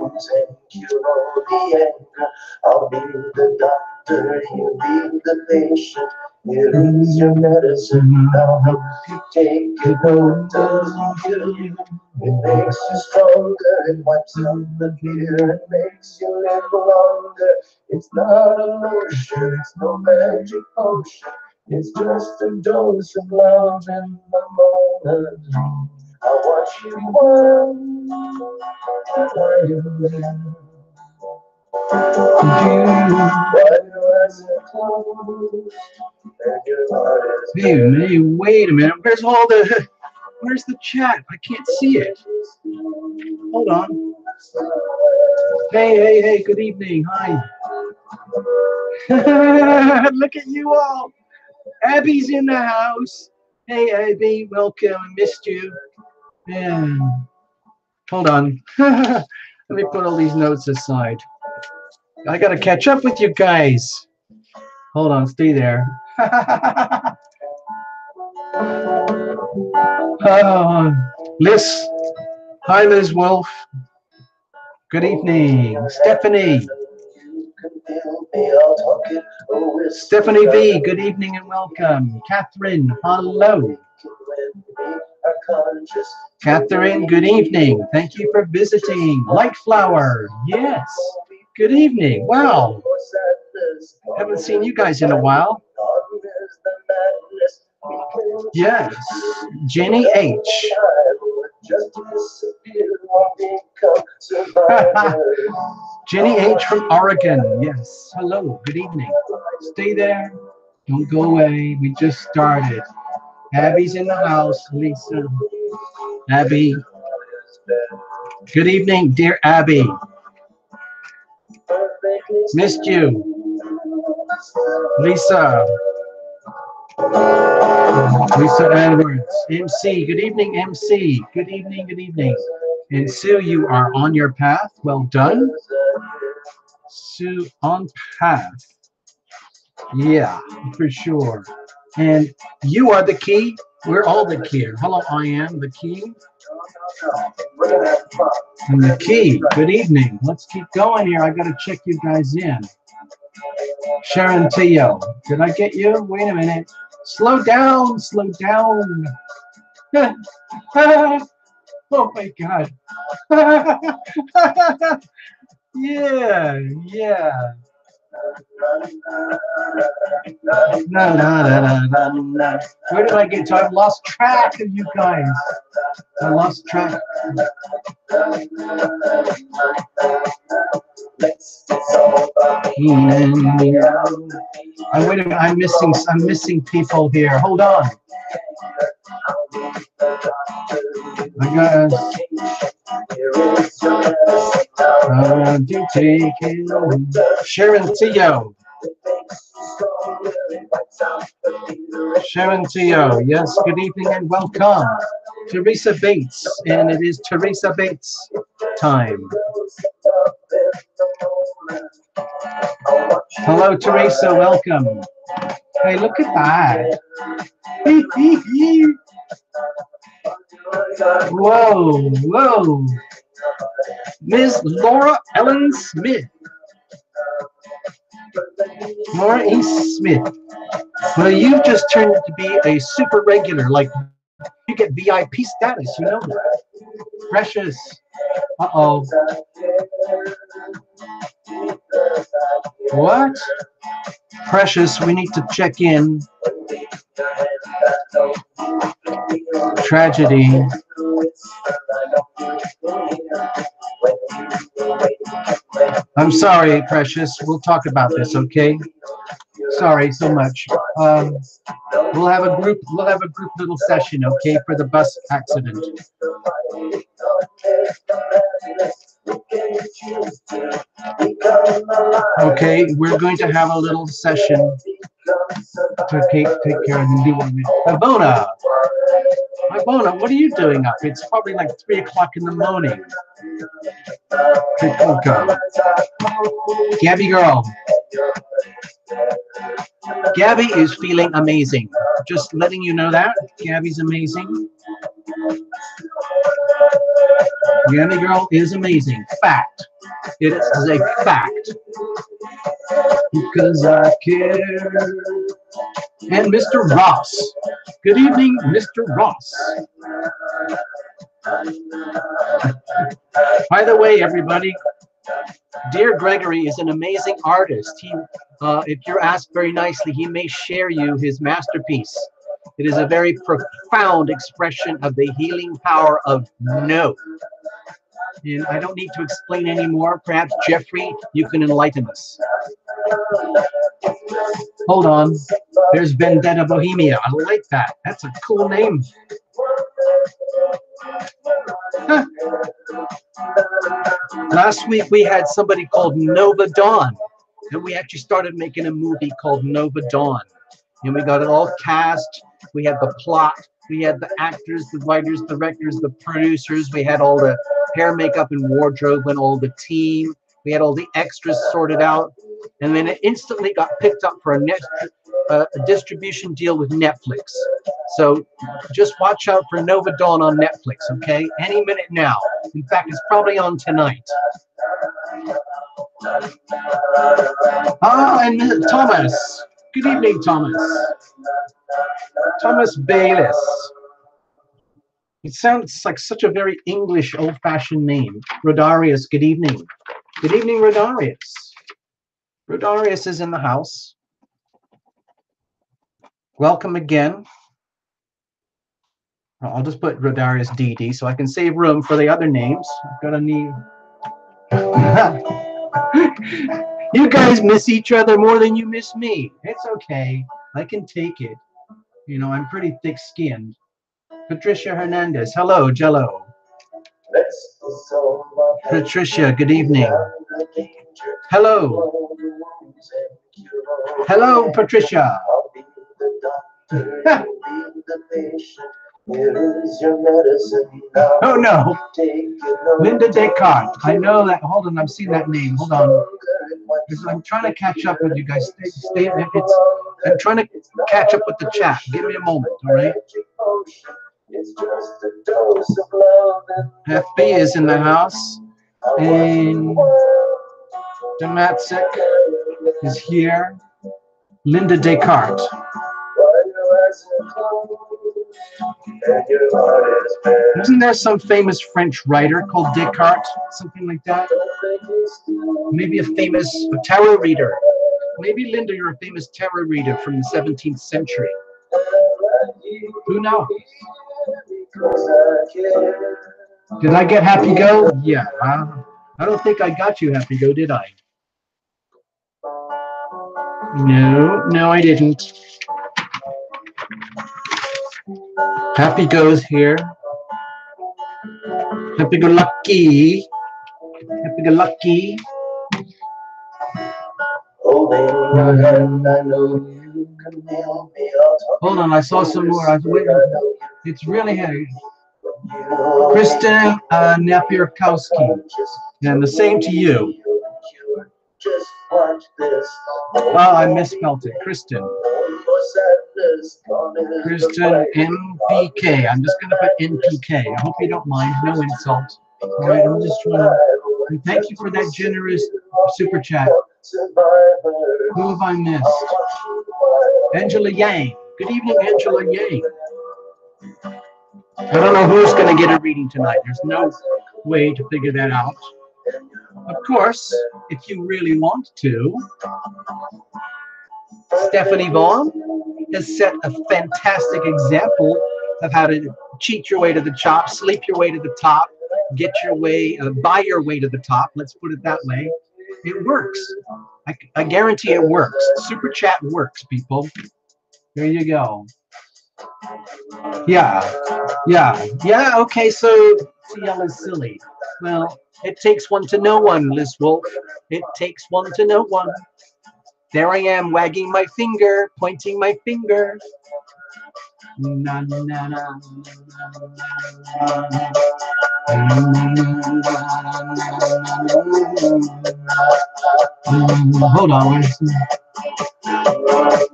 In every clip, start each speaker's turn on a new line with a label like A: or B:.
A: and cure all the anger. I'll be the doctor, you be the patient. Here is your medicine, I'll help you take it home. Doesn't kill you, it makes you stronger. It wipes out the fear and makes you live longer. It's not a lotion, it's no magic potion. It's just a dose of love in the moment. I watch you while you live.
B: Hey, wait a minute. Where's the chat? I can't see it. Hold on. Hey, good evening. Hi. Look at you all. Abby's in the house. Hey, Abby, welcome. Missed you. Man. Hold on. Let me put all these notes aside. I got to catch up with you guys. Hold on, stay there. Liz. Hi, Liz Wolf. Good evening. Stephanie. Stephanie V, good evening and welcome. Catherine, hello. Catherine, good evening. Thank you for visiting. Lightflower, yes. Good evening. Wow. Haven't seen you guys in a while. Yes. Jenny H. Jenny H from Oregon. Yes. Hello. Good evening. Stay there. Don't go away. We just started. Abby's in the house. Lisa. Abby. Good evening, dear Abby. Missed you. Lisa. Lisa Edwards. MC. Good evening, MC. Good evening, good evening. And Sue, you are on your path. Well done. Sue on path. Yeah, for sure. And you are the key. We're all the key. Hello, I am the key. And the key. Good evening. Let's keep going here. I got to check you guys in. Sharon Teo. Did I get you? Wait a minute. Slow down. Slow down. Oh my God. Yeah. No. Where did I get to? I've lost track of you guys. I lost track. Wait a minute. I'm missing people here. Hold on. I got to take it. Sharon Teo. Sharon Teo. Yes, good evening and welcome. Teresa Bates, and it is Teresa Bates time. Hello, Teresa. Welcome. Hey, look at that. Whoa. Ms. Laura Ellen Smith. Laura E. Smith. Well, you've just turned to be a super regular, like you get VIP status, you know that. Precious. Uh-oh. What? Precious, we need to check in. Tragedy. I'm sorry, Precious. We'll talk about this, okay? Sorry so much. We'll have a group little session, okay, for the bus accident. Okay, we're going to have a little session to take care of the new one. Ivona, what are you doing up? It's probably like 3 o'clock in the morning. Oh God. Gabby girl. Gabby is feeling amazing. Just letting you know that. Gabby's amazing. Yummy Girl is amazing. Fact. It is a fact. Because I care. And Mr. Ross. Good evening, Mr. Ross. By the way, everybody, Dear Gregory is an amazing artist. He, if you're asked very nicely, he may share you his masterpiece. It is a very profound expression of the healing power of no. And I don't need to explain anymore. Perhaps, Jeffrey, you can enlighten us. Hold on. There's Vendetta Bohemia. I like that. That's a cool name. Huh. Last week we had somebody called Nova Dawn, and we actually started making a movie called Nova Dawn. And we got it all cast. We had the plot. We had the actors, the writers, the directors, the producers. We had all the hair, makeup, and wardrobe and all the team. We had all the extras sorted out. And then it instantly got picked up for a distribution deal with Netflix. So just watch out for Nova Dawn on Netflix, okay? Any minute now. In fact, it's probably on tonight. Ah, and Thomas. Good evening, Thomas. Thomas Bayliss. It sounds like such a very English, old-fashioned name. Rodarius, good evening. Good evening, Rodarius. Rodarius is in the house. Welcome again. I'll just put Rodarius DD so I can save room for the other names. I've got a need. You guys miss each other more than you miss me. It's okay. I can take it. You know, I'm pretty thick-skinned. Patricia Hernandez. Hello, Jello. Patricia, good evening. Hello. Hello, Patricia. Oh no, Linda Descartes. I know that. Hold on, I've seen that name. Hold on. I'm trying to catch up with you guys. I'm trying to catch up with the chat. Give me a moment, all right? FB is in the house, and Dematsik is here. Linda Descartes. Isn't there some famous French writer called Descartes? Something like that? Maybe a famous tarot reader. Maybe, Linda, you're a famous tarot reader from the 17th century. Who knows? Did I get Happy Go? Yeah. I don't think I got you Happy Go, did I? No, I didn't. Happy Go's here. Happy Go Lucky. Happy Go Lucky. Hold on, I saw some more. I was waiting. It's really heavy. Kristen Napierkowski. And the same to you. Oh, I misspelled it. Kristen. Kristen MPK. I'm just going to put NPK. I hope you don't mind. No insult. All right, I'm just trying to. And thank you for that generous super chat. Who have I missed? Angela Yang. Good evening, Angela Yang. I don't know who's going to get a reading tonight. There's no way to figure that out. Of course, if you really want to, Stephanie Vaughn has set a fantastic example of how to cheat your way to the top, sleep your way to the top, get your way, buy your way to the top. Let's put it that way. It works. I guarantee it works. Super chat works, people. There you go. Yeah. Okay, so CL is silly. Well, it takes one to know one, Liz Wolf. It takes one to know one. There I am, wagging my finger, pointing my finger. Na, na, na, na, Hold on.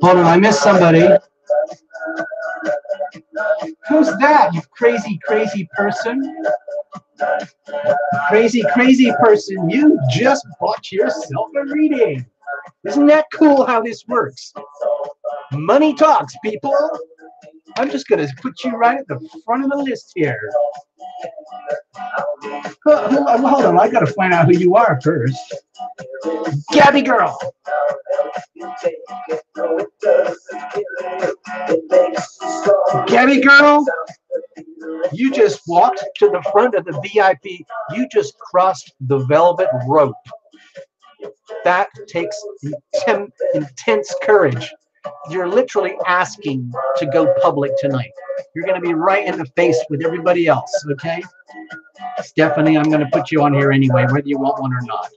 B: Hold on, I missed somebody. Who's that, you crazy, crazy person? Crazy, crazy person, you just bought yourself a reading. Isn't that cool how this works? Money talks, people. I'm just going to put you right at the front of the list here. Hold on, I got to find out who you are first. Gabby girl. Gabby girl, you just walked to the front of the VIP. You just crossed the velvet rope. That takes intense courage. You're literally asking to go public tonight. You're going to be right in the face with everybody else, okay? Stephanie, I'm going to put you on here anyway, whether you want one or not.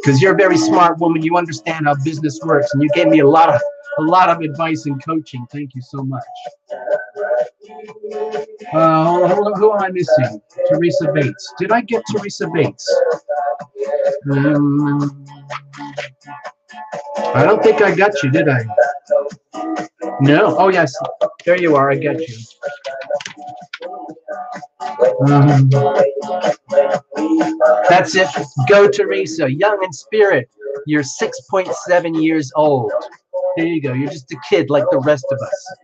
B: Because you're a very smart woman. You understand how business works, and you gave me a lot of advice and coaching. Thank you so much. Who am I missing? Teresa Bates. Did I get Teresa Bates? I don't think I got you, did I? No. Oh, yes. There you are. I got you. That's it. Go, Teresa. Young in spirit. You're 6.7 years old. There you go. You're just a kid like the rest of us.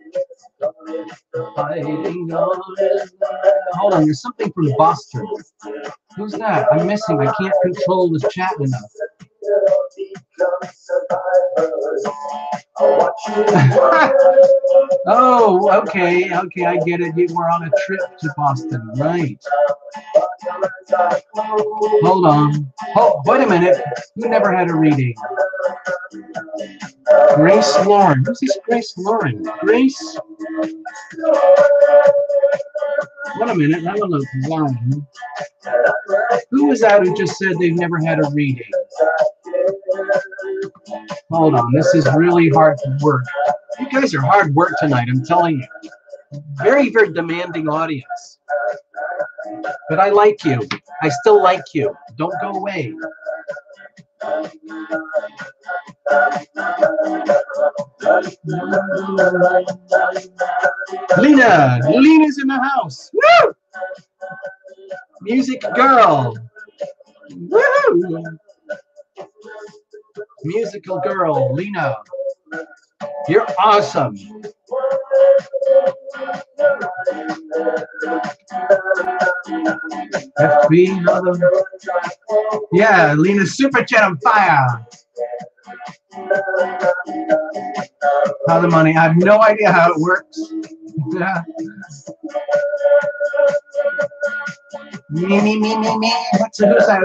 B: Hold on. There's something from Boston. Who's that? I'm missing. I can't control this chat enough. Oh, okay, I get it. You were on a trip to Boston, right? Hold on. Oh, wait a minute. You never had a reading. Grace Lauren. Who's this Grace Lauren? Grace? Wait a minute. I'm going to look. Lauren. Who was that who just said they've never had a reading? Hold on. This is really hard work. You guys are hard work tonight, I'm telling you. Very, very demanding audience. But I like you. I still like you. Don't go away. Lena's in the house. Woo! Music girl. Woo! Musical girl, Lena. You're awesome. FB, yeah, Lena's super chat on fire. How the money? I have no idea how it works. Yeah. Me. Who's that?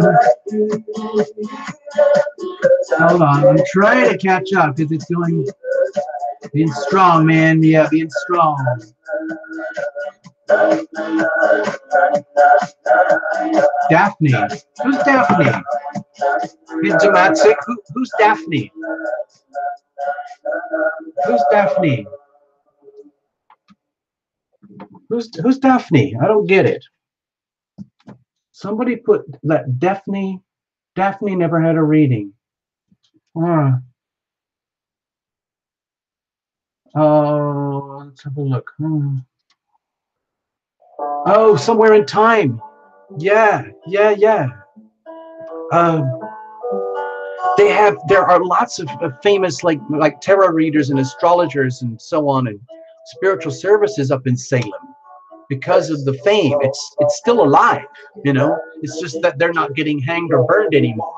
B: Hold on, I'm trying to catch up because it's being strong, man. Yeah, being strong. Daphne. Who's Daphne? Intimatic. Who's Daphne? Who's Daphne? Who's Daphne? I don't get it. Somebody put that Daphne never had a reading. Oh, let's have a look. Oh, Somewhere in Time. Yeah. There are lots of famous like tarot readers and astrologers and so on, and spiritual services up in Salem because of the fame. It's still alive, you know. It's just that they're not getting hanged or burned anymore.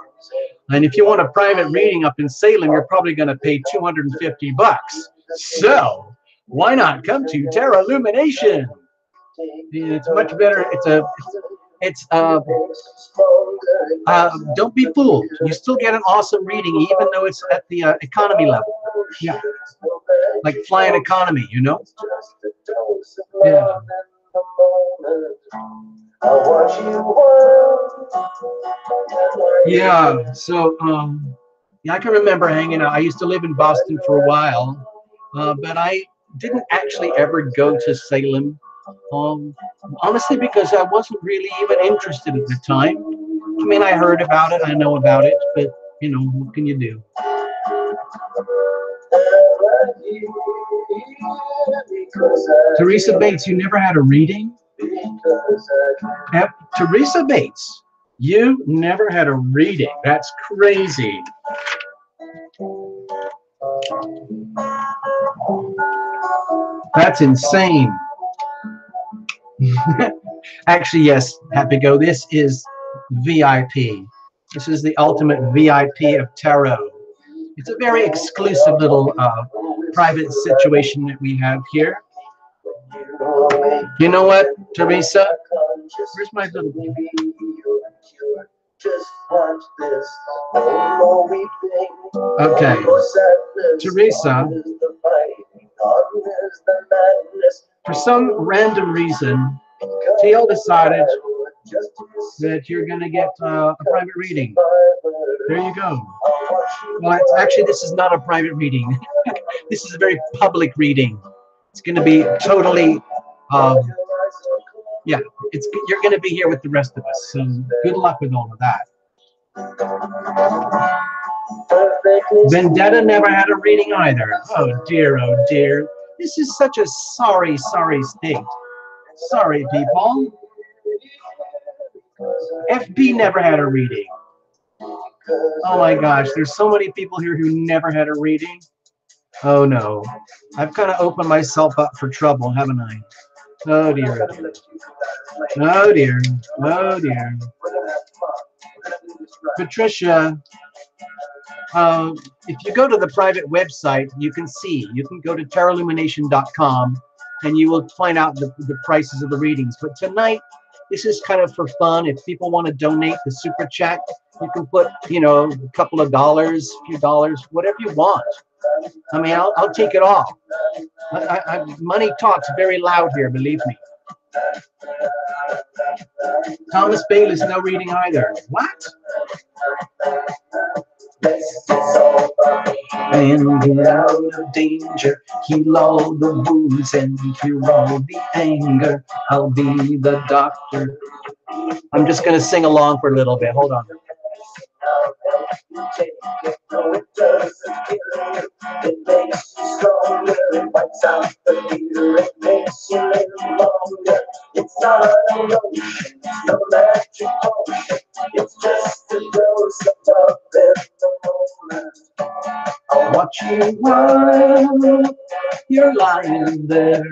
B: And if you want a private reading up in Salem, you're probably going to pay $250. So why not come to Tarot Lumination? It's much better. Don't be fooled. You still get an awesome reading, even though it's at the economy level. Yeah, like flying economy, you know. Yeah. Yeah. So yeah, I can remember hanging out. I used to live in Boston for a while, but I didn't actually ever go to Salem. Honestly, because I wasn't really even interested at the time. I mean, I heard about it, I know about it, but you know, what can you do? Teresa Bates, you never had a reading? Yep. Teresa Bates, you never had a reading. That's crazy. That's insane. Actually, yes, Happy Go. This is VIP. This is the ultimate VIP of tarot. It's a very exclusive little private situation that we have here. You know what, Teresa? Where's my little... Okay. Teresa, for some random reason, Teal decided that you're going to get a private reading. There you go. Well, it's actually, this is not a private reading. This is a very public reading. It's going to be totally, yeah, you're going to be here with the rest of us. So good luck with all of that. Vendetta never had a reading either. Oh dear, oh dear. This is such a sorry, sorry state. Sorry, people. FP never had a reading. Oh my gosh, there's so many people here who never had a reading. Oh no. I've kind of opened myself up for trouble, haven't I? Oh dear. Oh dear. Oh dear. Patricia, if you go to the private website, you can go to tarotlumination.com and you will find out the prices of the readings. But tonight, this is kind of for fun. If people want to donate the super chat, you can put, you know, a couple of dollars, a few dollars, whatever you want. I mean, I'll take it all. Money talks very loud here, believe me. Thomas Bayless, no reading either. What? And get out of danger, heal all the wounds and cure all the anger. I'll be the doctor. I'm just going to sing along for a little bit. Hold on. It's not a lotion, no magic potion. It's just a dose of love in the moment. I'll watch you while you're lying there.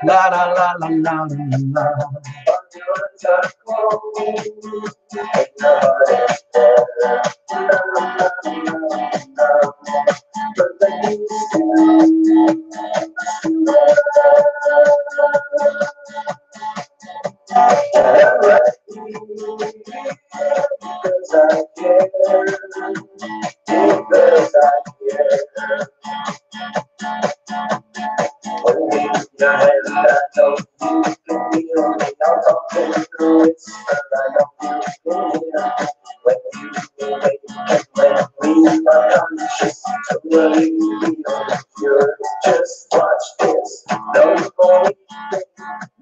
B: La la la la la la la. Just watch this. No more weeping,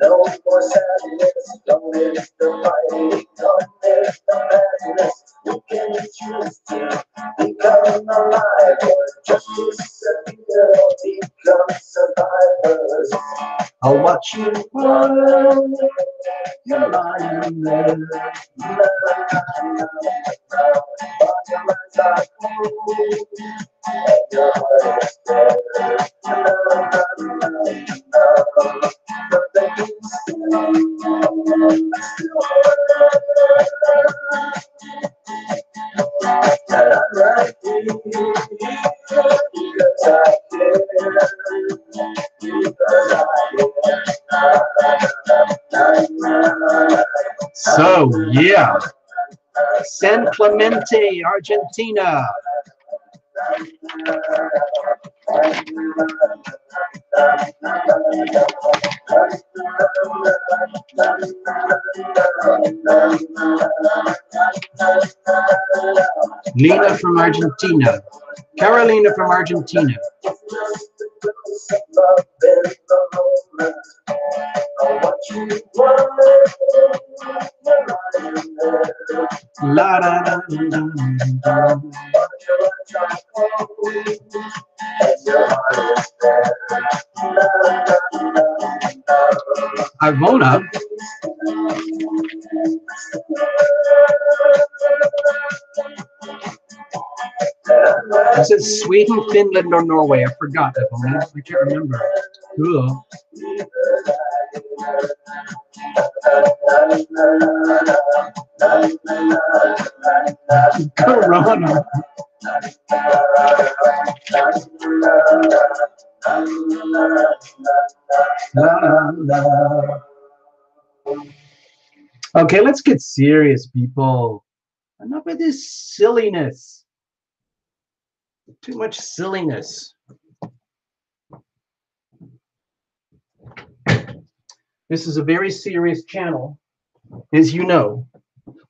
B: no more sadness. Don't miss the fighting, don't miss the madness. You can choose to become alive or just disappear or become survivors. I'll watch you while you're lying there. So, yeah, San Clemente, Argentina. Lena from Argentina. Carolina from Argentina. La da da da da. Ivona. Is it Sweden, Finland, or Norway? I forgot, Ivona. I can't remember. Cool. Corona. Okay, let's get serious, people. Enough of this silliness. Too much silliness. This is a very serious channel. As you know,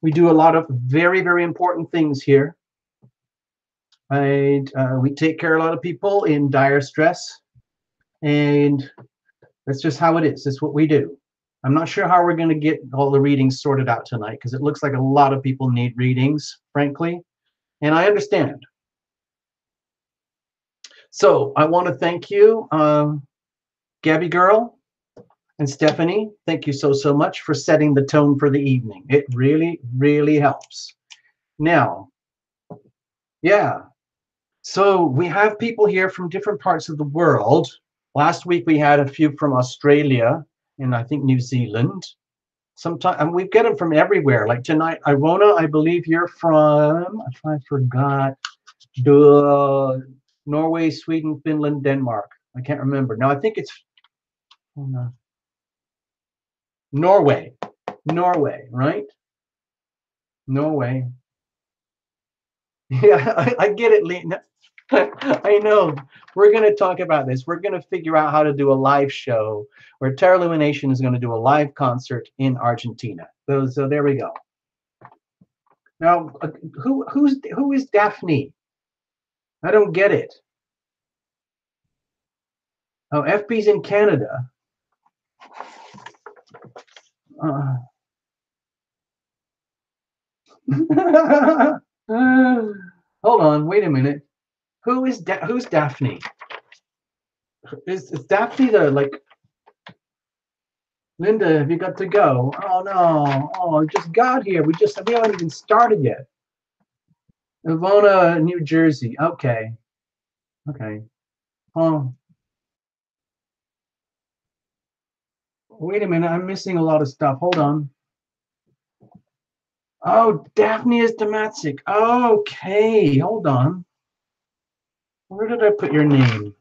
B: we do a lot of very, very important things here. And we take care of a lot of people in dire stress. And that's just how it is. That's what we do. I'm not sure how we're going to get all the readings sorted out tonight, because it looks like a lot of people need readings, frankly. And I understand. So I want to thank you, Gabby Girl and Stephanie. Thank you so much for setting the tone for the evening. It really, really helps. Now, yeah. So we have people here from different parts of the world. Last week we had a few from Australia and I think New Zealand. Sometimes, and we get them from everywhere. Like tonight, Ivona, I believe you're from, if I forgot, Norway, Sweden, Finland, Denmark. I can't remember. No, I think it's Norway. Norway, right? Norway. Yeah, I get it, Lena. I know. We're going to talk about this. We're going to figure out how to do a live show where Terra Lumination is going to do a live concert in Argentina. So there we go. Now, who is Daphne? I don't get it. Oh, FB's in Canada. Hold on, wait a minute. Who's Daphne? Is Daphne the, like, Linda, have you got to go? Oh no. Oh, I just got here. We haven't even started yet. Ivona, New Jersey. Okay. Okay. Oh. Wait a minute, I'm missing a lot of stuff. Hold on. Oh, Daphne is Damatsic. Okay, hold on. Where did I put your name?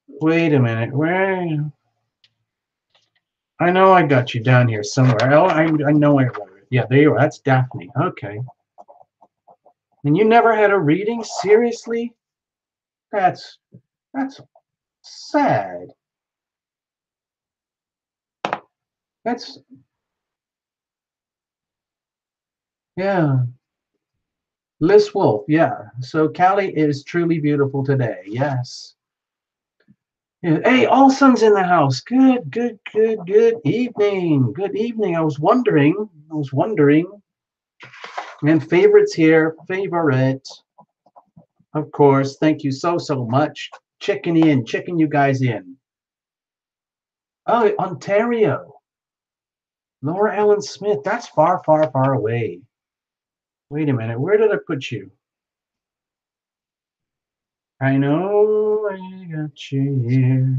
B: Wait a minute. Where? I know I got you down here somewhere. Oh, I know I wrote it. Yeah, there you are. That's Daphne. Okay. And you never had a reading? Seriously? That's sad. That's, yeah. Liz Wolf, yeah. So Callie is truly beautiful today. Yes. Yeah. Hey, All Sun's in the house. Good evening. Good evening. I was wondering. And favorites here. Favorite. Of course. Thank you so much. Checking you guys in. Oh, Ontario. Laura Ellen Smith. That's far away. Wait a minute. Where did I put you? I know I got you here.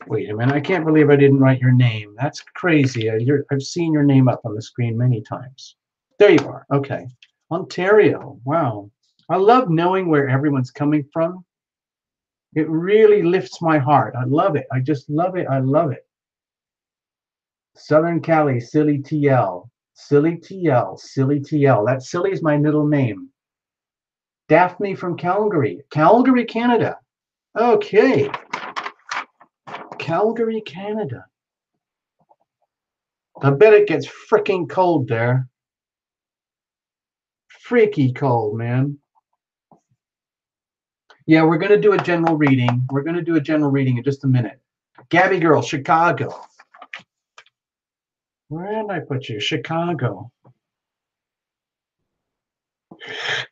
B: Wait a minute. I can't believe I didn't write your name. That's crazy. I've seen your name up on the screen many times. There you are. Okay. Ontario. Wow. I love knowing where everyone's coming from. It really lifts my heart. I love it. I just love it. I love it. Southern Cali, Silly TL. Silly TL. Silly TL. That Silly is my middle name. Daphne from Calgary. Calgary, Canada. Okay. Calgary, Canada. I bet it gets freaking cold there. Freaky cold, man. Yeah, we're going to do a general reading. We're going to do a general reading in just a minute. Gabby Girl, Chicago. Where did I put you? Chicago.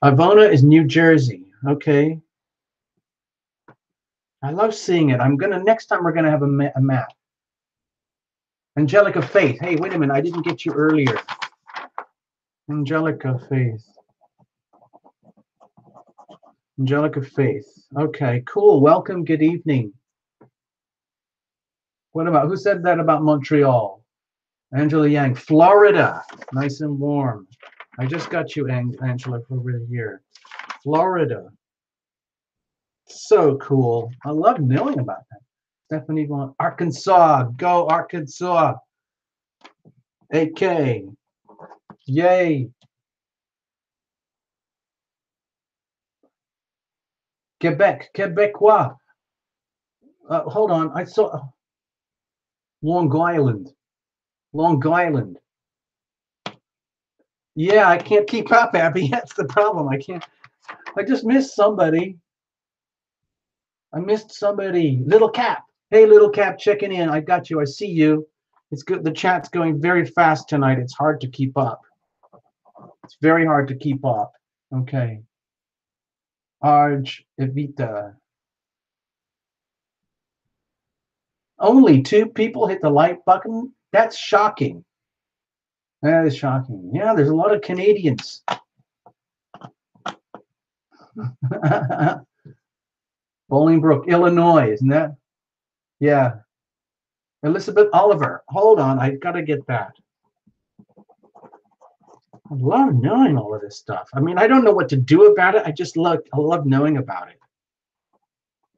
B: Ivona is New Jersey. Okay. I love seeing it. Next time we're gonna have a map. Angelica Faith. Hey, wait a minute. I didn't get you earlier. Angelica Faith. Angelica Faith. Okay, cool. Welcome. Good evening. What about, who said that about Montreal? Angela Yang. Florida. Nice and warm. I just got you, Angela, over here. Florida. So cool. I love knowing about that. Stephanie Vaughn. Arkansas. Go Arkansas. AK. Yay. Quebec. Quebecois. Hold on. I saw Long Island. Long Island. Yeah, I can't keep up, Abby. That's the problem. I can't. I just missed somebody. I missed somebody. Little Cap. Hey, Little Cap, checking in. I got you. I see you. It's good. The chat's going very fast tonight. It's hard to keep up. It's very hard to keep up. Okay. Arj Evita. Only 2 people hit the like button? That's shocking. That is shocking. Yeah, there's a lot of Canadians. Bolingbrook, Illinois, isn't that? Yeah. Elizabeth Oliver. Hold on, I've got to get that. I love knowing all of this stuff. I mean, I don't know what to do about it. I love knowing about it.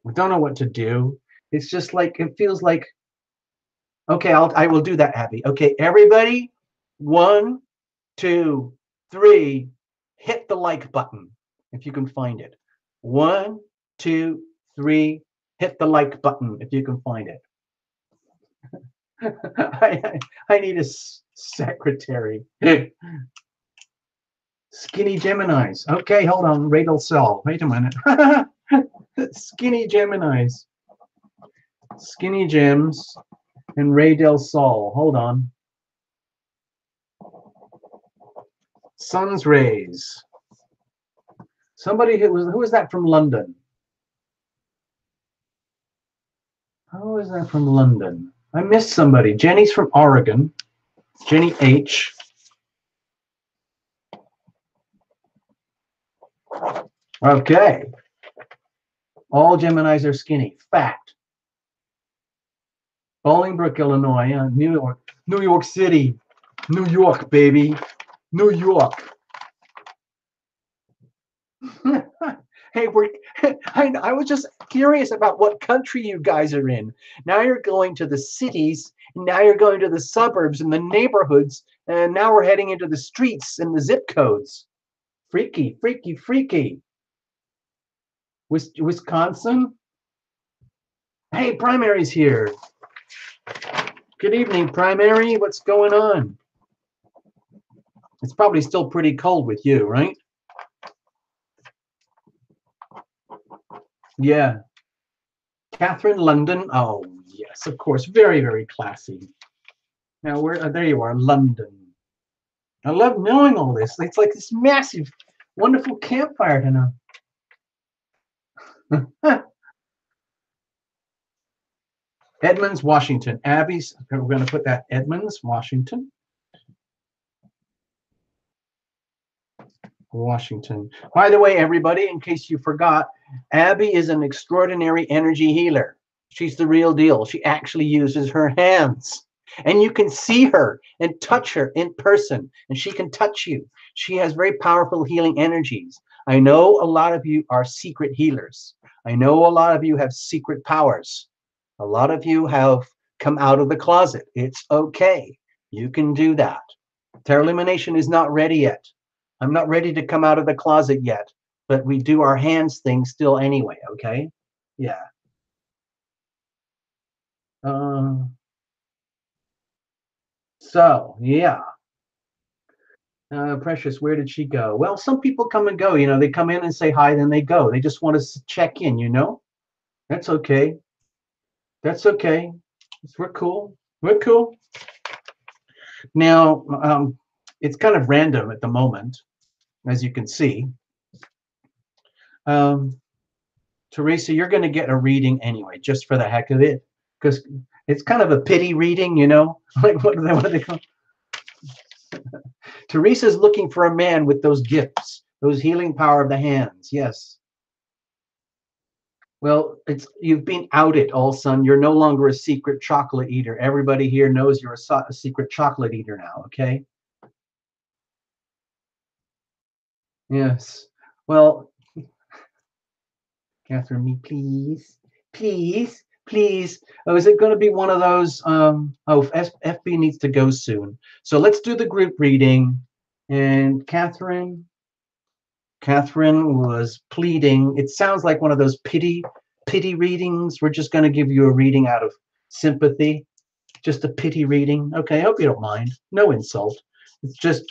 B: I don't know what to do. It's just like, it feels like, okay, I will do that, Abby. Okay, everybody, 1, 2, 3, hit the like button if you can find it. 1, 2, 3, hit the like button if you can find it. I need a secretary. Skinny Geminis. Okay, hold on. Radal Cell. Wait a minute. Skinny Geminis. Skinny Gems and Ray Del Sol. Hold on. Sun's rays. Somebody who was that from London? Who is that from London? I missed somebody. Jenny's from Oregon. Jenny H. Okay. All Geminis are skinny. Fact. Bolingbrook, Illinois. New York City. New York, baby. New York. Hey, I was just curious about what country you guys are in. Now you're going to the cities, and now you're going to the suburbs and the neighborhoods, and now we're heading into the streets and the zip codes. Freaky, freaky, freaky. Wisconsin? Hey, Primary's here. Good evening, Primary. What's going on? It's probably still pretty cold with you, right? Yeah. Catherine London. Oh, yes, of course. Very, very classy. Now, there you are, London. I love knowing all this. It's like this massive, wonderful campfire to know. Edmonds, Washington. Abby's, we're going to put that Edmonds, Washington. Washington. By the way, everybody, in case you forgot, Abby is an extraordinary energy healer. She's the real deal. She actually uses her hands. And you can see her and touch her in person, and she can touch you. She has very powerful healing energies. I know a lot of you are secret healers. I know a lot of you have secret powers. A lot of you have come out of the closet. It's okay. You can do that. Terra Lumination is not ready yet. I'm not ready to come out of the closet yet, but we do our hands thing still anyway, okay? Yeah. So, yeah. Precious, where did she go? Well, some people come and go. You know, they come in and say hi, then they go. They just want to check in, you know? That's okay. That's okay. We're cool. We're cool. Now, it's kind of random at the moment, as you can see. Teresa, you're going to get a reading anyway, just for the heck of it, because it's kind of a pity reading, you know? Like, what do they call? Teresa's looking for a man with those gifts, those healing power of the hands. Yes. Well, you've been outed, all son. You're no longer a secret chocolate eater. Everybody here knows you're a secret chocolate eater now, okay? Yes. Well, Catherine, me, please. Please. Please. Oh, is it going to be one of those? FB needs to go soon. So let's do the group reading. And Catherine was pleading. It sounds like one of those pity readings. We're just going to give you a reading out of sympathy. Just a pity reading. Okay, I hope you don't mind. No insult. It's just,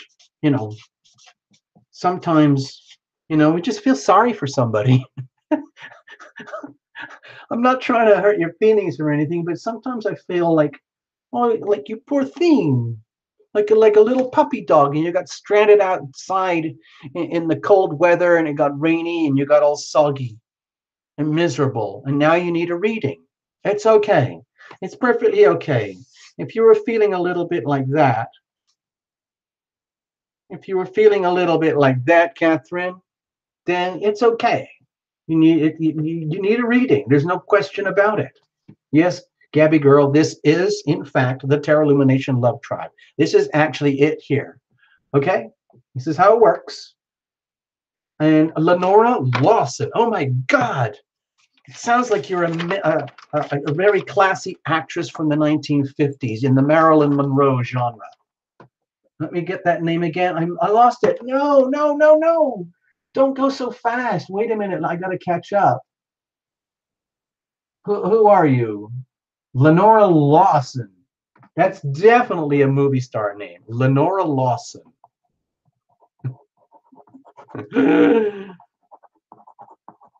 B: you know, sometimes, you know, we just feel sorry for somebody. I'm not trying to hurt your feelings or anything, but sometimes I feel like, oh, like you poor thing. Like a little puppy dog, and you got stranded outside in the cold weather, and it got rainy, and you got all soggy and miserable, and now you need a reading. It's okay. It's perfectly okay. If you were feeling a little bit like that, Catherine, then it's okay. You need a reading. There's no question about it. Yes, Gabby girl, this is, in fact, the Tarot Lumination Love Tribe. This is actually it here. Okay? This is how it works. And Lenora Lawson. Oh, my God. It sounds like you're a very classy actress from the 1950s in the Marilyn Monroe genre. Let me get that name again. I lost it. No. Don't go so fast. Wait a minute. I got to catch up. Who are you? Lenora Lawson. That's definitely a movie star name. Lenora Lawson.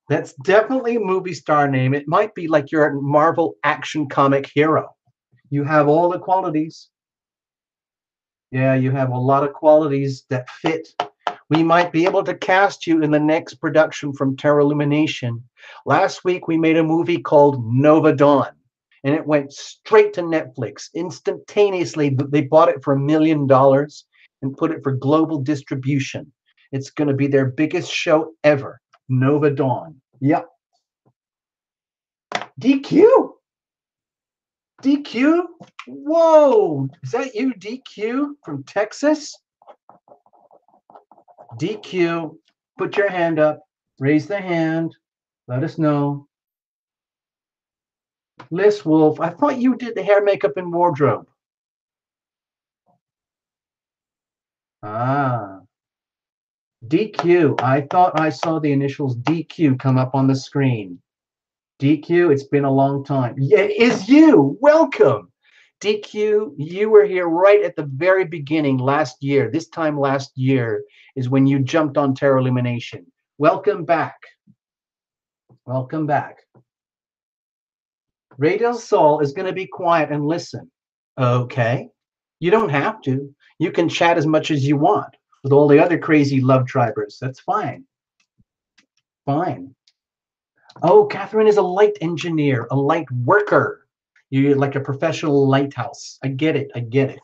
B: That's definitely a movie star name. It might be like you're a Marvel action comic hero. You have all the qualities. Yeah, you have a lot of qualities that fit. We might be able to cast you in the next production from Tarot Lumination. Last week, we made a movie called Nova Dawn, and it went straight to Netflix. Instantaneously, they bought it for $1 million and put it for global distribution. It's going to be their biggest show ever, Nova Dawn. Yep. DQ? DQ? Whoa! Is that you, DQ, from Texas? DQ, put your hand up. Raise the hand. Let us know. Liz Wolf, I thought you did the hair, makeup, and wardrobe. Ah. DQ, I thought I saw the initials DQ come up on the screen. DQ, it's been a long time. Yeah, it is you. Welcome. DQ, you were here right at the very beginning last year. This time last year is when you jumped on Tarot Illumination. Welcome back. Welcome back. Ray Del Sol is going to be quiet and listen. Okay. You don't have to. You can chat as much as you want with all the other crazy love tribers. That's fine. Fine. Oh, Catherine is a light engineer, a light worker. You're like a professional lighthouse. I get it. I get it.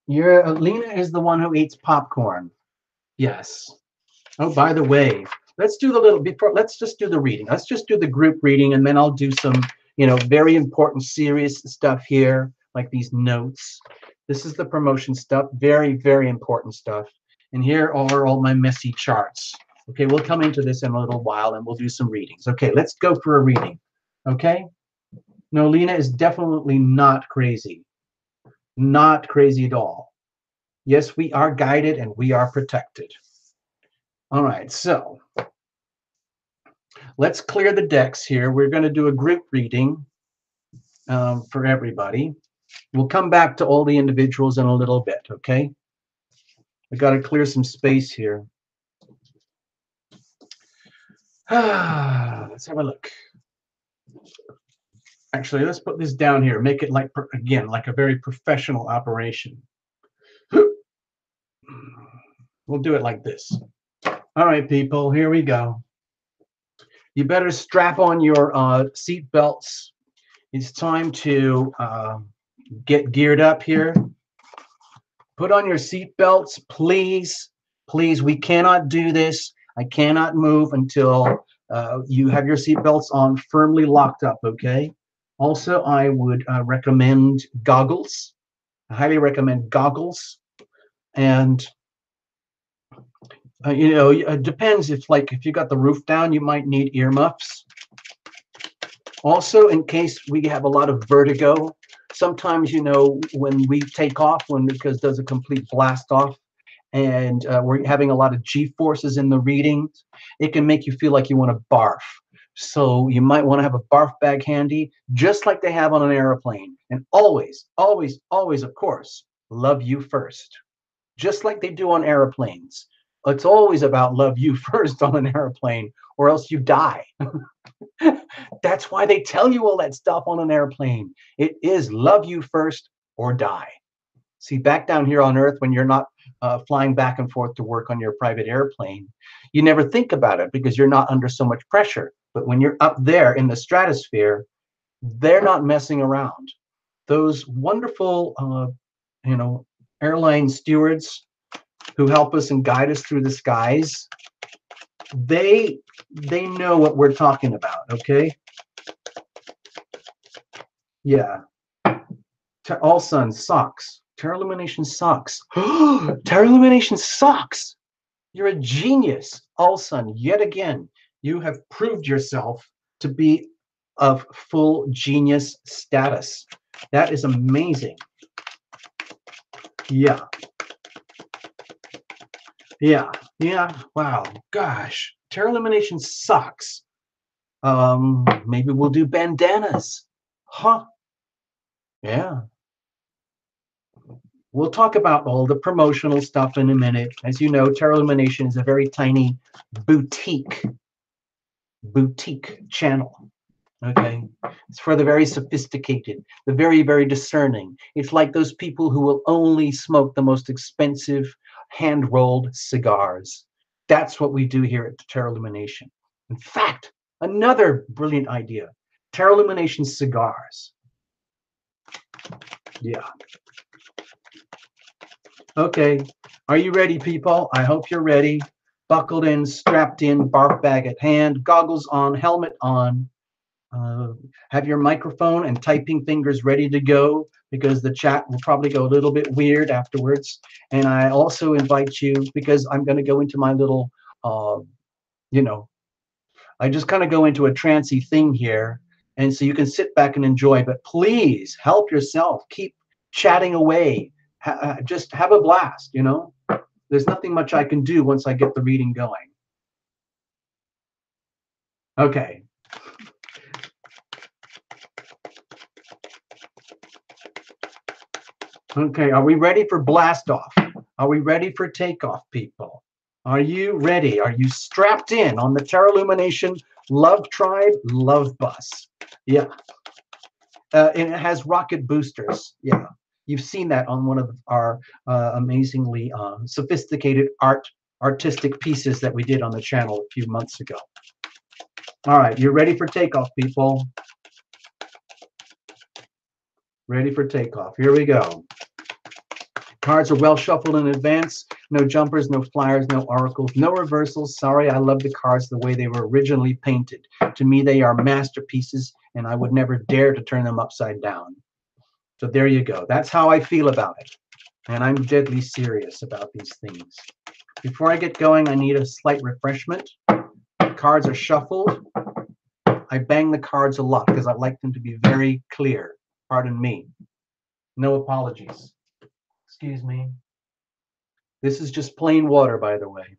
B: Lena is the one who eats popcorn. Yes. Oh, by the way, let's do let's just do the reading. Let's just do the group reading, and then I'll do some, very important, serious stuff here, like these notes. This is the promotion stuff, very, very important stuff. And here are all my messy charts. Okay, we'll come into this in a little while, and we'll do some readings. Okay, let's go for a reading. Okay? No, Lena is definitely not crazy. Not crazy at all. Yes, we are guided, and we are protected. All right, so let's clear the decks here. We're going to do a group reading for everybody. We'll come back to all the individuals in a little bit, okay? I got to clear some space here. Let's have a look. Actually, let's put this down here. Make it like, again, like a very professional operation. We'll do it like this. All right, people, here we go. You better strap on your seat belts. It's time to get geared up here. Put on your seat belts, please. Please, we cannot do this. I cannot move until you have your seat belts on firmly locked up, okay? Also, I would recommend goggles. I highly recommend goggles. And you know, it depends if you got the roof down, you might need earmuffs. Also, in case we have a lot of vertigo, sometimes, you know, when we take off, because there's a complete blast off, and we're having a lot of G forces in the readings, it can make you feel like you want to barf. So you might want to have a barf bag handy, just like they have on an airplane. And always, always, always, of course, love you first, just like they do on airplanes. It's always about love you first on an airplane, or else you die. That's why they tell you all that stuff on an airplane. It is love you first or die. See, back down here on Earth, when you're not flying back and forth to work on your private airplane, you never think about it because you're not under so much pressure. But when you're up there in the stratosphere, they're not messing around. Those wonderful, you know, airline stewards who help us and guide us through the skies, they know what we're talking about, okay? Yeah. All Sun sucks. Terra Illumination sucks. Terra Illumination sucks. You're a genius. All Sun, yet again, you have proved yourself to be of full genius status. That is amazing. Yeah. Yeah. Yeah. Wow. Gosh. Terra Illumination sucks. Maybe we'll do bandanas. Huh? Yeah. We'll talk about all the promotional stuff in a minute. As you know, Terra Illumination is a very tiny boutique channel. Okay, it's for the very sophisticated, the very, very discerning. It's like those people who will only smoke the most expensive hand-rolled cigars. That's what we do here at Terra Illumination. In fact, another brilliant idea: Terra Illumination cigars. Yeah. Okay, are you ready, people? I hope you're ready. Buckled in, strapped in, barf bag at hand, goggles on, helmet on. Have your microphone and typing fingers ready to go, because the chat will probably go a little bit weird afterwards. And I also invite you, because I'm going to go into my little, you know, I just kind of go into a trancy thing here. And so you can sit back and enjoy, but please help yourself. Keep chatting away. Just have a blast, you know. There's nothing much I can do once I get the reading going. Okay. Okay, are we ready for blast off? Are we ready for takeoff, people? Are you ready? Are you strapped in on the Terra Illumination Love Tribe Love Bus? Yeah. And it has rocket boosters. Yeah. You've seen that on one of our amazingly sophisticated artistic pieces that we did on the channel a few months ago. All right, you're ready for takeoff, people. Ready for takeoff. Here we go. Cards are well shuffled in advance. No jumpers, no flyers, no oracles, no reversals. Sorry, I love the cards the way they were originally painted. To me, they are masterpieces, and I would never dare to turn them upside down. So there you go. That's how I feel about it. And I'm deadly serious about these things. Before I get going, I need a slight refreshment. The cards are shuffled. I bang the cards a lot because I like them to be very clear. Pardon me. No apologies. Excuse me. This is just plain water, by the way.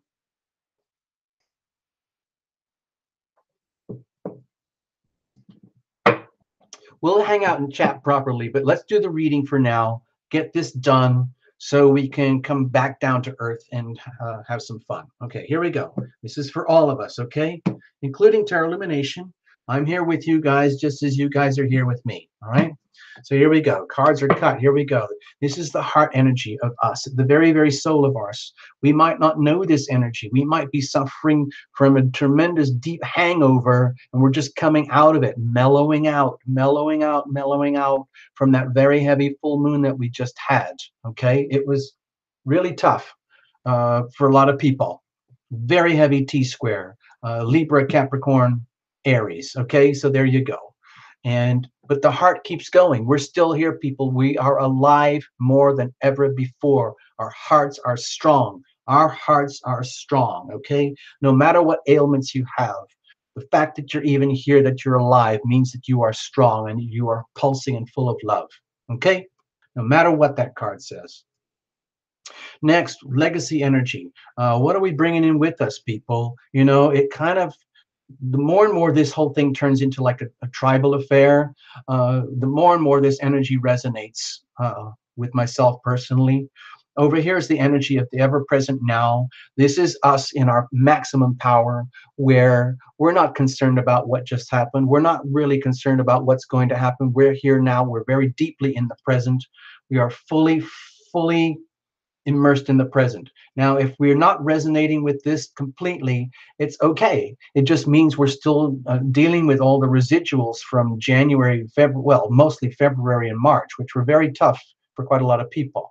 B: We'll hang out and chat properly, but let's do the reading for now. Get this done so we can come back down to earth and have some fun. Okay, here we go. This is for all of us, okay? Including Terra Illumination. I'm here with you guys just as you guys are here with me, all right? So here we go. Cards are cut. Here we go. This is the heart energy of us, the very, very soul of ours. We might not know this energy. We might be suffering from a tremendous deep hangover, and we're just coming out of it, mellowing out, mellowing out, mellowing out from that very heavy full moon that we just had. Okay. It was really tough for a lot of people. Very heavy T square, Libra, Capricorn, Aries. Okay. So there you go. And but the heart keeps going. We're still here, people. We are alive more than ever before. Our hearts are strong. Our hearts are strong. Okay, no matter what ailments you have, the fact that you're even here, that you're alive, means that you are strong and you are pulsing and full of love. Okay, no matter what that card says. Next, legacy energy. What are we bringing in with us, people? You know, it kind of, the more and more this whole thing turns into like a tribal affair, the more and more this energy resonates with myself personally. Over here is the energy of the ever-present now. This is us in our maximum power, where we're not concerned about what just happened. We're not really concerned about what's going to happen. We're here now. We're very deeply in the present. We are fully immersed in the present. Now, if we're not resonating with this completely, it's okay. It just means we're still dealing with all the residuals from January, February, well, mostly February and March, which were very tough for quite a lot of people.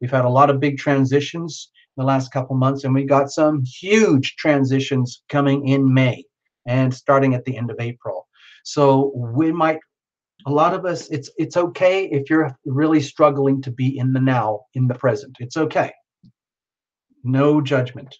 B: We've had a lot of big transitions in the last couple months, and we got some huge transitions coming in May and starting at the end of April. So we might, a lot of us, it's okay if you're really struggling to be in the now, in the present. It's okay. No judgment.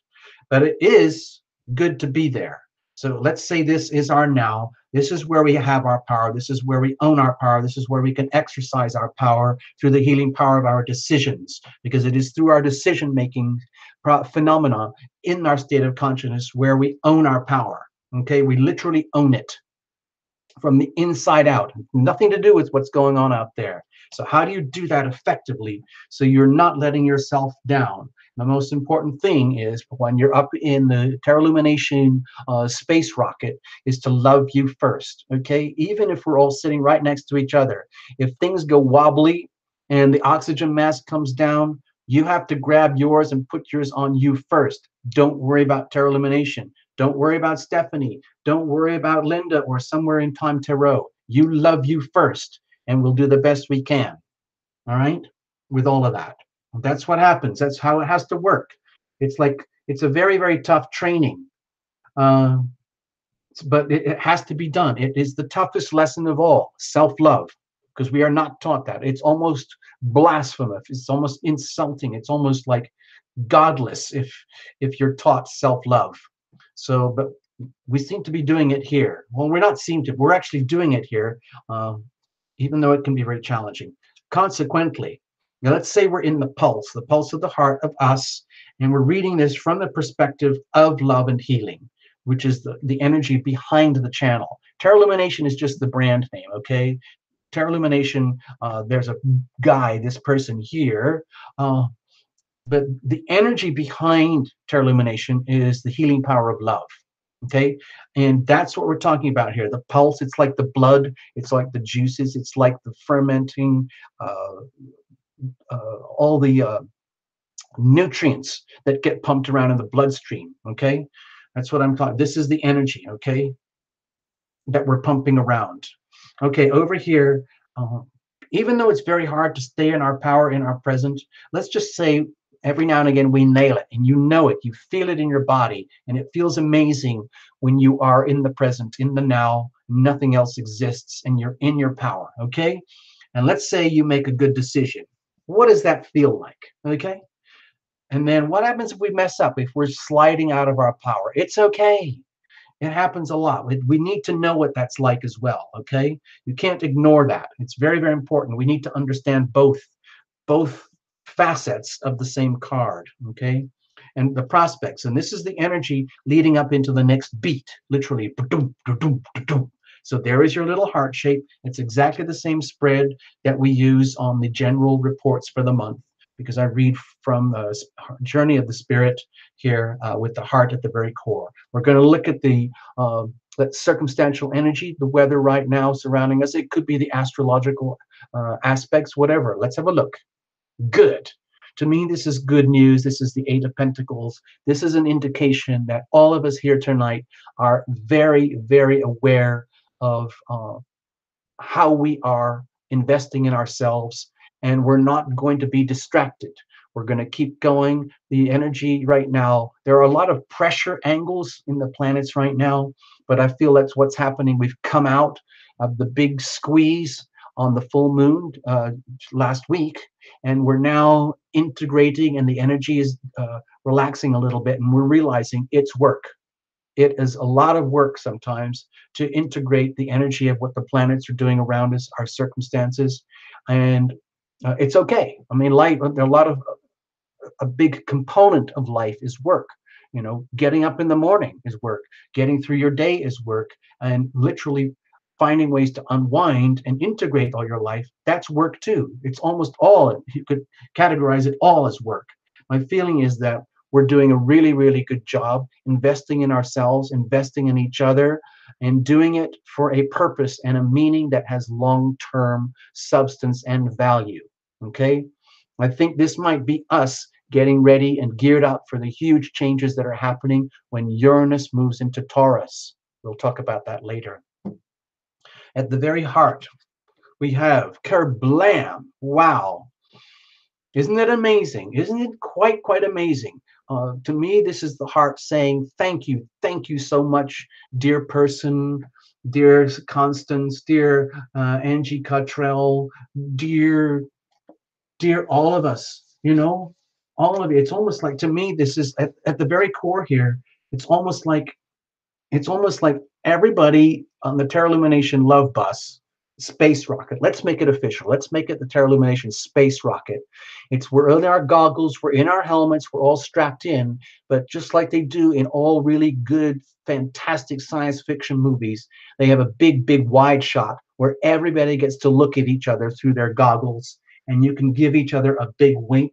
B: But it is good to be there. So let's say this is our now. This is where we have our power. This is where we own our power. This is where we can exercise our power through the healing power of our decisions, because it is through our decision making phenomena in our state of consciousness where we own our power. Okay, we literally own it from the inside out. Nothing to do with what's going on out there. So how do you do that effectively so you're not letting yourself down? The most important thing is, when you're up in the Terra Lumination space rocket, is to love you first. Okay, even if we're all sitting right next to each other, if things go wobbly and the oxygen mask comes down, you have to grab yours and put yours on you first. Don't worry about Terra Lumination. Don't worry about Stephanie. Don't worry about Linda or somewhere in Time Tarot. You love you first, and we'll do the best we can. All right, with all of that. That's what happens. That's how it has to work. It's like, it's a very, very tough training, uh, but it has to be done. It is the toughest lesson of all, self-love, because we are not taught that. It's almost blasphemous. It's almost insulting. It's almost like godless if you're taught self-love. So, but we seem to be doing it here. Well, we're not seem to. We're actually doing it here, even though it can be very challenging. Consequently, now let's say we're in the pulse of the heart of us, and we're reading this from the perspective of love and healing, which is the energy behind the channel. Terra Illumination is just the brand name, okay? Terra Illumination, there's a guy, this person here, but the energy behind Terra Illumination is the healing power of love. Okay, and that's what we're talking about here. The pulse, it's like the blood, it's like the juices, it's like the fermenting, all the nutrients that get pumped around in the bloodstream. Okay, that's what I'm talking. This is the energy, okay, that we're pumping around. Okay, over here, even though it's very hard to stay in our power in our present, let's just say every now and again we nail it, and you know it, you feel it in your body, and it feels amazing when you are in the present, in the now, nothing else exists, and you're in your power. Okay, and let's say you make a good decision. What does that feel like? Okay, and then what happens if we mess up, if we're sliding out of our power? It's okay. It happens a lot. We need to know what that's like as well. Okay, you can't ignore that. It's very, very important. We need to understand both facets of the same card. Okay, and the prospects, and this is the energy leading up into the next beat, literally. So there is your little heart shape. It's exactly the same spread that we use on the general reports for the month. because I read from Journey of the Spirit here with the heart at the very core. We're going to look at the that circumstantial energy, the weather right now surrounding us. It could be the astrological aspects, whatever. Let's have a look. Good. To me, this is good news. This is the Eight of Pentacles. This is an indication that all of us here tonight are very, very aware of how we are investing in ourselves, and we're not going to be distracted. We're going to keep going. The energy right now, there are a lot of pressure angles in the planets right now, but I feel that's what's happening. We've come out of the big squeeze on the full moon last week, and we're now integrating, and the energy is relaxing a little bit, and we're realizing it's work. It is a lot of work sometimes to integrate the energy of what the planets are doing around us, our circumstances, and it's okay. I mean, life, there are a lot of a big component of life is work. You know, getting up in the morning is work. Getting through your day is work, and literally finding ways to unwind and integrate all your life, that's work too. It's almost all, you could categorize it all as work. My feeling is that we're doing a really, really good job investing in ourselves, investing in each other, and doing it for a purpose and a meaning that has long-term substance and value. Okay? I think this might be us getting ready and geared up for the huge changes that are happening when Uranus moves into Taurus. We'll talk about that later. At the very heart, we have Kerblam. Wow. Isn't it amazing? Isn't it quite amazing? To me, this is the heart saying, thank you so much, dear person, dear Constance, dear Angie Cottrell, dear all of us, all of you. It's almost like, to me, this is at the very core here. It's almost like everybody on the Terra Illumination love bus space rocket. Let's make it official. Let's make it the Terra Illumination space rocket. We're in our goggles, we're in our helmets, we're all strapped in, but just like they do in all really good, fantastic science fiction movies, they have a big wide shot where everybody gets to look at each other through their goggles, and you can give each other a big wink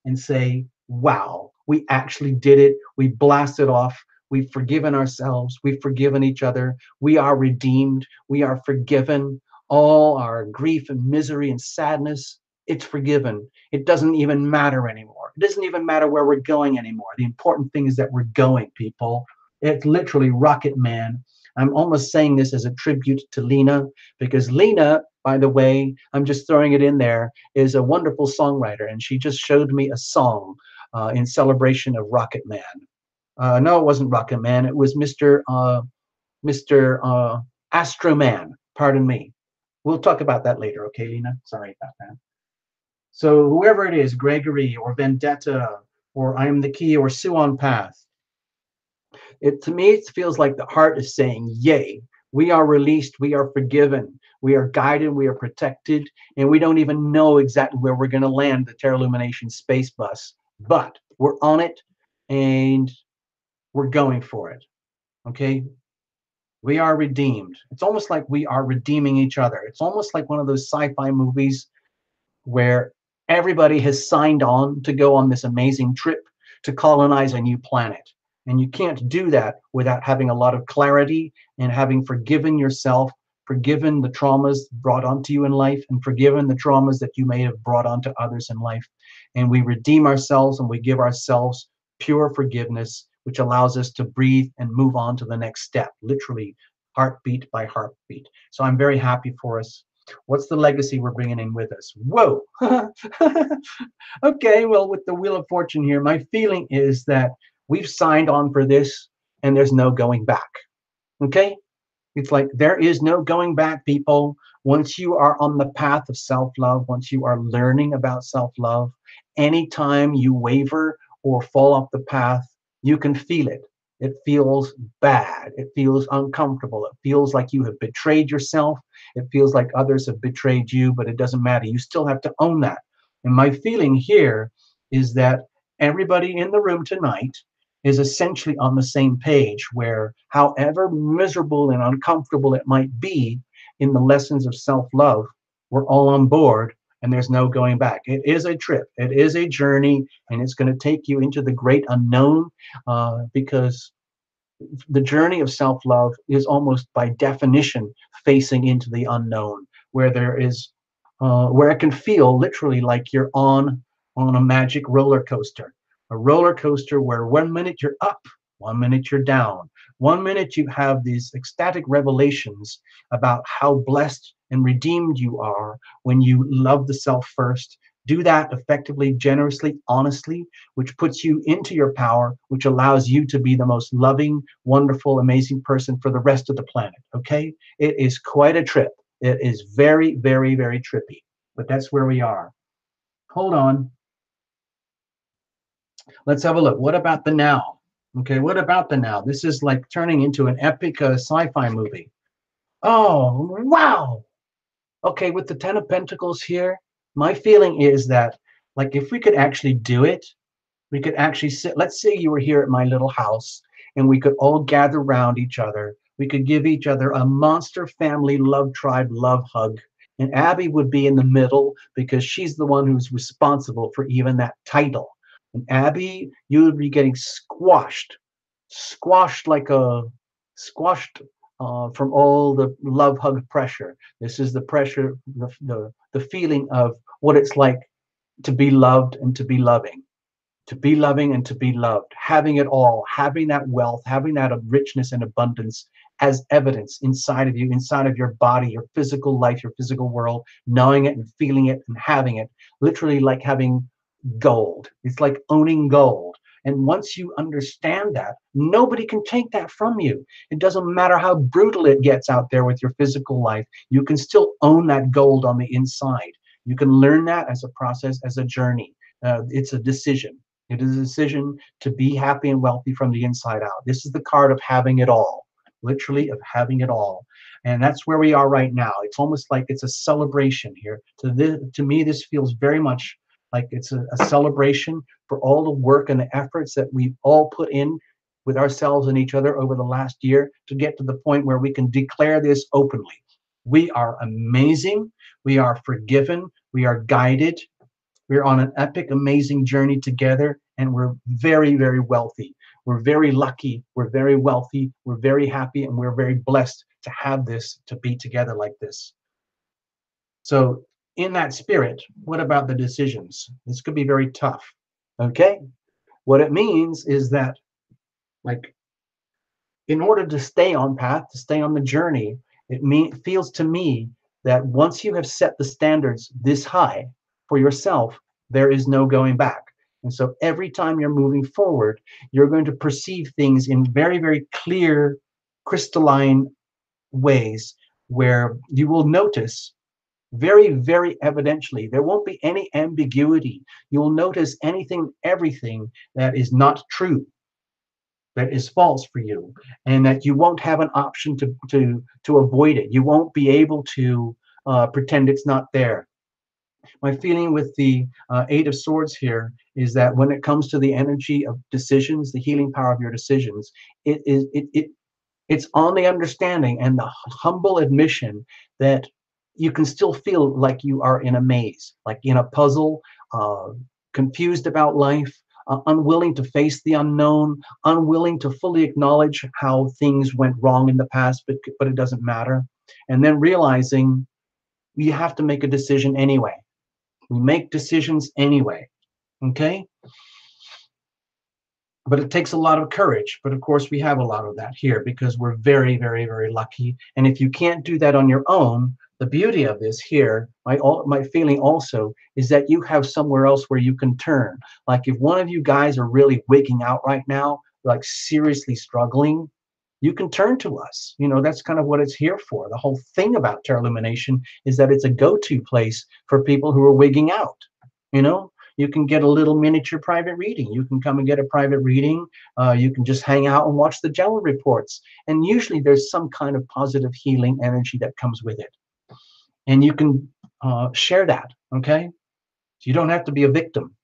B: and say, wow, we actually did it. We blasted off. We've forgiven ourselves. We've forgiven each other. We are redeemed. We are forgiven. All our grief and misery and sadness, it's forgiven. It doesn't even matter anymore. It doesn't even matter where we're going anymore. The important thing is that we're going, people. It's literally Rocket Man. I'm almost saying this as a tribute to Lena, because Lena, by the way, I'm just throwing it in there, is a wonderful songwriter, and she just showed me a song in celebration of Rocket Man. No, it wasn't Rocket Man. It was Mr. Astro Man. Pardon me. We'll talk about that later, okay, Lena? Sorry about that. So whoever it is, Gregory or Vendetta or I Am the Key or Sue on Path, to me, it feels like the heart is saying, yay, we are released, we are forgiven, we are guided, we are protected, and we don't even know exactly where we're going to land the Terra Illumination space bus, but we're on it and we're going for it, okay? We are redeemed. It's almost like we are redeeming each other. It's almost like one of those sci-fi movies where everybody has signed on to go on this amazing trip to colonize a new planet. And you can't do that without having a lot of clarity and having forgiven yourself, forgiven the traumas brought onto you in life, and forgiven the traumas that you may have brought onto others in life. And we redeem ourselves and we give ourselves pure forgiveness, which allows us to breathe and move on to the next step, literally heartbeat by heartbeat. So I'm very happy for us. What's the legacy we're bringing in with us? Whoa. Okay, well, with the Wheel of Fortune here, my feeling is that we've signed on for this and there's no going back. Okay? It's like there is no going back, people. Once you are on the path of self-love, once you are learning about self-love, anytime you waver or fall off the path, you can feel it. It feels bad. It feels uncomfortable. It feels like you have betrayed yourself. It feels like others have betrayed you, but it doesn't matter. You still have to own that. And my feeling here is that everybody in the room tonight is essentially on the same page, where however miserable and uncomfortable it might be in the lessons of self-love, we're all on board and there's no going back. It is a trip, it is a journey, and it's going to take you into the great unknown, because the journey of self-love is almost by definition facing into the unknown, where there is where it can feel literally like you're on a magic roller coaster, a roller coaster where 1 minute you're up, 1 minute you're down. 1 minute you have these ecstatic revelations about how blessed and redeemed you are when you love the self first, do that effectively, generously, honestly, which puts you into your power, which allows you to be the most loving, wonderful, amazing person for the rest of the planet. Okay? It is quite a trip. It is very, very, very trippy. But that's where we are. Hold on. Let's have a look. What about the now? Okay, what about the now? This is like turning into an epic sci-fi movie. Oh, wow. Okay, with the Ten of Pentacles here, my feeling is that, like, if we could actually do it, we could actually sit. Let's say you were here at my little house and we could all gather around each other. We could give each other a monster family love tribe love hug. And Abby would be in the middle because she's the one who's responsible for even that title. And Abby, you would be getting squashed like a squashed from all the love hug pressure. This is the pressure, the feeling of what it's like to be loved and to be loving, to be loving and to be loved, having it all, having that wealth, having that richness and abundance as evidence inside of you, inside of your body, your physical life, your physical world, knowing it and feeling it and having it, literally like having gold. It's like owning gold. And once you understand that, nobody can take that from you. It doesn't matter how brutal it gets out there with your physical life, you can still own that gold on the inside. You can learn that as a process, as a journey. It's a decision. It is a decision to be happy and wealthy from the inside out. This is the card of having it all, literally of having it all. And that's where we are right now. It's almost like it's a celebration here. To me, this feels very much like it's a celebration for all the work and the efforts that we've all put in with ourselves and each other over the last year to get to the point where we can declare this openly. We are amazing. We are forgiven. We are guided. We're on an epic, amazing journey together, and we're very, very wealthy. We're very lucky. We're very wealthy. We're very happy, and we're very blessed to have this, to be together like this. So, in that spirit, what about the decisions? This could be very tough. Okay? What it means is that, like, in order to stay on path, to stay on the journey, feels to me that once you have set the standards this high for yourself, there is no going back. And so every time you're moving forward, you're going to perceive things in very, very clear, crystalline ways where you will notice very, very evidently, there won't be any ambiguity. You will notice anything, everything that is not true, that is false for you, and that you won't have an option to avoid it. You won't be able to pretend it's not there. My feeling with the Eight of Swords here is that when it comes to the energy of decisions, the healing power of your decisions, it's on the understanding and the humble admission that you can still feel like you are in a maze, like in a puzzle, confused about life, unwilling to face the unknown, unwilling to fully acknowledge how things went wrong in the past, but it doesn't matter. And then realizing you have to make a decision anyway. We make decisions anyway. Okay? But it takes a lot of courage. But of course, we have a lot of that here because we're very, very, very lucky. And if you can't do that on your own, the beauty of this here, my feeling also is that you have somewhere else where you can turn. Like if one of you guys are really wigging out right now, like seriously struggling, you can turn to us. You know, that's kind of what it's here for. The whole thing about Terra Illumination is that it's a go-to place for people who are wigging out. You know, you can get a little miniature private reading. You can come and get a private reading. You can just hang out and watch the general reports. And usually there's some kind of positive healing energy that comes with it. And you can share that, okay? You don't have to be a victim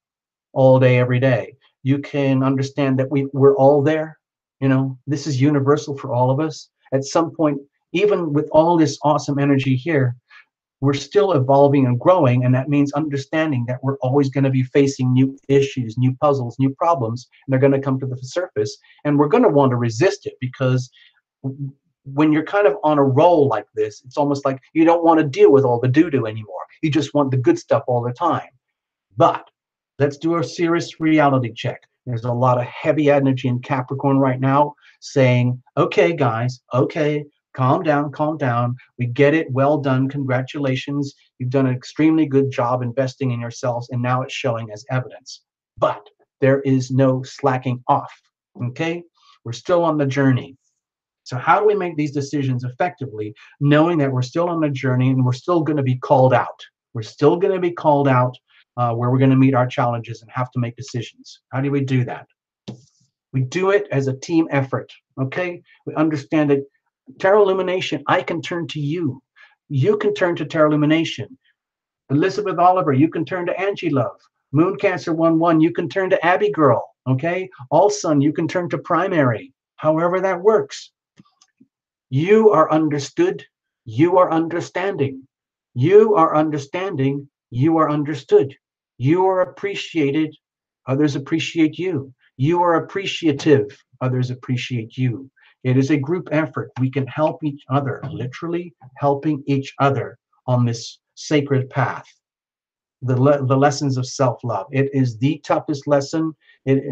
B: all day, every day. You can understand that we're all there. You know, this is universal for all of us. At some point, even with all this awesome energy here, we're still evolving and growing, and that means understanding that we're always going to be facing new issues, new puzzles, new problems, and they're going to come to the surface, and we're going to want to resist it, because when you're kind of on a roll like this, it's almost like you don't want to deal with all the doo-doo anymore. You just want the good stuff all the time. But let's do a serious reality check. There's a lot of heavy energy in Capricorn right now saying, okay, guys, okay, calm down, calm down. We get it. Well done. Congratulations. You've done an extremely good job investing in yourselves, and now it's showing as evidence. But there is no slacking off. Okay? We're still on the journey. So how do we make these decisions effectively, knowing that we're still on a journey and we're still going to be called out? We're still going to be called out where we're going to meet our challenges and have to make decisions. How do we do that? We do it as a team effort, okay? We understand that Tarot Illumination, I can turn to you. You can turn to Tarot Illumination. Elizabeth Oliver, you can turn to Angie Love. Moon Cancer 1-1, you can turn to Abby Girl, okay? All Sun, you can turn to Primary, however that works. You are understood. You are understanding. You are understanding. You are understood. You are appreciated. Others appreciate you. You are appreciative. Others appreciate you. It is a group effort. We can help each other, literally helping each other on this sacred path. The lessons of self-love. It is the toughest lesson.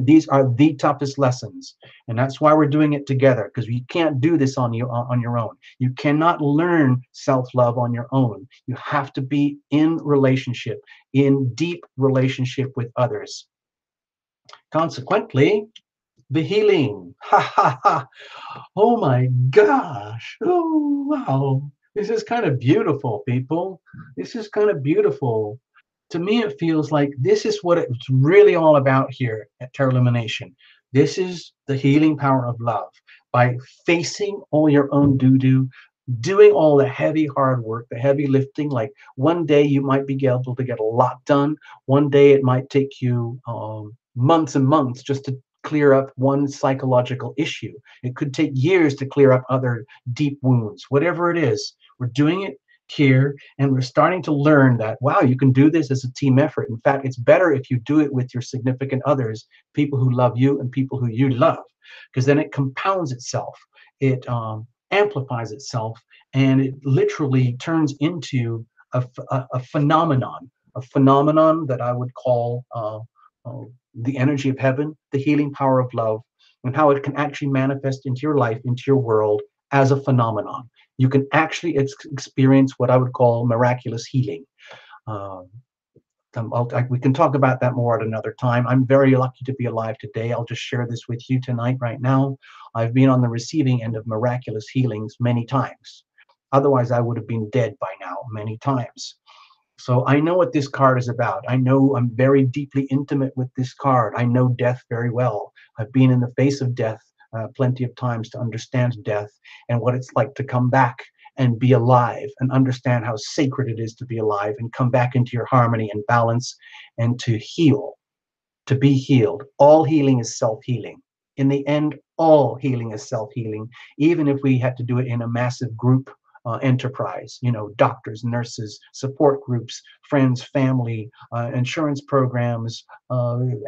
B: These are the toughest lessons, and that's why we're doing it together, because you can't do this on your own. You cannot learn self-love on your own. You have to be in relationship, in deep relationship with others. Consequently, the healing. Ha ha ha. Oh my gosh. Oh wow. This is kind of beautiful, people. This is kind of beautiful. To me, it feels like this is what it's really all about here at Tarot Illumination. This is the healing power of love. By facing all your own doo-doo, doing all the heavy hard work, the heavy lifting, like one day you might be able to get a lot done. One day it might take you months and months just to clear up one psychological issue. It could take years to clear up other deep wounds. Whatever it is, we're doing it here, and we're starting to learn that, wow, you can do this as a team effort. In fact, it's better if you do it with your significant others, people who love you and people who you love, because then it compounds itself, it amplifies itself, and it literally turns into a phenomenon that I would call the energy of heaven, the healing power of love, and how it can actually manifest into your life, into your world as a phenomenon. You can actually experience what I would call miraculous healing. We can talk about that more at another time. I'm very lucky to be alive today. I'll just share this with you tonight, right now. I've been on the receiving end of miraculous healings many times. Otherwise, I would have been dead by now many times. So I know what this card is about. I know I'm very deeply intimate with this card. I know death very well. I've been in the face of death plenty of times to understand death and what it's like to come back and be alive and understand how sacred it is to be alive and come back into your harmony and balance and to heal, to be healed. All healing is self-healing. In the end, all healing is self-healing, even if we had to do it in a massive group enterprise, doctors, nurses, support groups, friends, family, insurance programs,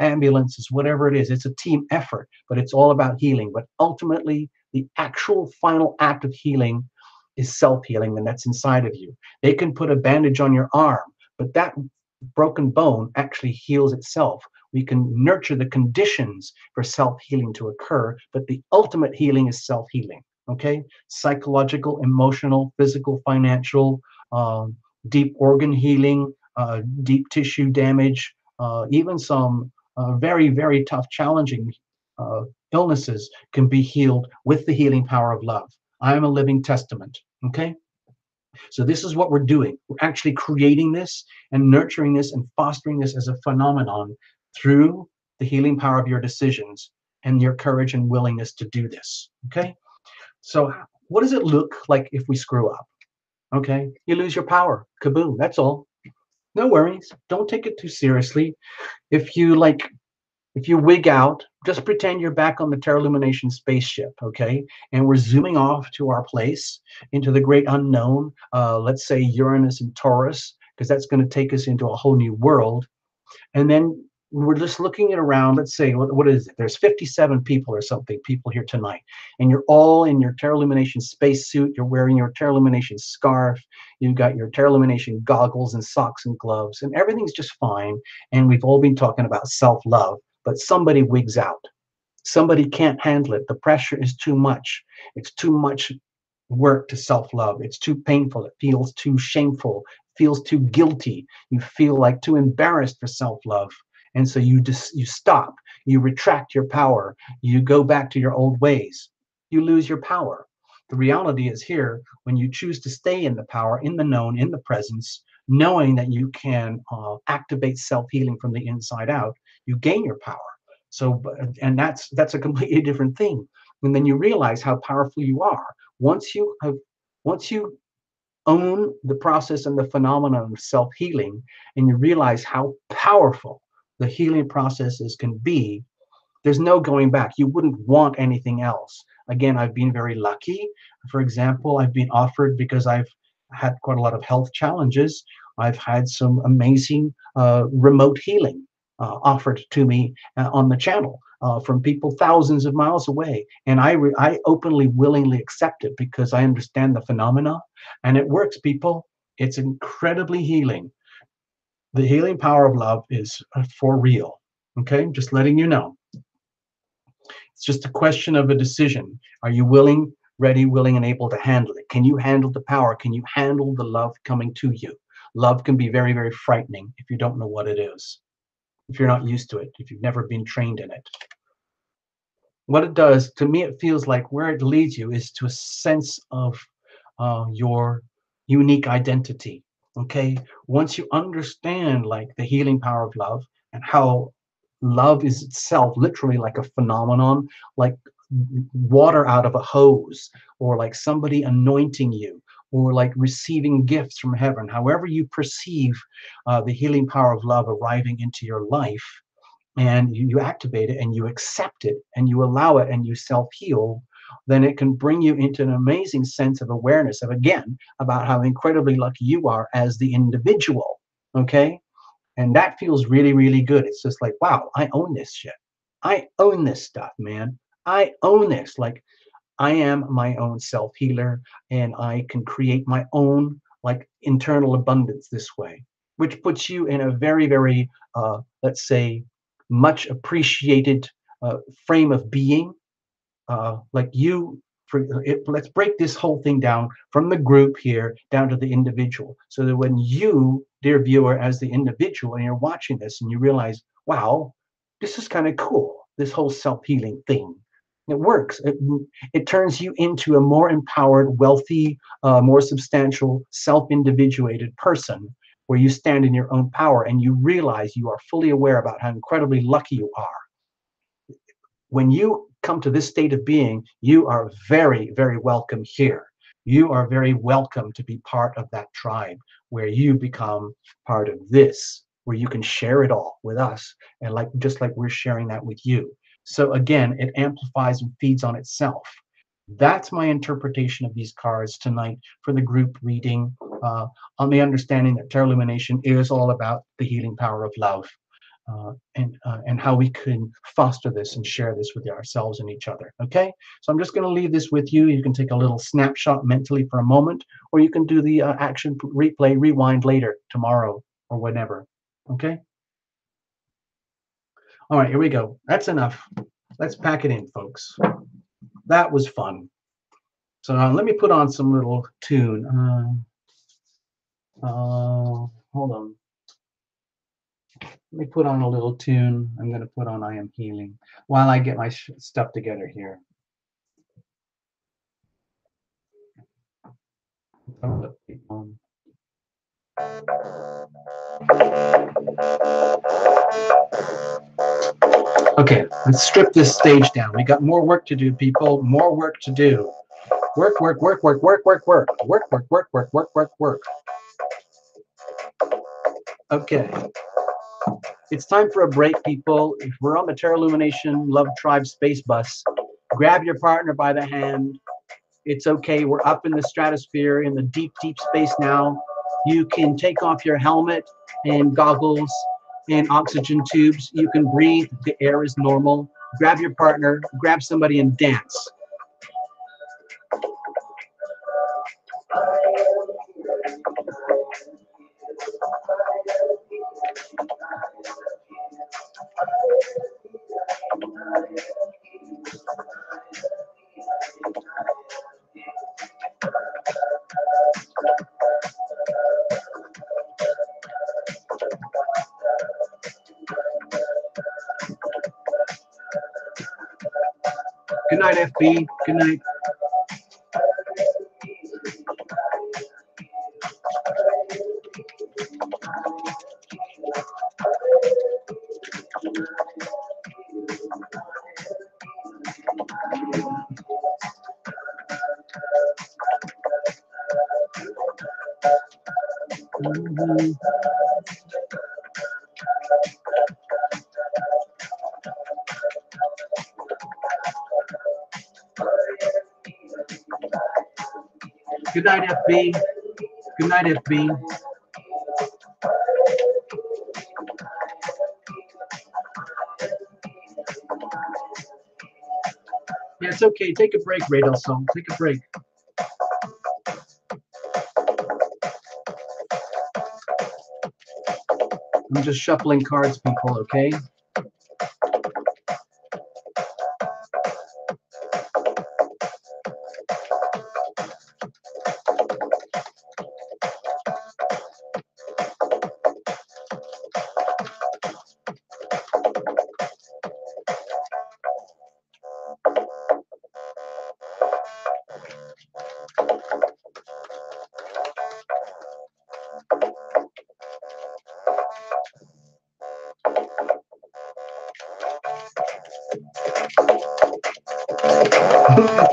B: ambulances, whatever it is. It's a team effort, but it's all about healing. But ultimately, the actual final act of healing is self-healing, and that's inside of you. They can put a bandage on your arm, but that broken bone actually heals itself. We can nurture the conditions for self-healing to occur, but the ultimate healing is self-healing. Okay, psychological, emotional, physical, financial, deep organ healing, deep tissue damage, even some very, very tough, challenging illnesses can be healed with the healing power of love. I am a living testament. Okay, so this is what we're doing. We're actually creating this and nurturing this and fostering this as a phenomenon through the healing power of your decisions and your courage and willingness to do this. Okay. So what does it look like if we screw up? Okay, you lose your power. Kaboom, that's all. No worries. Don't take it too seriously. If you If you wig out, just pretend you're back on the Terra Lumination spaceship, okay? And we're zooming off to our place into the great unknown, let's say Uranus and Taurus, because that's going to take us into a whole new world. And then we're just looking at around, let's say, what is it? There's 57 people or something, people here tonight. And you're all in your Terra Lumination spacesuit. You're wearing your Terra Lumination scarf. You've got your Terra Lumination goggles and socks and gloves, and everything's just fine. And we've all been talking about self-love, but somebody wigs out. Somebody can't handle it. The pressure is too much. It's too much work to self-love. It's too painful. It feels too shameful, feels too guilty. You feel like too embarrassed for self-love. And so you stop, you retract your power, you go back to your old ways, you lose your power. The reality is here, when you choose to stay in the power, in the known, in the presence, knowing that you can activate self-healing from the inside out, you gain your power. So, and that's a completely different thing. And then you realize how powerful you are. Once you own the process and the phenomenon of self-healing, and you realize how powerful the healing processes can be, there's no going back. You wouldn't want anything else. Again, I've been very lucky. For example, I've been offered, because I've had quite a lot of health challenges, I've had some amazing remote healing offered to me on the channel from people thousands of miles away. And I openly, willingly accept it because I understand the phenomena, and it works, people. It's incredibly healing. The healing power of love is for real. Okay, just letting you know. It's just a question of a decision. Are you willing, ready, willing, and able to handle it? Can you handle the power? Can you handle the love coming to you? Love can be very, very frightening if you don't know what it is, if you're not used to it, if you've never been trained in it. What it does, to me, it feels like where it leads you is to a sense of your unique identity. Okay, once you understand like the healing power of love, and how love is itself literally like a phenomenon, like water out of a hose, or like somebody anointing you, or like receiving gifts from heaven, however you perceive the healing power of love arriving into your life, and you activate it and you accept it and you allow it and you self-heal, then it can bring you into an amazing sense of awareness of, again, about how incredibly lucky you are as the individual. Okay, and that feels really, really good. It's just like, wow, I own this shit. I own this stuff, man. I own this. Like, I am my own self-healer, and I can create my own like internal abundance this way, which puts you in a very, very let's say, much appreciated frame of being. Like you, let's break this whole thing down from the group here down to the individual, so that when you, dear viewer, as the individual, and you're watching this and you realize, wow, this is kind of cool, this whole self-healing thing. It works. It turns you into a more empowered, wealthy, more substantial, self-individuated person, where you stand in your own power and you realize you are fully aware about how incredibly lucky you are. When you come to this state of being, you are very, very welcome here. You are very welcome to be part of that tribe, where you become part of this, where you can share it all with us, and like just like we're sharing that with you. So again, it amplifies and feeds on itself. That's my interpretation of these cards tonight for the group reading, on the understanding that Terra Lumination is all about the healing power of love. And how we can foster this and share this with ourselves and each other. Okay, so I'm just going to leave this with you. You can take a little snapshot mentally for a moment, or you can do the action replay, rewind later, tomorrow or whenever. Okay. All right, here we go. That's enough. Let's pack it in, folks. That was fun. So let me put on some little tune. Hold on. Let me put on a little tune. I'm going to put on I Am Healing while I get my stuff together here. Okay, let's strip this stage down. We got more work to do, people. More work to do. Work, work, work, work, work, work, work, work, work, work, work, work, work, work. Okay. It's time for a break, people. If we're on the Terra Illumination Love Tribe space bus, grab your partner by the hand. It's okay. We're up in the stratosphere, in the deep, deep space now. You can take off your helmet and goggles and oxygen tubes. You can breathe. The air is normal. Grab your partner, grab somebody and dance. Good night, FB. Good night. Good night, FB. Good night, FB. Yeah, it's okay. Take a break, Radel Song. Take a break. I'm just shuffling cards, people, okay?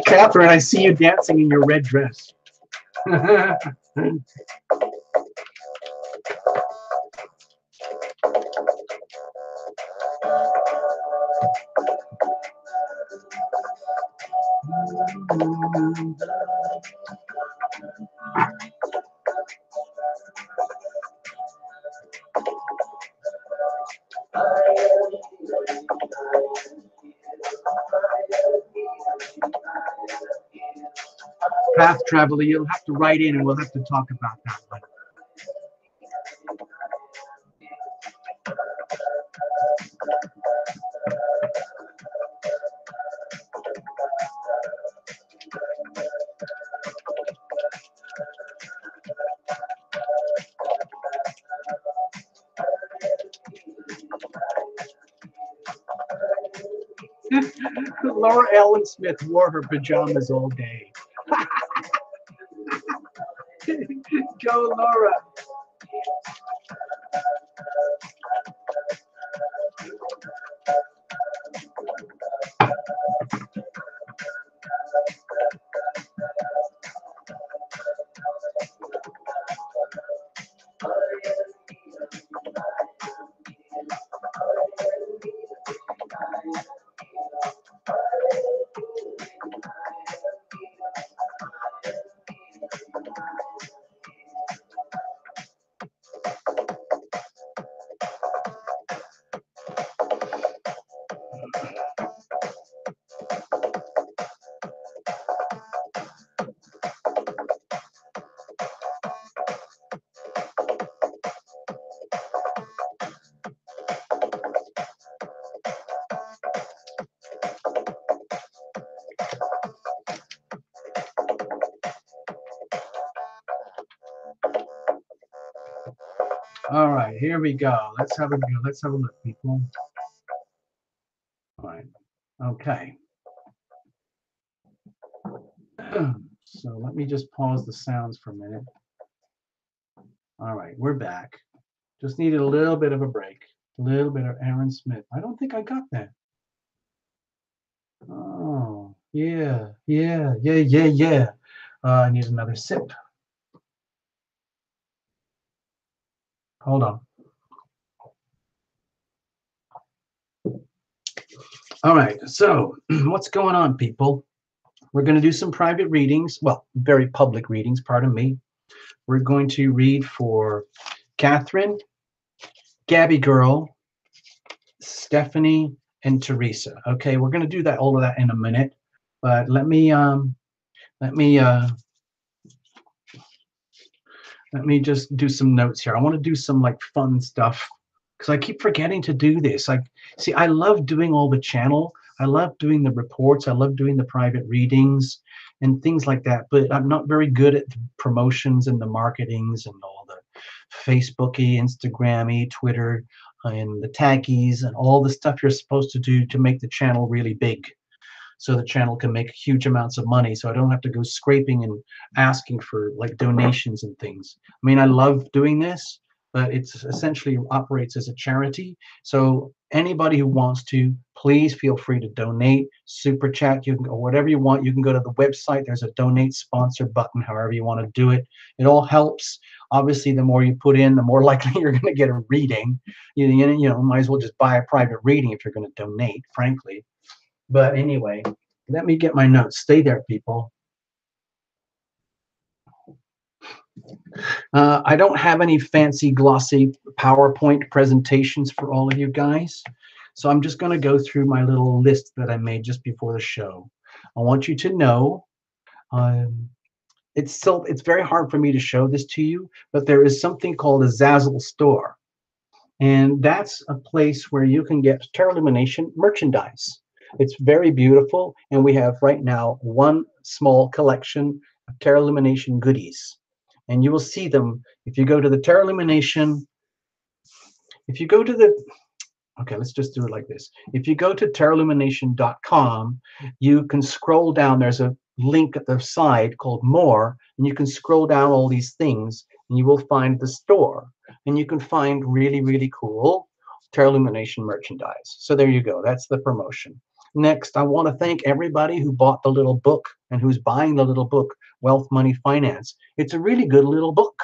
B: Catherine, I see you dancing in your red dress. Path traveler, you'll have to write in and we'll have to talk about that one. Laura Ellen Smith wore her pajamas all day. Go, Laura. All right, here we go. Let's have a go. Let's have a look, people. All right. Okay. So let me just pause the sounds for a minute. All right, we're back. Just needed a little bit of a break. A little bit of Aaron Smith. I don't think I got that. Oh, yeah. I need another sip. Hold on. All right, so what's going on, people? We're going to do some private readings. Well, very public readings, pardon me. We're going to read for Catherine, Gabby Girl, Stephanie, and Teresa. Okay, we're going to do that all of that in a minute, but let me let me just do some notes here. I want to do some like fun stuff because I keep forgetting to do this. Like, see, I love doing all the channel. I love doing the reports. I love doing the private readings and things like that. But I'm not very good at the promotions and the marketings and all the Facebooky, Instagrammy, Twitter, and the taggies and all the stuff you're supposed to do to make the channel really big, so the channel can make huge amounts of money, so I don't have to go scraping and asking for like donations and things. I mean, I love doing this, but it's essentially operates as a charity. So anybody who wants to, please feel free to donate, super chat, you can go whatever you want. You can go to the website. There's a donate sponsor button, however you want to do it. It all helps. Obviously, the more you put in, the more likely you're going to get a reading. You know, might as well just buy a private reading if you're going to donate, frankly. But anyway, let me get my notes. Stay there, people. I don't have any fancy, glossy PowerPoint presentations for all of you guys. So I'm just going to go through my little list that I made just before the show. I want you to know it's very hard for me to show this to you, but there is something called a Zazzle store. And that's a place where you can get Tarot Illumination merchandise. It's very beautiful, and we have right now one small collection of Tarot Illumination goodies. And you will see them if you go to the Tarot Illumination. If you go to the, okay, let's just do it like this. If you go to tarotillumination.com, you can scroll down. There's a link at the side called More, and you can scroll down all these things, and you will find the store. And you can find really, really cool Tarot Illumination merchandise. So there you go. That's the promotion. Next, I want to thank everybody who bought the little book and who's buying the little book, Wealth, Money, Finance. It's a really good little book.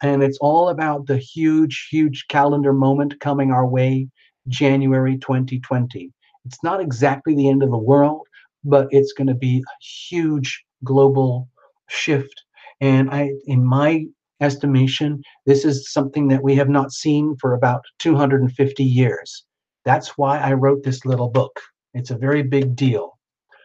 B: And it's all about the huge, huge calendar moment coming our way, January 2020. It's not exactly the end of the world, but it's going to be a huge global shift. And in my estimation, this is something that we have not seen for about 250 years. That's why I wrote this little book. It's a very big deal.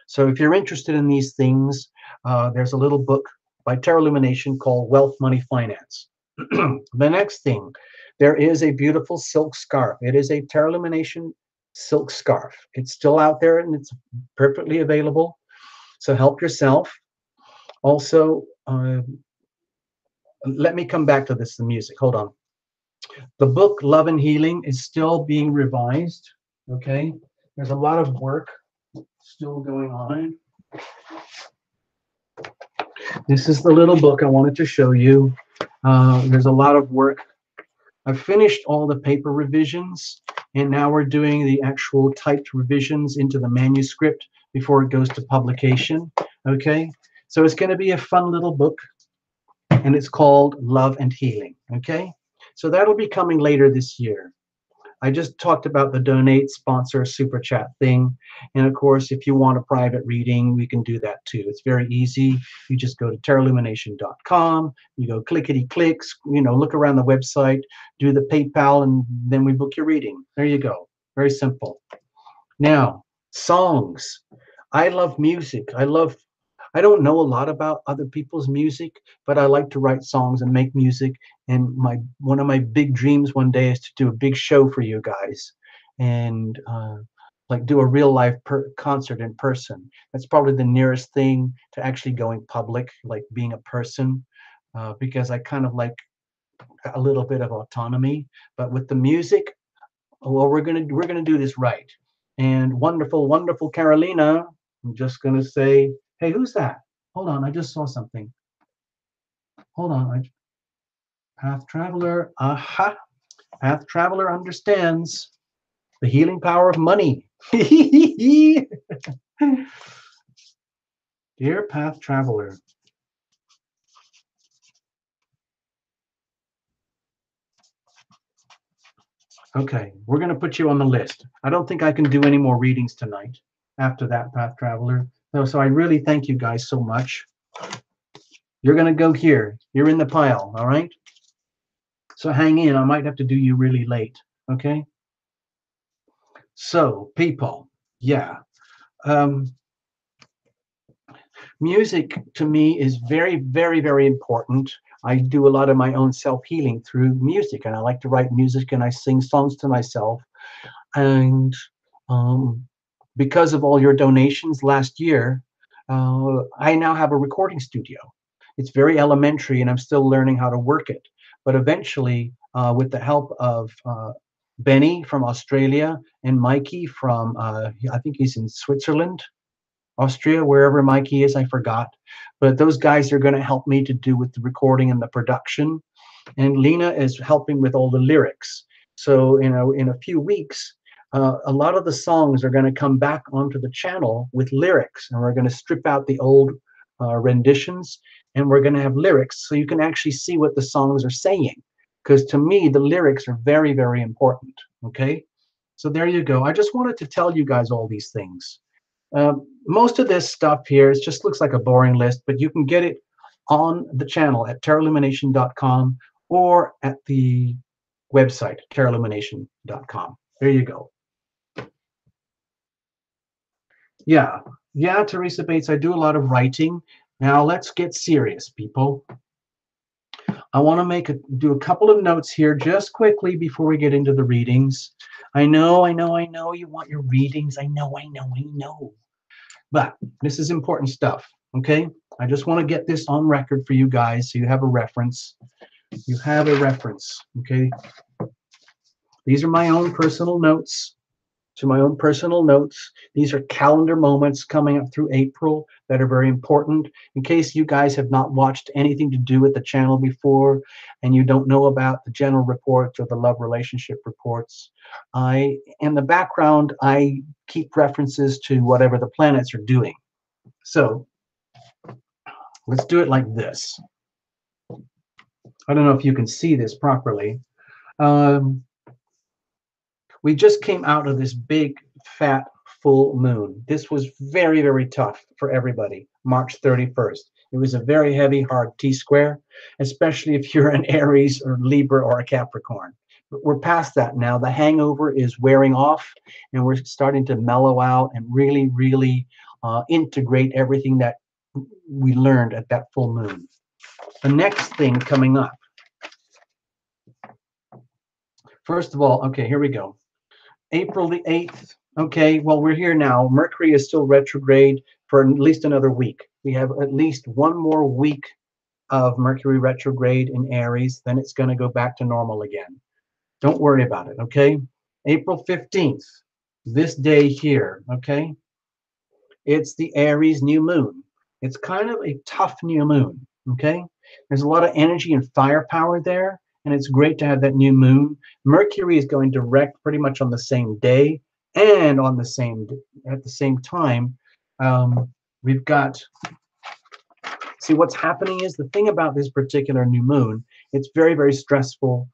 B: So if you're interested in these things, there's a little book by Tarot Illumination called Wealth, Money, Finance. The next thing, there is a beautiful silk scarf. It is a Tarot Illumination silk scarf. It's still out there and it's perfectly available. So help yourself. Also, let me come back to this, the music. Hold on. The book Love and Healing is still being revised. Okay. There's a lot of work still going on. This is the little book I wanted to show you. There's a lot of work. I've finished all the paper revisions, and now we're doing the actual typed revisions into the manuscript before it goes to publication. Okay, so it's going to be a fun little book, and it's called Love and Healing. Okay, so that'll be coming later this year. I just talked about the donate, sponsor, super chat thing. And of course, if you want a private reading, we can do that too. It's very easy. You just go to tarotillumination.com, you go clickety clicks, look around the website, do the PayPal, and then we book your reading. There you go. Very simple. Now, songs. I love music. I don't know a lot about other people's music, but I like to write songs and make music. And one of my big dreams one day is to do a big show for you guys, and like do a real life concert in person. That's probably the nearest thing to actually going public, like being a person, because I kind of like a little bit of autonomy. But with the music, well, we're gonna do this right. And wonderful, wonderful Carolina, I'm just gonna say, hey, who's that? Hold on, I just saw something. Hold on, Path Traveler. Aha, Path Traveler understands the healing power of money. Dear Path Traveler. Okay, we're going to put you on the list. I don't think I can do any more readings tonight after that, Path Traveler. So I really thank you guys so much. You're going to go here. You're in the pile, all right? So hang in. I might have to do you really late, okay? So, people, yeah. Um, Music to me is very, very, very important. I do a lot of my own self-healing through music, and I like to write music and I sing songs to myself. And um, because of all your donations last year, I now have a recording studio. It's very elementary, and I'm still learning how to work it. But eventually, with the help of Benny from Australia and Mikey from, I think he's in Switzerland, Austria, wherever Mikey is, I forgot. But those guys are going to help me to do with the recording and the production. And Lena is helping with all the lyrics. So in a few weeks, a lot of the songs are going to come back onto the channel with lyrics, and we're going to strip out the old renditions, and we're going to have lyrics so you can actually see what the songs are saying. Because to me, the lyrics are very, very important. Okay, so there you go. I just wanted to tell you guys all these things. Most of this stuff here is just looks like a boring list, but you can get it on the channel at terraillumination.com or at the website terraillumination.com. There you go. Yeah, yeah, Teresa Bates, I do a lot of writing. Now let's get serious, people. I want to do a couple of notes here just quickly before we get into the readings. I know you want your readings. I know. But this is important stuff, okay? I just want to get this on record for you guys so you have a reference. You have a reference, okay? These are my own personal notes. These are calendar moments coming up through April that are very important. In case you guys have not watched anything to do with the channel before and you don't know about the general reports or the love relationship reports, in the background, I keep references to whatever the planets are doing. So let's do it like this. I don't know if you can see this properly. We just came out of this big, fat, full moon. This was very, very tough for everybody, March 31st. It was a very heavy, hard T-square, especially if you're an Aries or Libra or a Capricorn. But we're past that now. The hangover is wearing off, and we're starting to mellow out and really, really integrate everything that we learned at that full moon. The next thing coming up. First of all, okay, here we go. April the 8th. Okay, well, we're here now. Mercury is still retrograde for at least another week. We have at least one more week of Mercury retrograde in Aries, then it's going to go back to normal again. Don't worry about it, okay? April 15th, this day here, okay? It's the Aries new moon. It's kind of a tough new moon, okay? There's a lot of energy and firepower there, and it's great to have that new moon. Mercury is going direct pretty much on the same day and on the at the same time. We've got, see, what's happening is the thing about this particular new moon, it's very, very stressful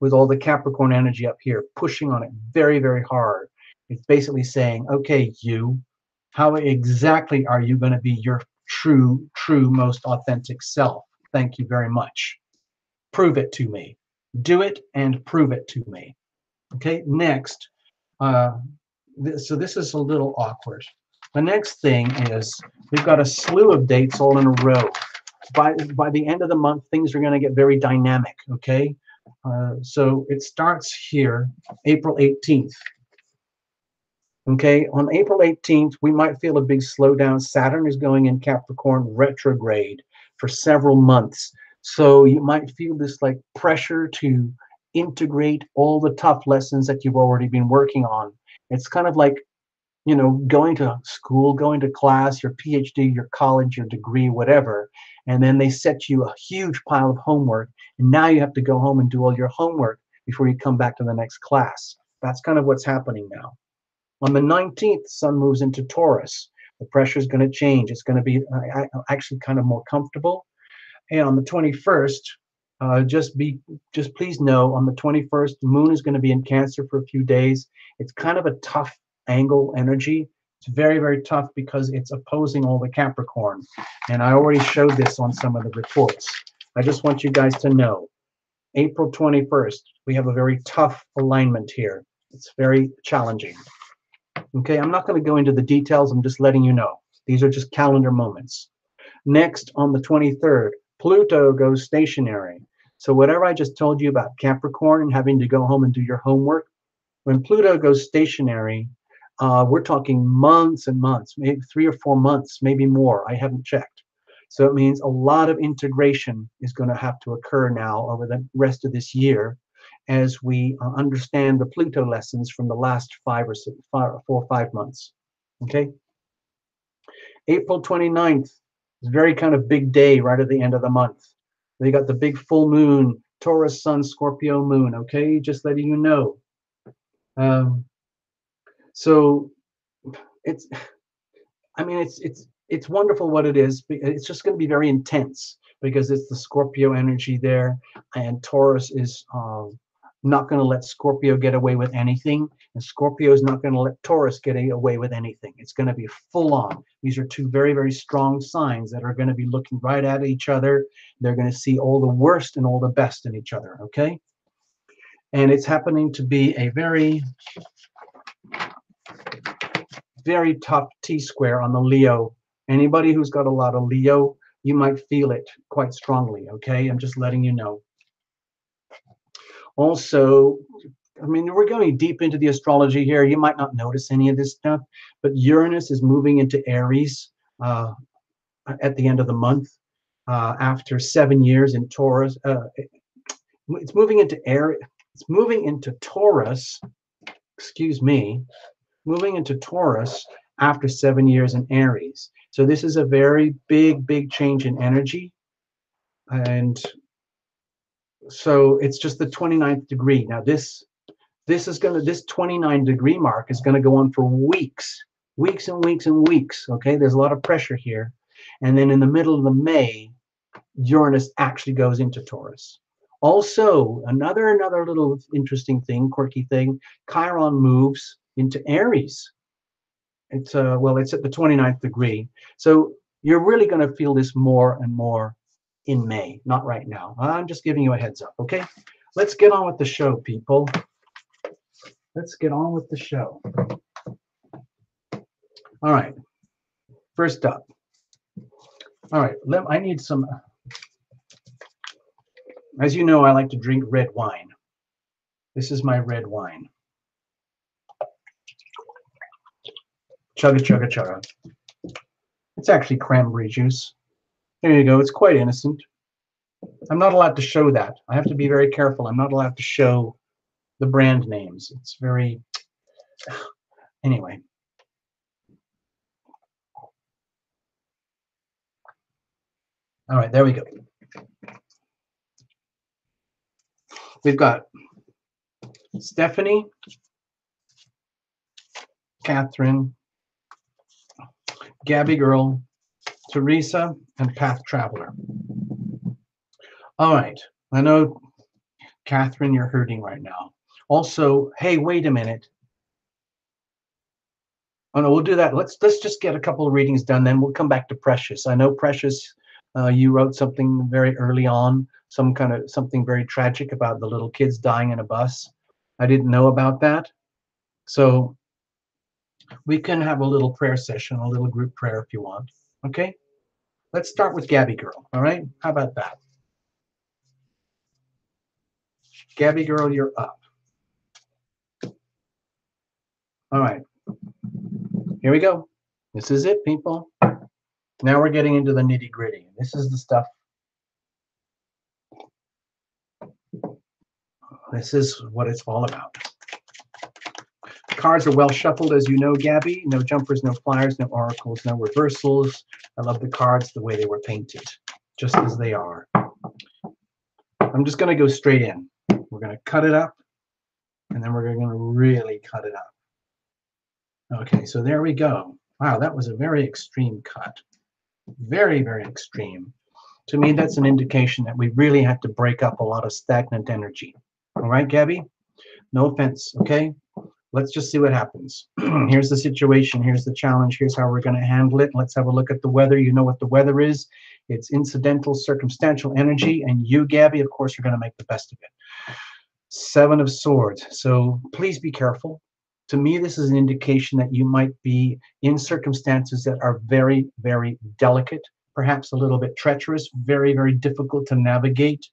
B: with all the Capricorn energy up here, pushing on it very, very hard. It's basically saying, okay, how exactly are you going to be your true, most authentic self? Thank you very much. Prove it to me. Do it and prove it to me. Okay, next. So this is a little awkward. The next thing is we've got a slew of dates all in a row. By the end of the month, things are going to get very dynamic, okay? So it starts here, April 18th. Okay, on April 18th, we might feel a big slowdown. Saturn is going in Capricorn retrograde for several months. So you might feel this like pressure to integrate all the tough lessons that you've already been working on. It's kind of like, you know, going to school, going to class, your PhD, your college, your degree, whatever, and then they set you a huge pile of homework, and now you have to go home and do all your homework before you come back to the next class. That's kind of what's happening now. On the 19th, Sun moves into Taurus. The pressure is going to change. It's going to be actually kind of more comfortable. And on the 21st, Just please know on the 21st, Moon is going to be in Cancer for a few days. It's kind of a tough angle energy. It's very, very tough because it's opposing all the Capricorn. And I already showed this on some of the reports. I just want you guys to know, April 21st, we have a very tough alignment here. It's very challenging. Okay, I'm not going to go into the details. I'm just letting you know. These are just calendar moments. Next, on the 23rd, Pluto goes stationary. So whatever I just told you about Capricorn and having to go home and do your homework, when Pluto goes stationary, we're talking months and months, maybe 3 or 4 months, maybe more. I haven't checked. So it means a lot of integration is going to have to occur now over the rest of this year as we understand the Pluto lessons from the last 4 or 5 months. Okay? April 29th is a very kind of big day right at the end of the month. They got the big full moon, Taurus Sun, Scorpio Moon, okay? Just letting you know. So it's, I mean, it's wonderful what it is. It's just going to be very intense because it's the Scorpio energy there, and Taurus is not going to let Scorpio get away with anything, and Scorpio is not going to let Taurus get away with anything. It's going to be full on. These are two very, very strong signs that are going to be looking right at each other. They're going to see all the worst and all the best in each other, okay? And it's happening to be a very, very tough T-square on the Leo. Anybody who's got a lot of Leo, you might feel it quite strongly, okay? I'm just letting you know. Also, I mean, we're going deep into the astrology here. You might not notice any of this stuff, but Uranus is moving into Aries at the end of the month after 7 years in Taurus. It's moving into Aries. It's moving into Taurus. Excuse me. Moving into Taurus after 7 years in Aries. So this is a very big, big change in energy. And so it's just the 29th degree. Now this 29-degree mark is going to go on for weeks and weeks and weeks. Okay, there's a lot of pressure here. And then in the middle of the May, Uranus actually goes into Taurus. Also, another little interesting thing, quirky thing, Chiron moves into Aries. It's it's at the 29th degree. So you're really going to feel this more and more in May, not right now. I'm just giving you a heads up, okay? Let's get on with the show, people. Let's get on with the show. All right. First up. All right, I need some, as you know, I like to drink red wine. This is my red wine. Chugga, chugga, chugga. It's actually cranberry juice. There you go. It's quite innocent. I'm not allowed to show that. I have to be very careful. I'm not allowed to show the brand names. It's very... Anyway. All right, there we go. We've got Stephanie, Catherine, Gabby Girl, Teresa, and Path Traveler. All right, I know, Catherine, you're hurting right now. Also, hey, wait a minute. Oh no, we'll do that. Let's just get a couple of readings done, then we'll come back to Precious. I know, Precious, you wrote something very early on, something very tragic about the little kids dying in a bus. I didn't know about that. So we can have a little prayer session, a little group prayer if you want. Okay? Let's start with Gabby Girl, all right? How about that? Gabby Girl, you're up. All right. Here we go. This is it, people. Now we're getting into the nitty-gritty. This is the stuff. This is what it's all about. Cards are well shuffled, as you know, Gabby. No jumpers, no flyers, no oracles, no reversals. I love the cards the way they were painted, just as they are. I'm just going to go straight in. We're going to cut it up, and then we're going to really cut it up. Okay, so there we go. Wow, that was a very extreme cut. Very, very extreme. To me, that's an indication that we really have to break up a lot of stagnant energy. All right, Gabby? No offense, okay? Let's just see what happens. Here's the situation. Here's the challenge. Here's how we're going to handle it. Let's have a look at the weather. You know what the weather is. It's incidental, circumstantial energy. And you, Gabby, of course, you're going to make the best of it. Seven of Swords. So please be careful. To me, this is an indication that you might be in circumstances that are very, very delicate, perhaps a little bit treacherous, very, very difficult to navigate,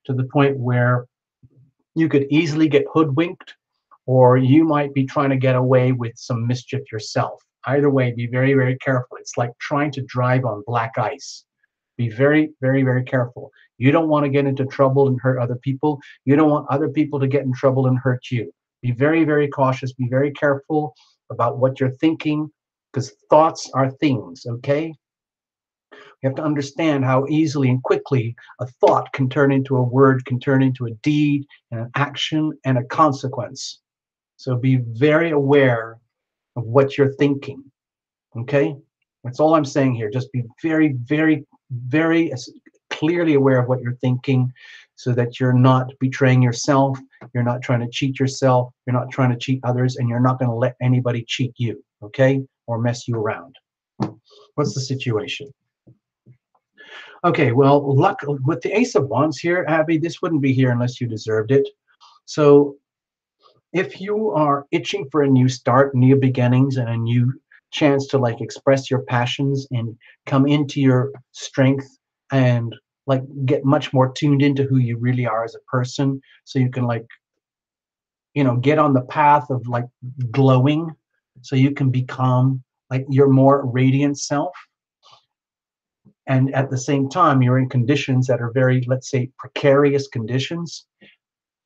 B: to the point where you could easily get hoodwinked, or you might be trying to get away with some mischief yourself. Either way, be very, very careful. It's like trying to drive on black ice. Be very, very, very careful. You don't want to get into trouble and hurt other people. You don't want other people to get in trouble and hurt you. Be very, very cautious. Be very careful about what you're thinking, because thoughts are things, okay? You have to understand how easily and quickly a thought can turn into a word, can turn into a deed, and an action and a consequence. So be very aware of what you're thinking, okay? That's all I'm saying here. Just be very, very, very clearly aware of what you're thinking, so that you're not betraying yourself, you're not trying to cheat yourself, you're not trying to cheat others, and you're not going to let anybody cheat you, okay? Or mess you around. What's the situation? Okay, well, luck with the Ace of Wands here, Abby, this wouldn't be here unless you deserved it. So if you are itching for a new start, new beginnings, and a new chance to like express your passions and come into your strength, and like get much more tuned into who you really are as a person, so you can like, you know, get on the path of like glowing, so you can become like your more radiant self. And at the same time, you're in conditions that are very, let's say, precarious conditions.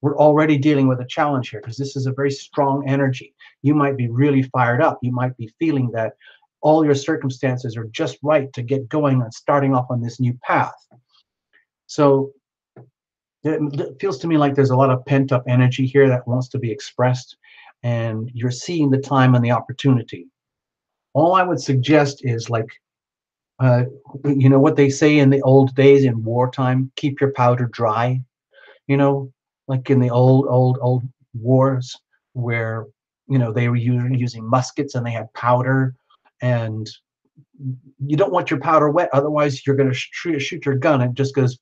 B: We're already dealing with a challenge here, because this is a very strong energy. You might be really fired up. You might be feeling that all your circumstances are just right to get going and starting off on this new path. So it feels to me like there's a lot of pent up energy here that wants to be expressed, and you're seeing the time and the opportunity. All I would suggest is like, uh, you know what they say in the old days in wartime, keep your powder dry. You know, like in the old wars, where, you know, they were using muskets and they had powder, and you don't want your powder wet, otherwise you're going to shoot your gun and it just goes,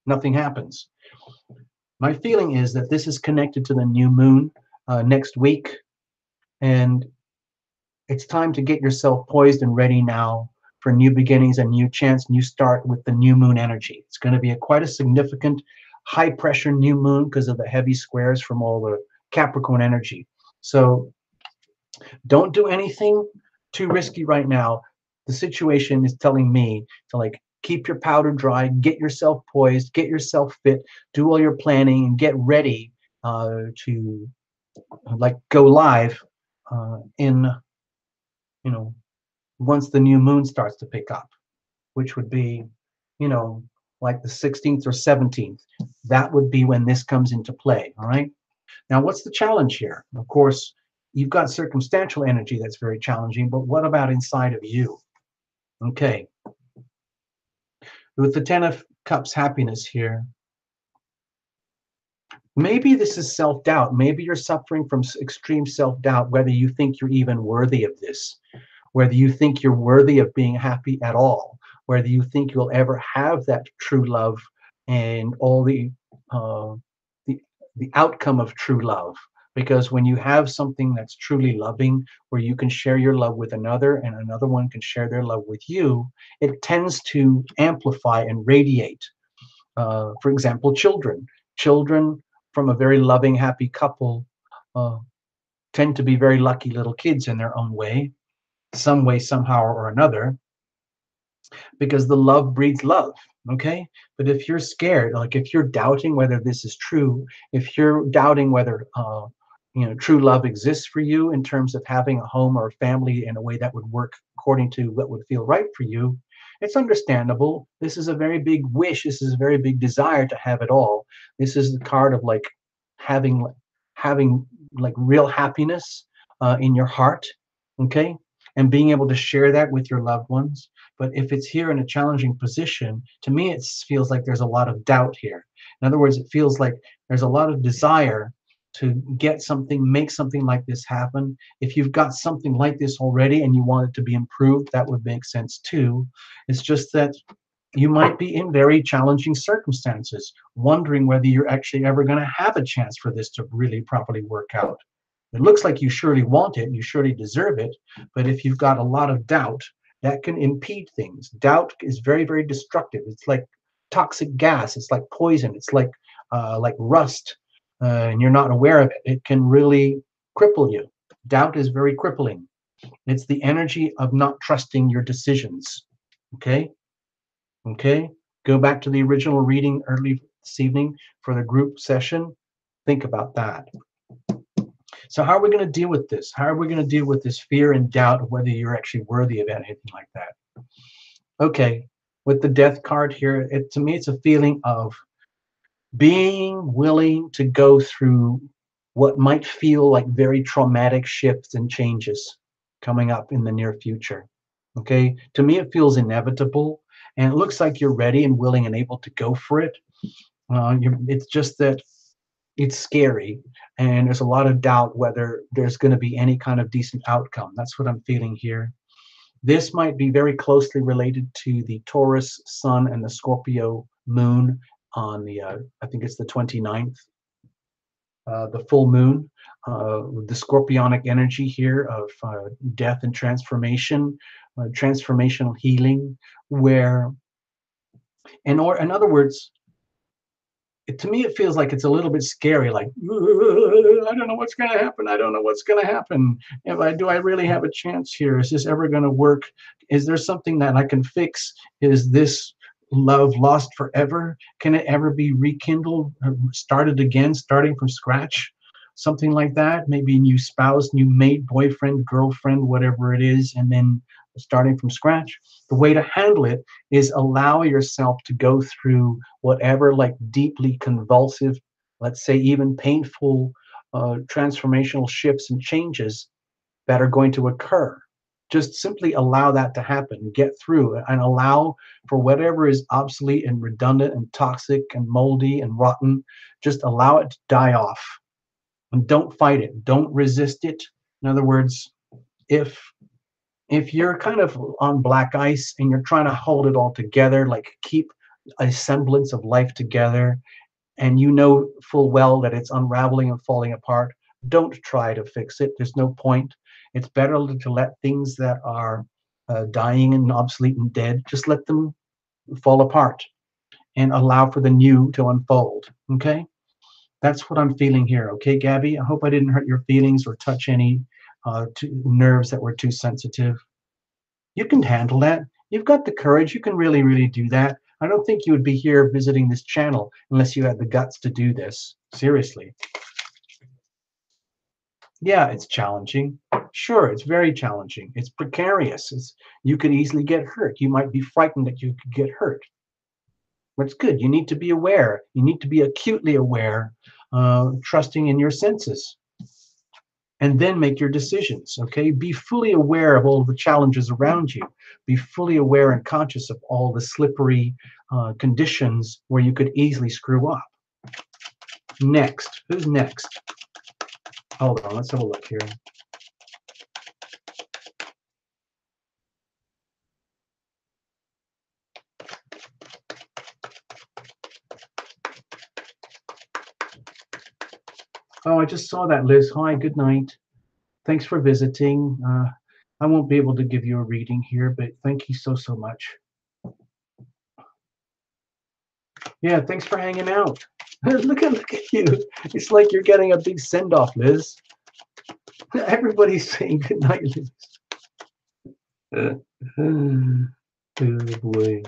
B: nothing happens. My feeling is that this is connected to the new moon next week, and it's time to get yourself poised and ready now for new beginnings, a new chance, new start with the new moon energy. It's going to be quite a significant high pressure new moon because of the heavy squares from all the Capricorn energy. So don't do anything too risky right now. The situation is telling me to like keep your powder dry, get yourself poised, get yourself fit, do all your planning, and get ready to like go live in, you know, once the new moon starts to pick up, which would be, you know, like the 16th or 17th. That would be when this comes into play. All right. Now, what's the challenge here? Of course, you've got circumstantial energy that's very challenging, but what about inside of you? Okay. With the 10 of Cups happiness here, maybe this is self-doubt. Maybe you're suffering from extreme self-doubt, whether you think you're even worthy of this, whether you think you're worthy of being happy at all, whether you think you'll ever have that true love and all uh, the the outcome of true love. Because when you have something that's truly loving, where you can share your love with another and another one can share their love with you, it tends to amplify and radiate. For example, children. Children from a very loving, happy couple uh, tend to be very lucky little kids in their own way, somehow or another, because the love breeds love. Okay. But if you're scared, like if you're doubting whether this is true, if you're doubting whether, you know, true love exists for you in terms of having a home or a family in a way that would work according to what would feel right for you, it's understandable. This is a very big wish. This is a very big desire to have it all. This is the card of like having, having like real happiness in your heart. Okay. And being able to share that with your loved ones. But if it's here in a challenging position, to me, it feels like there's a lot of doubt here. In other words, it feels like there's a lot of desire to get something, make something like this happen. If you've got something like this already and you want it to be improved, that would make sense too. It's just that you might be in very challenging circumstances, wondering whether you're actually ever going to have a chance for this to really properly work out. It looks like you surely want it, you surely deserve it, but if you've got a lot of doubt, that can impede things. Doubt is very, very destructive. It's like toxic gas. It's like poison. It's like rust, and you're not aware of it. It can really cripple you. Doubt is very crippling. It's the energy of not trusting your decisions. Okay? Okay? Go back to the original reading early this evening for the group session. Think about that. So how are we going to deal with this? How are we going to deal with this fear and doubt of whether you're actually worthy of anything like that? Okay, with the death card here, to me, it's a feeling of being willing to go through what might feel like very traumatic shifts and changes coming up in the near future. Okay, to me, it feels inevitable, and it looks like you're ready and willing and able to go for it. It's just that it's scary, and there's a lot of doubt whether there's going to be any kind of decent outcome. That's what I'm feeling here. This might be very closely related to the Taurus sun and the Scorpio moon on the, I think it's the 29th, the full moon, the scorpionic energy here of death and transformation, transformational healing, where, in other words, to me, it feels like it's a little bit scary, like, I don't know what's going to happen. I don't know what's going to happen. Do I really have a chance here? Is this ever going to work? Is there something that I can fix? Is this love lost forever? Can it ever be rekindled, started again, starting from scratch? Something like that. Maybe new spouse, new mate, boyfriend, girlfriend, whatever it is, and then starting from scratch. The way to handle it is allow yourself to go through whatever like deeply convulsive, let's say even painful transformational shifts and changes that are going to occur. Just simply allow that to happen, get through it, and allow for whatever is obsolete and redundant and toxic and moldy and rotten, just allow it to die off. And don't fight it, don't resist it. In other words, if you're kind of on black ice and you're trying to hold it all together, like keep a semblance of life together, and you know full well that it's unraveling and falling apart, don't try to fix it. There's no point. It's better to let things that are dying and obsolete and dead, just let them fall apart and allow for the new to unfold. Okay? That's what I'm feeling here. Okay, Gabby? I hope I didn't hurt your feelings or touch any nerves that were too sensitive. You can handle that. You've got the courage. You can really, really do that. I don't think you would be here visiting this channel unless you had the guts to do this. Seriously. Yeah, it's challenging. Sure, it's very challenging. It's precarious. You could easily get hurt. You might be frightened that you could get hurt. That's good. You need to be aware. You need to be acutely aware, trusting in your senses, and then make your decisions. Okay, be fully aware of all the challenges around you. Be fully aware and conscious of all the slippery conditions where you could easily screw up. Next, who's next? Hold on, let's have a look here. Oh, I just saw that, Liz. Hi, good night. Thanks for visiting. I won't be able to give you a reading here, but thank you so, so much. Yeah, thanks for hanging out. look at you. It's like you're getting a big send-off, Liz. Everybody's saying good night, Liz. Oh boy.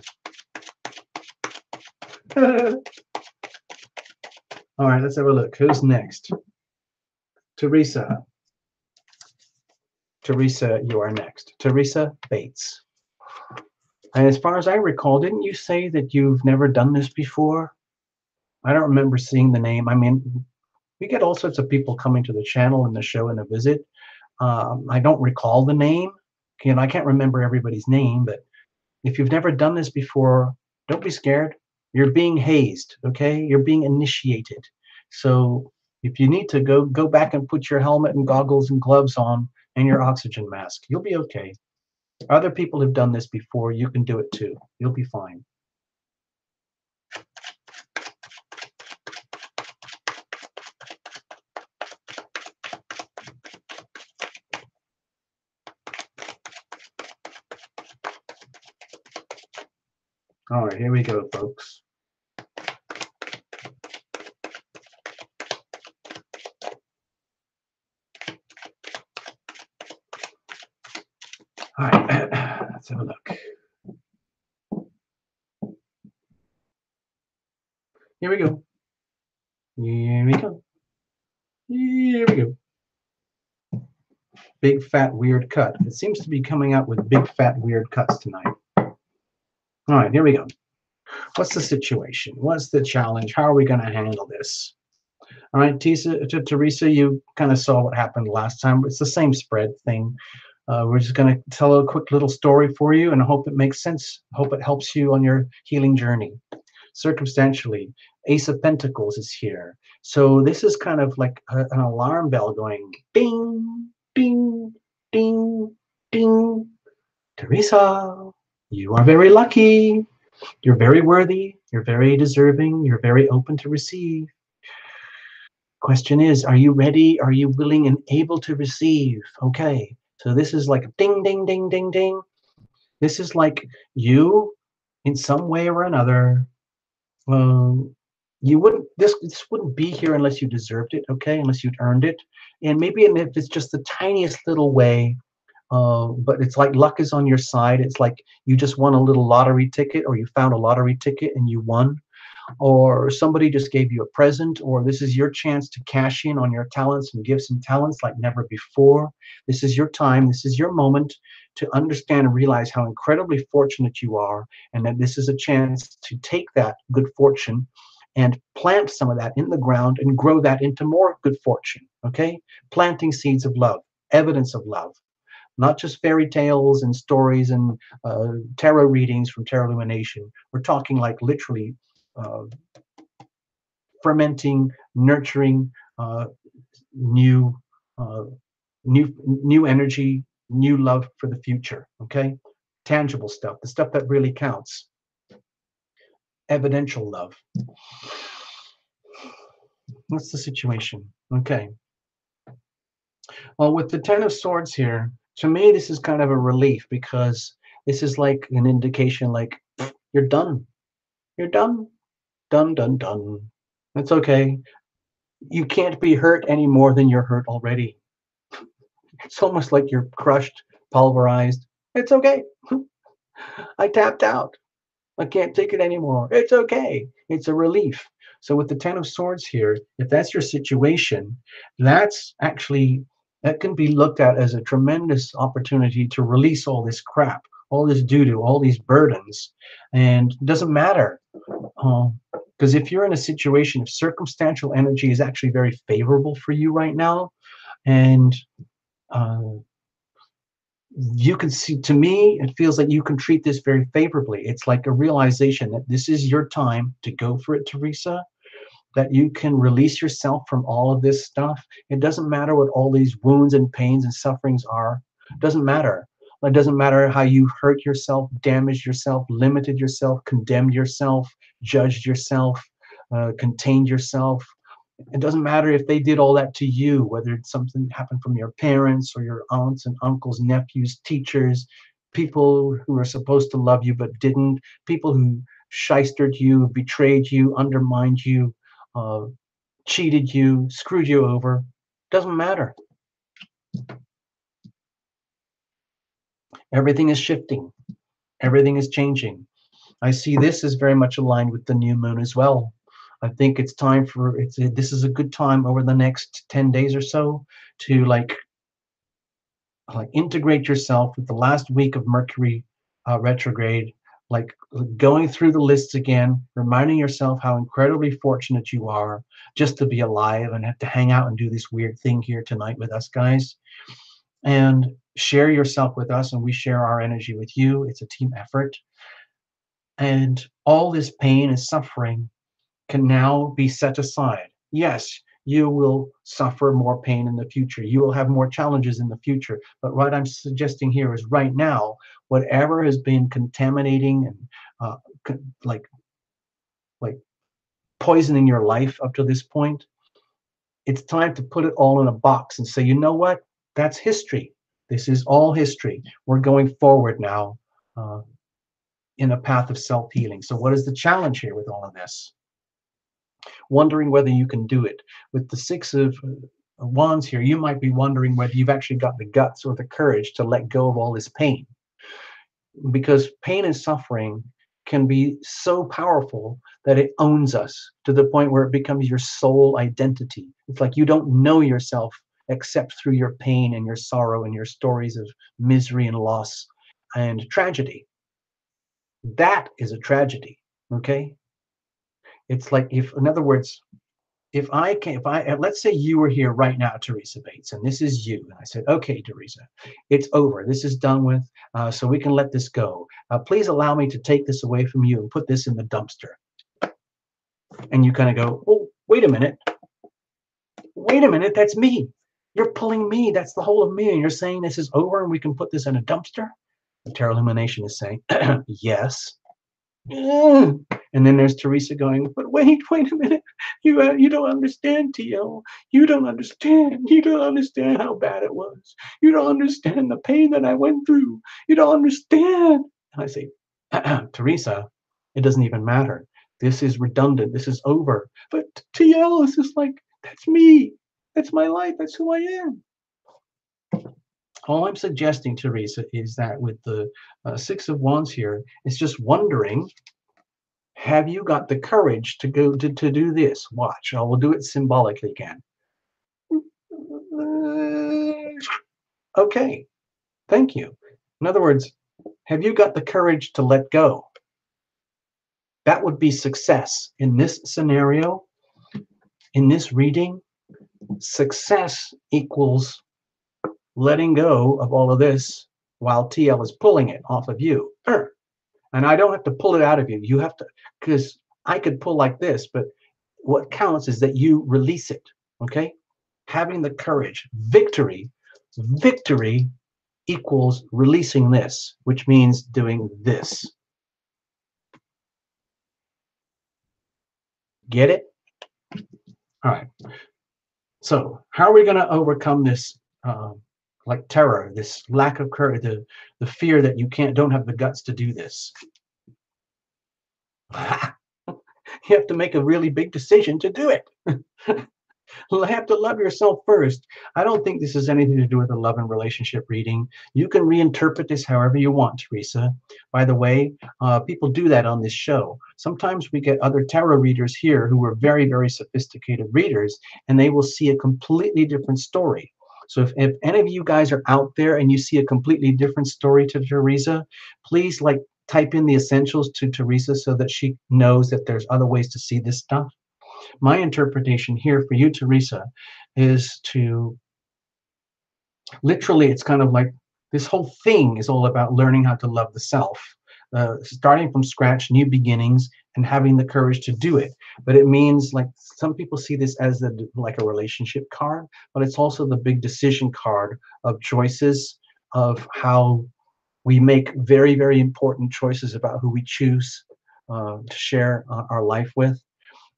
B: All right, let's have a look. Who's next? Teresa. Teresa, you are next. Teresa Bates. And as far as I recall, didn't you say that you've never done this before? I don't remember seeing the name. I mean, we get all sorts of people coming to the channel and the show and a visit. I don't recall the name. I can't remember everybody's name, but If you've never done this before, don't be scared. You're being hazed, okay? You're being initiated. So if you need to go back and put your helmet and goggles and gloves on and your oxygen mask. You'll be okay. Other people have done this before. You can do it too. You'll be fine. All right, here we go, folks. All right, let's have a look. Here we go. Here we go. Here we go. Big, fat, weird cut. It seems to be coming out with big, fat, weird cuts tonight. All right, here we go. What's the situation? What's the challenge? How are we going to handle this? All right, Teresa, you kind of saw what happened last time. It's the same spread thing. We're just going to tell a quick little story for you, and I hope it makes sense. Hope it helps you on your healing journey. Circumstantially, Ace of Pentacles is here. So this is kind of like an alarm bell going ding, ding, ding, ding. Teresa, you are very lucky. You're very worthy. You're very deserving. You're very open to receive. Question is, are you ready? Are you willing and able to receive? Okay. So this is like ding, ding, ding, ding, ding. This is like you, in some way or another, you wouldn't, this wouldn't be here unless you deserved it, okay? Unless you'd earned it. And maybe if it's just the tiniest little way, but it's like luck is on your side. It's like you just won a little lottery ticket, or you found a lottery ticket and you won, or somebody just gave you a present, or this is your chance to cash in on your talents and gifts and talents like never before. This is your time. This is your moment to understand and realize how incredibly fortunate you are, and that this is a chance to take that good fortune and plant some of that in the ground and grow that into more good fortune, okay? Planting seeds of love, evidence of love, not just fairy tales and stories and tarot readings from Tarot Lumination. We're talking like literally uh, fermenting, nurturing new, uh, new energy, new love for the future. Okay, tangible stuff, the stuff that really counts. Evidential love. What's the situation? Okay. Well, with the Ten of Swords here, to me, this is kind of a relief, because this is like an indication, like you're done. You're done. Done, done, done. That's okay. You can't be hurt any more than you're hurt already. It's almost like you're crushed, pulverized. It's okay. I tapped out. I can't take it anymore. It's okay. It's a relief. So with the Ten of Swords here, if that's your situation, that's actually, that can be looked at as a tremendous opportunity to release all this crap, all this doo-doo, all these burdens. And it doesn't matter. Because if you're in a situation, if circumstantial energy is actually very favorable for you right now, and you can see, to me, it feels like you can treat this very favorably. It's like a realization that this is your time to go for it, Teresa, that you can release yourself from all of this stuff. It doesn't matter what all these wounds and pains and sufferings are. It doesn't matter. It doesn't matter how you hurt yourself, damaged yourself, limited yourself, condemned yourself, judged yourself, contained yourself. It doesn't matter if they did all that to you, whether it's something happened from your parents or your aunts and uncles, nephews, teachers, people who are supposed to love you but didn't, people who shystered you, betrayed you, undermined you, cheated you, screwed you over. Doesn't matter. Everything is shifting. Everything is changing. I see this is very much aligned with the new moon as well. I think it's time for, this is a good time over the next 10 days or so to like integrate yourself with the last week of Mercury retrograde, like going through the lists again, reminding yourself how incredibly fortunate you are just to be alive and have to hang out and do this weird thing here tonight with us guys. And share yourself with us and we share our energy with you. It's a team effort. And all this pain and suffering can now be set aside. Yes, you will suffer more pain in the future. You will have more challenges in the future. But what I'm suggesting here is right now, whatever has been contaminating and uh, like like poisoning your life up to this point, it's time to put it all in a box and say, you know what? That's history. This is all history. We're going forward now in a path of self-healing. So what is the challenge here with all of this? Wondering whether you can do it. With the Six of Wands here, you might be wondering whether you've actually got the guts or the courage to let go of all this pain. Because pain and suffering can be so powerful that it owns us to the point where it becomes your sole identity. It's like you don't know yourself except through your pain and your sorrow and your stories of misery and loss and tragedy. That is a tragedy, okay? It's like if, in other words, if let's say you were here right now, Teresa Bates, and this is you, and I said, okay, Teresa, it's over. This is done with, so we can let this go. Please allow me to take this away from you and put this in the dumpster. And you kind of go, oh, wait a minute, that's me. You're pulling me. That's the whole of me. And you're saying this is over and we can put this in a dumpster? The Tarot Illumination is saying, yes. And then there's Teresa going, but wait a minute. You don't understand, TL. You don't understand. You don't understand how bad it was. You don't understand the pain that I went through. You don't understand. And I say, Teresa, it doesn't even matter. This is redundant. This is over. But TL is just like, that's me. That's my life. That's who I am. All I'm suggesting, Teresa, is that with the Six of Wands here, it's just wondering, have you got the courage to go to do this? Watch, I will do it symbolically again. Okay, thank you. In other words, have you got the courage to let go? That would be success. In this scenario, in this reading, success equals letting go of all of this while TL is pulling it off of you. And I don't have to pull it out of you. You have to, because I could pull like this, but what counts is that you release it, okay? Having the courage. Victory equals releasing this, which means doing this. Get it? All right. So how are we going to overcome this like terror, this lack of courage, the fear that you don't have the guts to do this? You have to make a really big decision to do it. You have to love yourself first. I don't think this has anything to do with a love and relationship reading. You can reinterpret this however you want, Teresa. By the way, people do that on this show. Sometimes we get other tarot readers here who are very, very sophisticated readers, and they will see a completely different story. So if any of you guys are out there and you see a completely different story to Teresa, please type in the essentials to Teresa so that she knows that there's other ways to see this stuff. My interpretation here for you, Teresa, is to literally, it's kind of like this whole thing is all about learning how to love the self, starting from scratch, new beginnings, and having the courage to do it. But it means, like, some people see this as like a relationship card, but it's also the big decision card of choices, of how we make very, very important choices about who we choose to share our life with.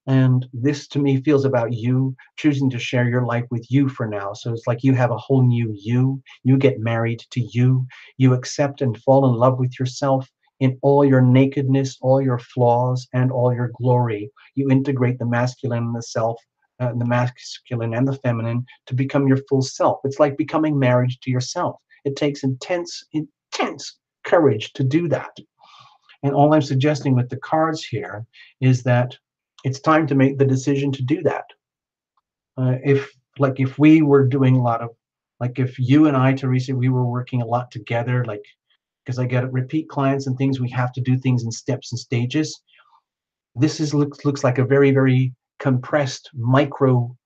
B: And this to me feels about you choosing to share your life with you for now. So it's like you have a whole new you get married to you accept and fall in love with yourself in all your nakedness, all your flaws, and all your glory. You integrate the masculine and the masculine and the feminine to become your full self. It's like becoming married to yourself. It takes intense courage to do that. And all I'm suggesting with the cards here is that it's time to make the decision to do that. If we were doing a lot of, if you and I, Teresa, we were working a lot together, because I get repeat clients and things, we have to do things in steps and stages. This looks like a very, very compressed micro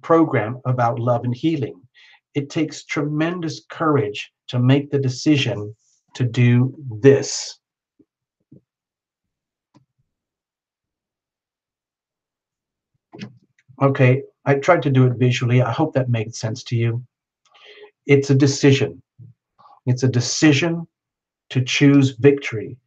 B: program about love and healing. it takes tremendous courage to make the decision to do this. Okay, I tried to do it visually. I hope that made sense to you. It's a decision. It's a decision to choose victory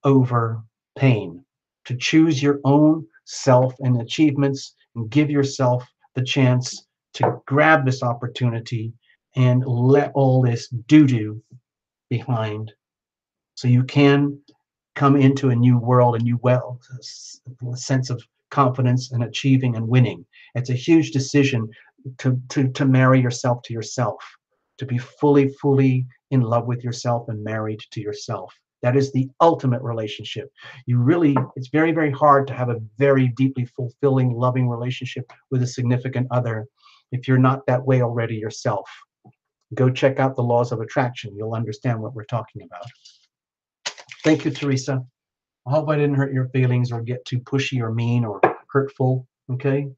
B: over pain, to choose your own self and achievements and give yourself the chance to grab this opportunity and let all this doo-doo behind so you can come into a new world, a new a sense of confidence and achieving and winning. It's a huge decision to marry yourself to yourself, to be fully in love with yourself and married to yourself. That is the ultimate relationship. You really, it's very hard to have a very deeply fulfilling, loving relationship with a significant other if you're not that way already yourself. Go check out the laws of attraction. You'll understand what we're talking about. Thank you, Teresa. I hope I didn't hurt your feelings or get too pushy or mean or hurtful, okay?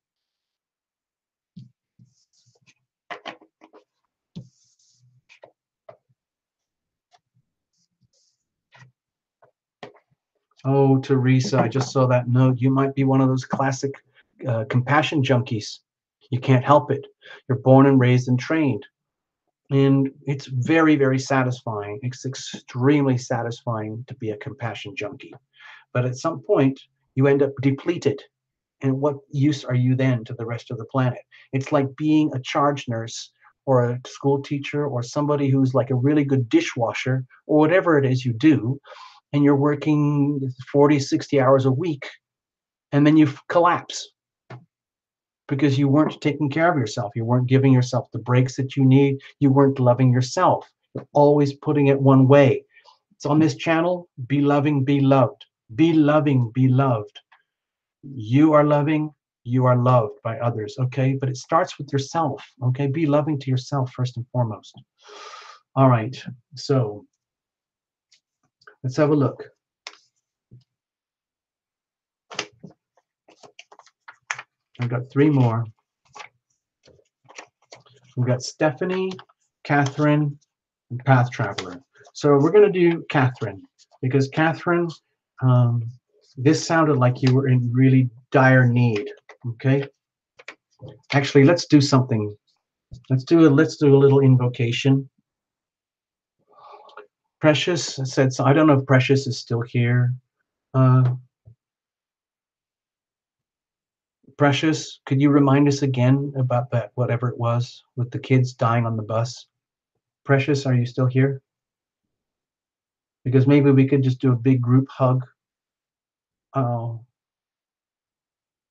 B: Oh, Teresa, I just saw that note. You might be one of those classic compassion junkies. You can't help it. You're born and raised and trained. And it's very satisfying. It's extremely satisfying to be a compassion junkie. But at some point, you end up depleted. And what use are you then to the rest of the planet? It's like being a charge nurse or a school teacher or somebody who's like a really good dishwasher or whatever it is you do, and you're working 40, 60 hours a week, and then you collapse because you weren't taking care of yourself. You weren't giving yourself the breaks that you need. You weren't loving yourself. You're always putting it one way. It's on this channel, be loving, be loved. Be loving, be loved. You are loving, you are loved by others, okay? But it starts with yourself, okay? Be loving to yourself first and foremost. All right, so let's have a look. I've got three more. We've got Stephanie, Catherine, and Path Traveler. So we're going to do Catherine because Catherine, this sounded like you were in really dire need, okay? Actually, let's do something. Let's do a little invocation. Precious said, so I don't know if Precious is still here. Precious, could you remind us again about that, whatever it was, with the kids dying on the bus? Precious, are you still here? Because maybe we could just do a big group hug.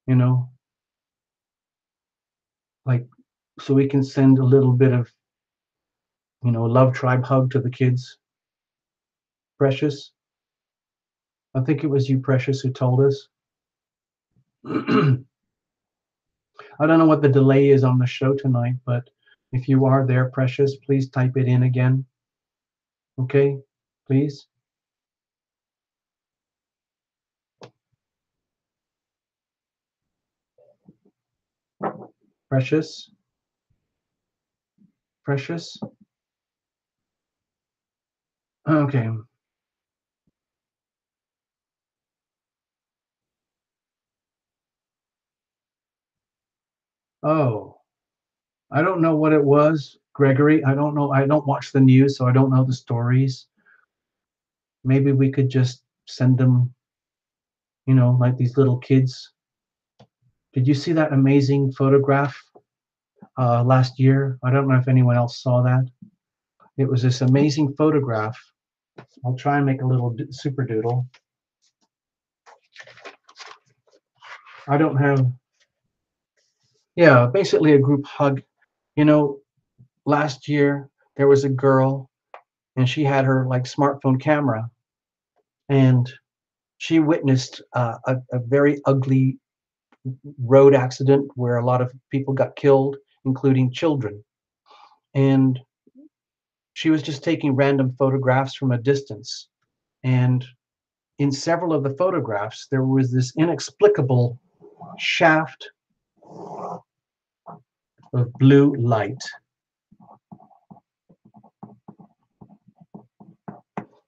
B: You know, like, so we can send a little bit of, you know, love tribe hug to the kids. Precious, I think it was you, Precious, who told us. I don't know what the delay is on the show tonight, but if you are there, Precious, please type it in again. Okay, please. Precious. Precious. Okay. Oh, I don't know what it was, Gregory. I don't know. I don't watch the news, so I don't know the stories. Maybe we could just send them, you know, like these little kids. Did you see that amazing photograph last year? I don't know if anyone else saw that. It was this amazing photograph. I'll try and make a little super doodle. I don't have, yeah, basically a group hug. You know, last year there was a girl and she had her like smartphone camera and she witnessed a very ugly road accident where a lot of people got killed, including children. And she was just taking random photographs from a distance. And in several of the photographs, there was this inexplicable shaft of blue light.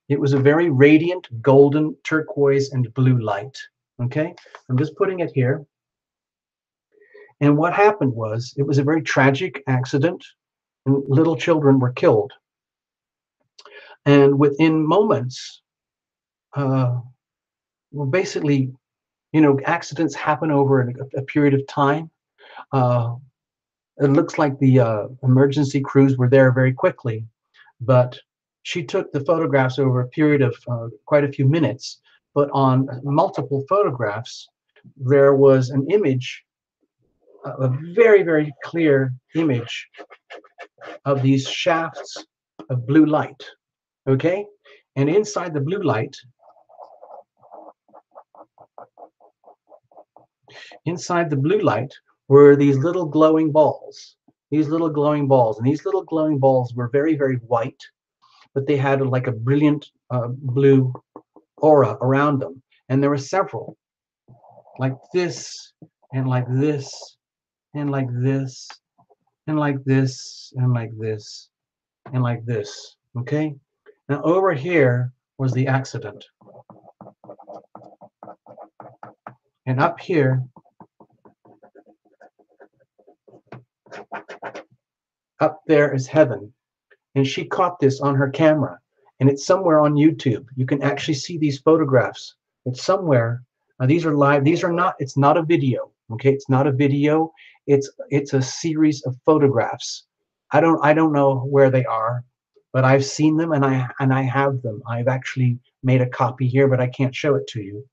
B: It was a very radiant golden, turquoise, and blue light. Okay, I'm just putting it here. And what happened was, it was a very tragic accident, and little children were killed. And within moments, well, basically, accidents happen over a period of time. Uh, it looks like the emergency crews were there very quickly, but she took the photographs over a period of quite a few minutes. But on multiple photographs, there was an image, a very, very clear image of these shafts of blue light. Okay? And inside the blue light, were these little glowing balls. These little glowing balls. And these little glowing balls were very, very white, but they had like a brilliant blue aura around them. And there were several, like this, and like this, and like this, and like this, and like this, and like this. Okay? Now over here was the accident. And up here, up there is heaven. And she caught this on her camera. And it's somewhere on YouTube. You can actually see these photographs. It's somewhere. These are live. These are not, it's not a video. Okay, it's not a video. It's a series of photographs. I don't know where they are, but I've seen them, and I have them. I've actually made a copy here, but I can't show it to you.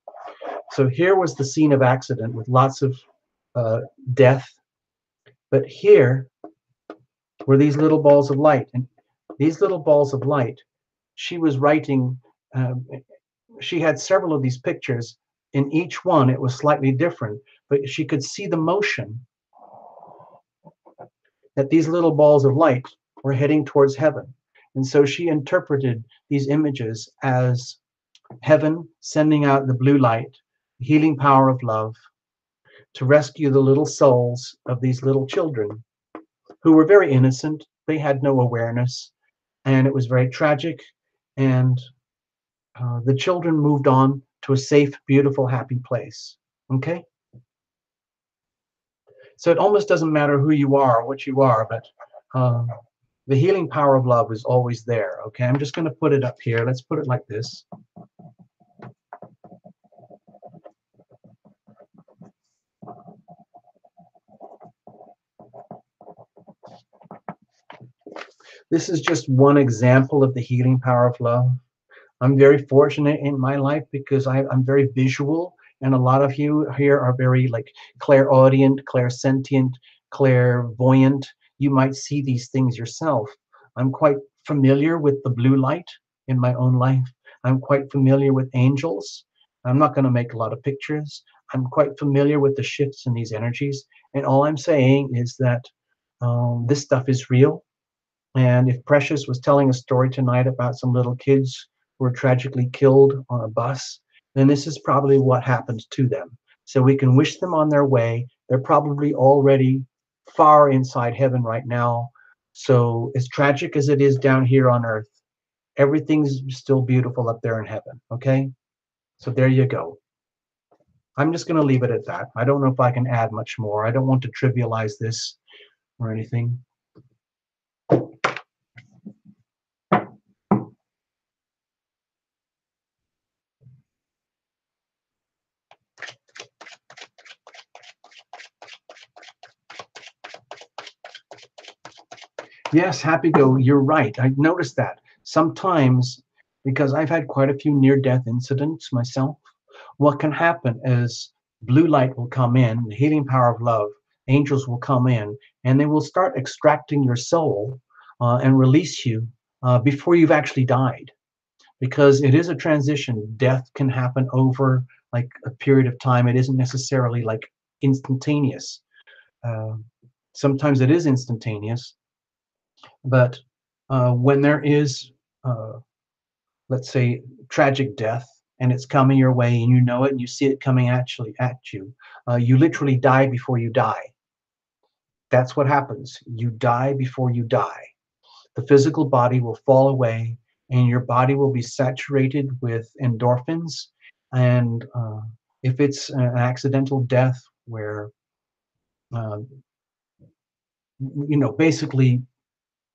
B: So here was the scene of accident with lots of death. But here were these little balls of light. And these little balls of light, she was writing, she had several of these pictures. In each one, it was slightly different, but she could see the motion that these little balls of light were heading towards heaven. And so she interpreted these images as heaven sending out the blue light, the healing power of love, to rescue the little souls of these little children who were very innocent. They had no awareness, and it was very tragic. And the children moved on to a safe, beautiful, happy place. Okay? So it almost doesn't matter who you are or what you are, but the healing power of love is always there. Okay? I'm just going to put it up here. Let's put it like this. This is just one example of the healing power of love. I'm very fortunate in my life because I'm very visual, and a lot of you here are very like clairaudient, clairsentient, clairvoyant. You might see these things yourself. I'm quite familiar with the blue light in my own life. I'm quite familiar with angels. I'm not going to make a lot of pictures. I'm quite familiar with the shifts in these energies. And all I'm saying is that this stuff is real. And if Precious was telling a story tonight about some little kids who were tragically killed on a bus, then this is probably what happened to them. So we can wish them on their way. They're probably already far inside heaven right now. So as tragic as it is down here on earth, everything's still beautiful up there in heaven. Okay? So there you go. I'm just going to leave it at that. I don't know if I can add much more. I don't want to trivialize this or anything. Yes, Happy Go, you're right. I noticed that. Sometimes, because I've had quite a few near-death incidents myself, what can happen is blue light will come in, the healing power of love, angels will come in, and they will start extracting your soul and release you before you've actually died. Because it is a transition. Death can happen over like a period of time. It isn't necessarily like instantaneous. Uh, Sometimes it is instantaneous. But when there is, let's say, tragic death, and it's coming your way, and you know it, and you see it coming actually at you, you literally die before you die. That's what happens. You die before you die. The physical body will fall away, and your body will be saturated with endorphins. And if it's an accidental death where, uh, basically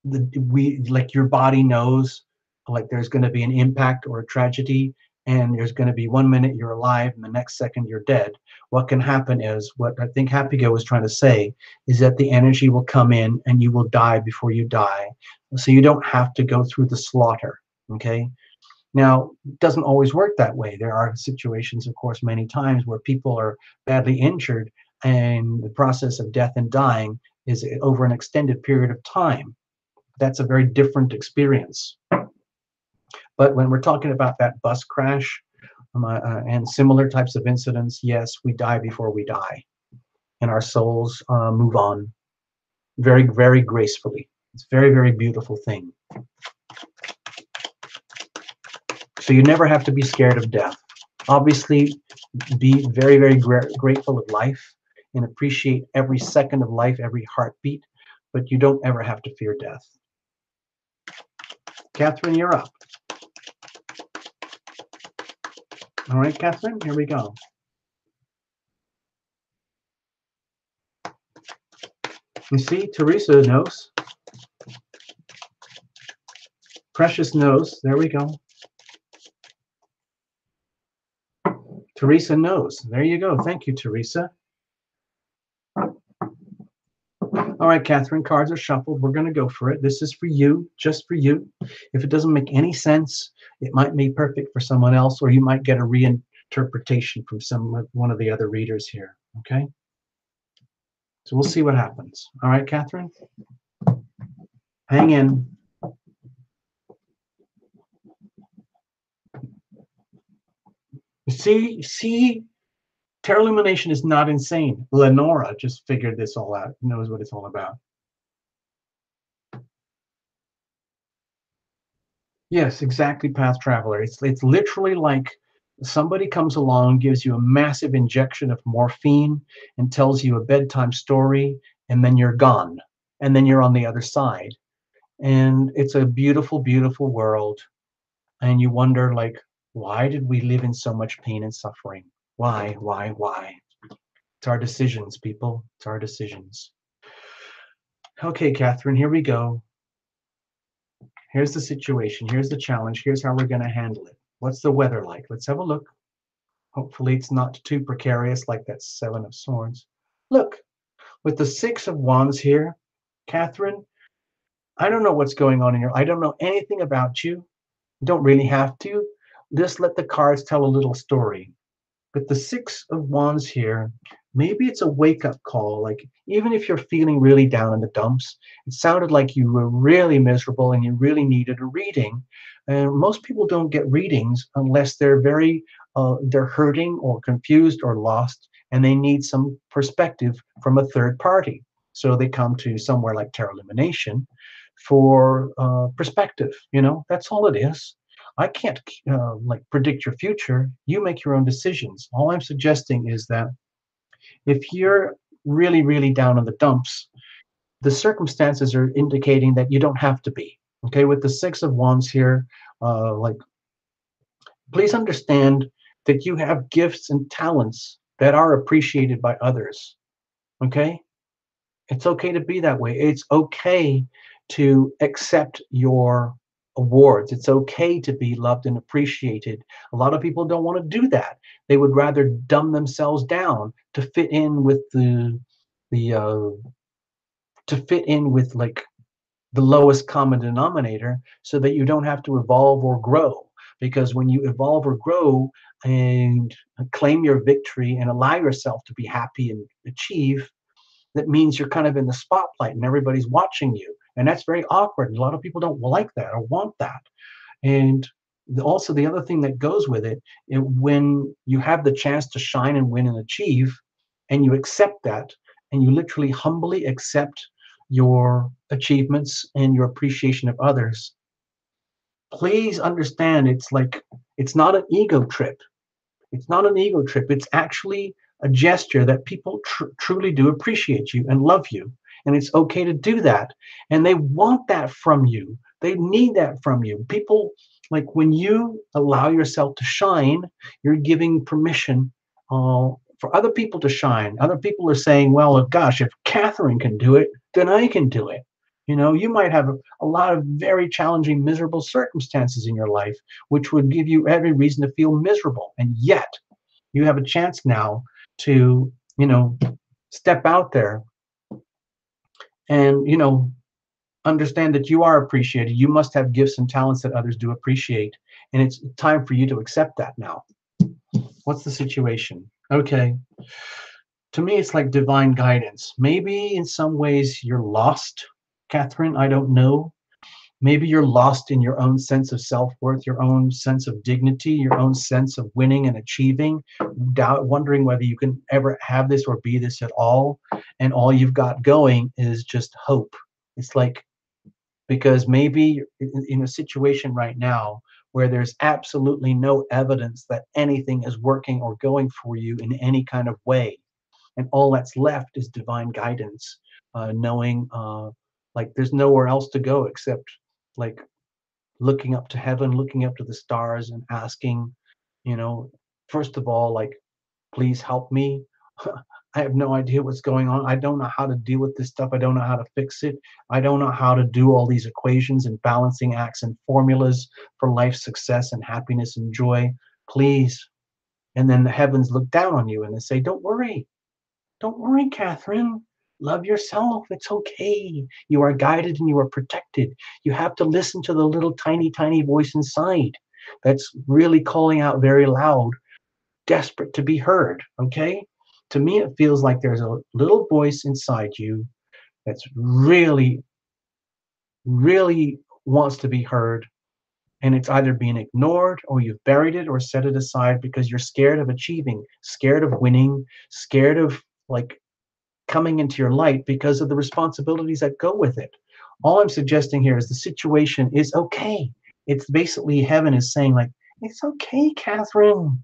B: like your body knows like there's going to be an impact or a tragedy, and there's going to be 1 minute you're alive and the next second you're dead. What can happen is, what I think Happy Go was trying to say, is that the energy will come in and you will die before you die, so you don't have to go through the slaughter. Okay. Now, it doesn't always work that way. There are situations, of course, many times where people are badly injured and the process of death and dying is over an extended period of time. That's a very different experience. But when we're talking about that bus crash and similar types of incidents, yes, we die before we die, and our souls move on very, very gracefully. It's a very, very beautiful thing. So you never have to be scared of death. Obviously, be very, very grateful of life and appreciate every second of life, every heartbeat, but you don't ever have to fear death. Catherine, you're up. All right, Catherine, here we go. You see, Teresa knows. Precious knows. There we go. Teresa knows. There you go. Thank you, Teresa. All right, Catherine, cards are shuffled. We're going to go for it. This is for you, just for you. If it doesn't make any sense, it might be perfect for someone else, or you might get a reinterpretation from one of the other readers here. Okay? So we'll see what happens. All right, Catherine? Hang in. See, Tarot Illumination is not insane. Lenora just figured this all out, knows what it's all about. Yes, exactly, Path Traveler. It's literally like somebody comes along, gives you a massive injection of morphine and tells you a bedtime story, and then you're gone. And then you're on the other side. And it's a beautiful, beautiful world. And you wonder, like, why did we live in so much pain and suffering? Why? It's our decisions, people. It's our decisions. Okay, Catherine, here we go. Here's the situation. Here's the challenge. Here's how we're going to handle it. What's the weather like? Let's have a look. Hopefully it's not too precarious like that Seven of Swords. Look, with the Six of Wands here, Catherine, I don't know what's going on in your, I don't know anything about you. You don't really have to. Just let the cards tell a little story. But the Six of Wands here, maybe it's a wake-up call. Like, even if you're feeling really down in the dumps, it sounded like you were really miserable and you really needed a reading. And most people don't get readings unless they're they're hurting or confused or lost, and they need some perspective from a third party. So they come to somewhere like Tarot Illumination for perspective. That's all it is. I can't like predict your future. You make your own decisions. All I'm suggesting is that if you're really, really down in the dumps, the circumstances are indicating that you don't have to be. Okay, with the Six of Wands here, like, please understand that you have gifts and talents that are appreciated by others. Okay, it's okay to be that way. It's okay to accept your awards. It's okay to be loved and appreciated. A lot of people don't want to do that. They would rather dumb themselves down to fit in with like the lowest common denominator, so that you don't have to evolve or grow. Because when you evolve or grow and claim your victory and allow yourself to be happy and achieve, that means you're kind of in the spotlight and everybody's watching you. And that's very awkward. A lot of people don't like that or want that. And also the other thing that goes with it, when you have the chance to shine and win and achieve, and you accept that, and you literally humbly accept your achievements and your appreciation of others, please understand it's not an ego trip. It's not an ego trip. It's actually a gesture that people truly do appreciate you and love you. And it's okay to do that. And they want that from you. They need that from you. People, like when you allow yourself to shine, you're giving permission for other people to shine. Other people are saying, well, gosh, if Catherine can do it, then I can do it. You know, you might have a lot of very challenging, miserable circumstances in your life, which would give you every reason to feel miserable. And yet, you have a chance now to, step out there and, understand that you are appreciated. You must have gifts and talents that others do appreciate. And it's time for you to accept that now. What's the situation? Okay. To me, it's like divine guidance. Maybe in some ways you're lost, Catherine. I don't know. Maybe you're lost in your own sense of self-worth, your own sense of dignity, your own sense of winning and achieving, wondering whether you can ever have this or be this at all. And all you've got going is just hope. It's like, because maybe you're in a situation right now where there's absolutely no evidence that anything is working or going for you in any kind of way. And all that's left is divine guidance, knowing like there's nowhere else to go except like looking up to heaven, looking up to the stars and asking, you know, first of all, like, please help me. I have no idea what's going on. I don't know how to deal with this stuff. I don't know how to fix it. I don't know how to do all these equations and balancing acts and formulas for life success and happiness and joy. Please. And then the heavens look down on you and they say, don't worry. Don't worry, Catherine. Love yourself. It's okay. You are guided and you are protected. You have to listen to the little tiny, tiny voice inside that's really calling out very loud, desperate to be heard. Okay? To me, it feels like there's a little voice inside you that's really, really wants to be heard. And it's either being ignored or you've buried it or set it aside because you're scared of achieving, scared of winning, scared of like coming into your light because of the responsibilities that go with it. All I'm suggesting here is the situation is okay. It's basically heaven is saying, like, it's okay, Catherine.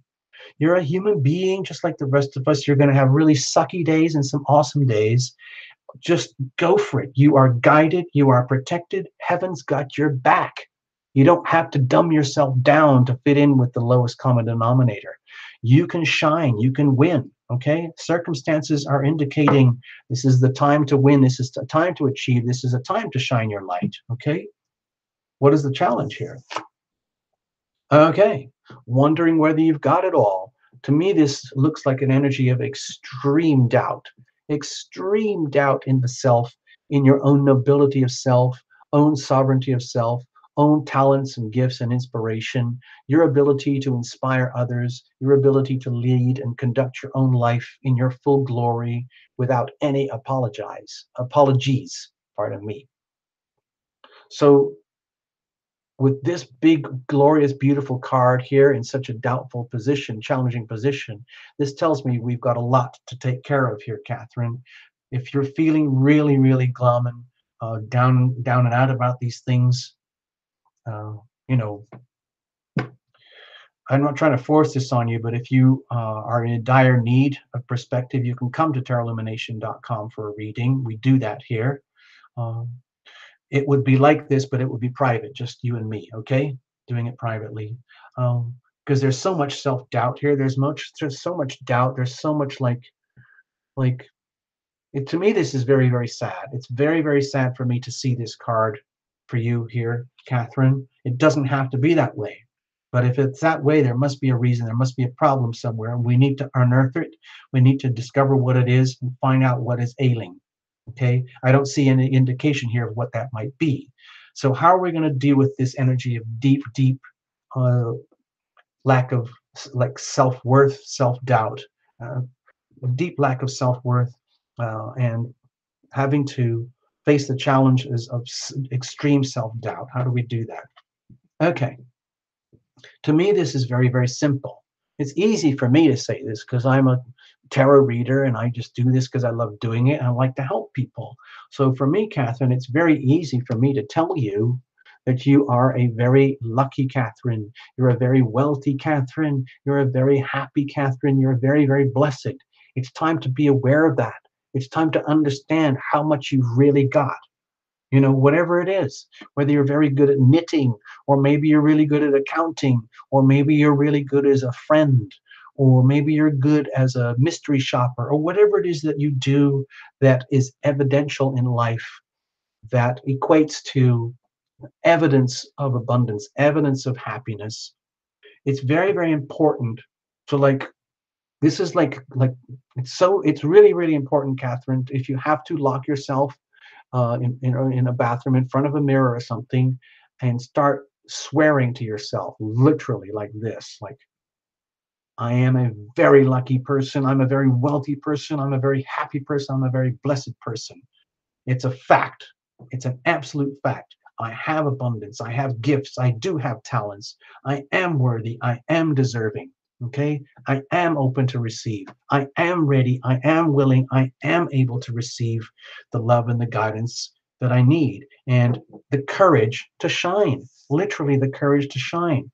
B: You're a human being just like the rest of us. You're going to have really sucky days and some awesome days. Just go for it. You are guided. You are protected. Heaven's got your back. You don't have to dumb yourself down to fit in with the lowest common denominator. You can shine. You can win. Okay? Circumstances are indicating this is the time to win. This is the time to achieve. This is a time to shine your light. Okay? What is the challenge here? Okay, wondering whether you've got it all. To me, this looks like an energy of extreme doubt in the self, in your own nobility of self, own sovereignty of self, own talents and gifts and inspiration, your ability to inspire others, your ability to lead and conduct your own life in your full glory without any apologies, pardon me. So with this big, glorious, beautiful card here in such a doubtful position, challenging position, this tells me we've got a lot to take care of here, Catherine. If you're feeling really, really glum and down and out about these things, uh, you know, I'm not trying to force this on you, but if you are in dire need of perspective, you can come to tarotlumination.com for a reading. We do that here. Um, it would be like this, but it would be private, just you and me, okay? Doing it privately. Because there's so much self-doubt here. There's so much doubt. There's so much like to me, this is very, very sad. It's very, very sad for me to see this card for you here, Catherine. It doesn't have to be that way. But if it's that way, there must be a reason. There must be a problem somewhere. And we need to unearth it. We need to discover what it is and find out what is ailing. Okay, I don't see any indication here of what that might be. So how are we going to deal with this energy of deep, deep lack of like self-worth, self-doubt, uh, deep lack of self-worth, and having to face the challenges of extreme self-doubt? How do we do that? Okay, to me, this is very, very simple. It's easy for me to say this because I'm a tarot reader and I just do this because I love doing it and I like to help people. So for me, Catherine, it's very easy for me to tell you that you are a very lucky Catherine. You're a very wealthy Catherine. You're a very happy Catherine. You're very, very blessed. It's time to be aware of that. It's time to understand how much you've really got. You know, whatever it is, whether you're very good at knitting, or maybe you're really good at accounting, or maybe you're really good as a friend, or maybe you're good as a mystery shopper, or whatever it is that you do that is evidential in life, that equates to evidence of abundance, evidence of happiness. It's very, very important to like, this is like it's really, really important, Catherine. If you have to lock yourself in a bathroom in front of a mirror or something and start swearing to yourself, literally like this, like, I am a very lucky person, I'm a very wealthy person, I'm a very happy person, I'm a very blessed person. It's a fact. It's an absolute fact. I have abundance. I have gifts. I do have talents. I am worthy. I am deserving. Okay? I am open to receive. I am ready. I am willing. I am able to receive the love and the guidance that I need, and the courage to shine. Literally, the courage to shine.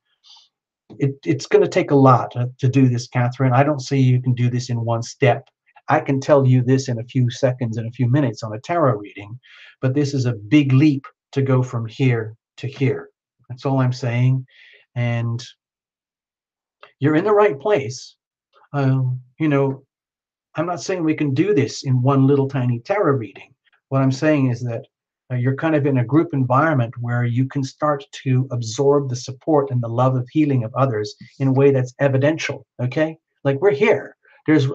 B: It's going to take a lot to do this, Catherine. I don't see you can do this in one step. I can tell you this in a few seconds, in a few minutes on a tarot reading, but this is a big leap to go from here to here. That's all I'm saying. And you're in the right place. You know, I'm not saying we can do this in one little tiny tarot reading. What I'm saying is that you're kind of in a group environment where you can start to absorb the support and the love of healing of others in a way that's evidential. Okay, like we're here. There's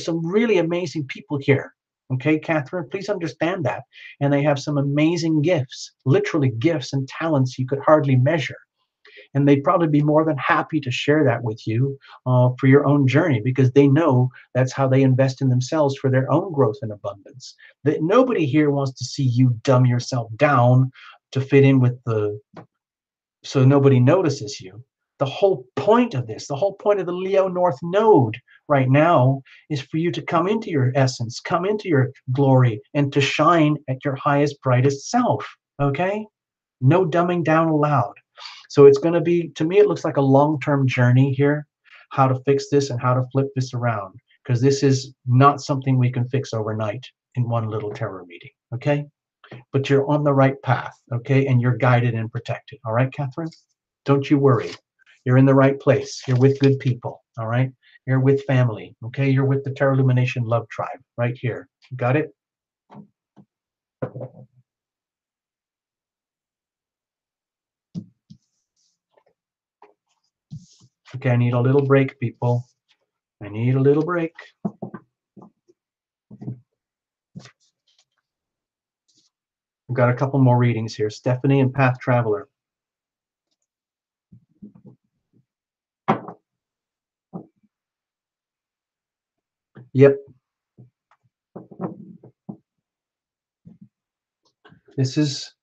B: some really amazing people here. Okay, Catherine, please understand that. And they have some amazing gifts, literally gifts and talents you could hardly measure, and they'd probably be more than happy to share that with you for your own journey, because they know that's how they invest in themselves for their own growth and abundance. That nobody here wants to see you dumb yourself down to fit in with the, so nobody notices you. The whole point of this, the whole point of the Leo North Node right now, is for you to come into your essence, come into your glory, and to shine at your highest, brightest self. Okay? No dumbing down allowed. So it's going to be, to me, it looks like a long-term journey here, how to fix this and how to flip this around, because this is not something we can fix overnight in one little tarot reading. Okay? But you're on the right path. Okay? And you're guided and protected. All right, Catherine? Don't you worry. You're in the right place. You're with good people. All right? You're with family. Okay? You're with the Tarot Lumination Love Tribe right here. Got it? Okay, I need a little break, people. I need a little break. We've got a couple more readings here. Stephanie and Path Traveler. Yep. This is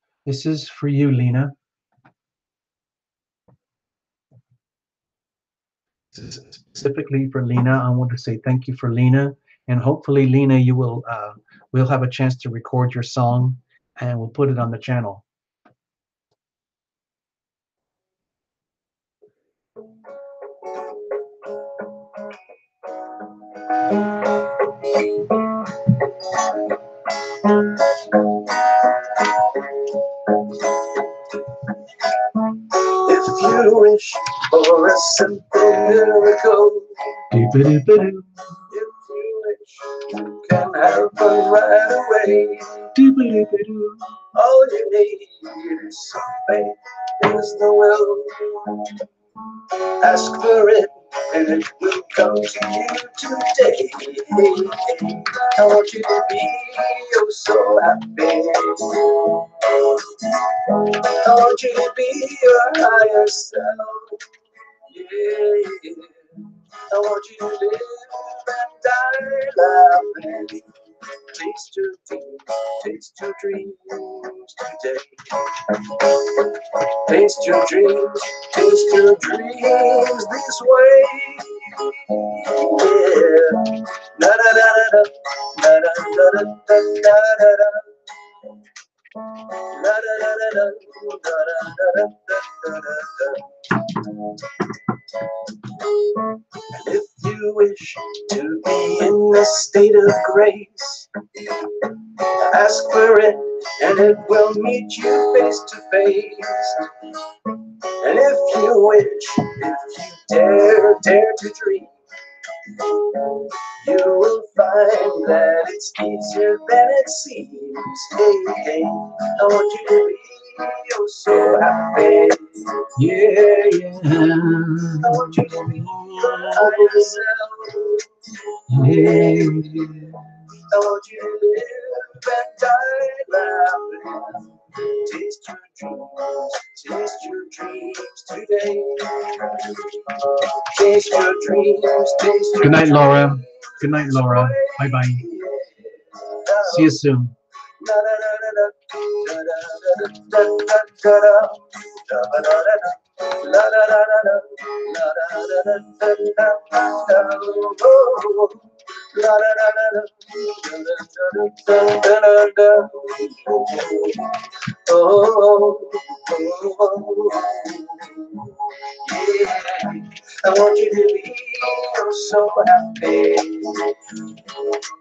B: for you, Lena. This is specifically for Lena. I want to say thank you for Lena, and hopefully, Lena, you will we'll have a chance to record your song, and we'll put it on the channel.
A: If you wish for a simple miracle, if you wish you can have one right away, all you need is some faith, is the will. Ask for it, and it will come to you today. I want you to be oh so happy. I want you to be your higher self. Yeah. I want you to live and die laughing. Taste your dreams today. Taste your dreams this way. Yeah. Da da da da da da da da da da da. Da da da da da da da da da da. And if you you wish to be in a state of grace, ask for it and it will meet you face to face. And if you wish, if you dare to dream, you will find that it's easier than it seems. Hey, hey, I want you to be oh so happy. Yeah, yeah. I want you to be by yourself. Yeah. I want you to live and die laughing. Taste your dreams today. Taste your dreams, taste your
B: Good night,
A: dreams.
B: Laura. Good night, Laura. Bye-bye. See you soon.
A: I want you to be oh so happy.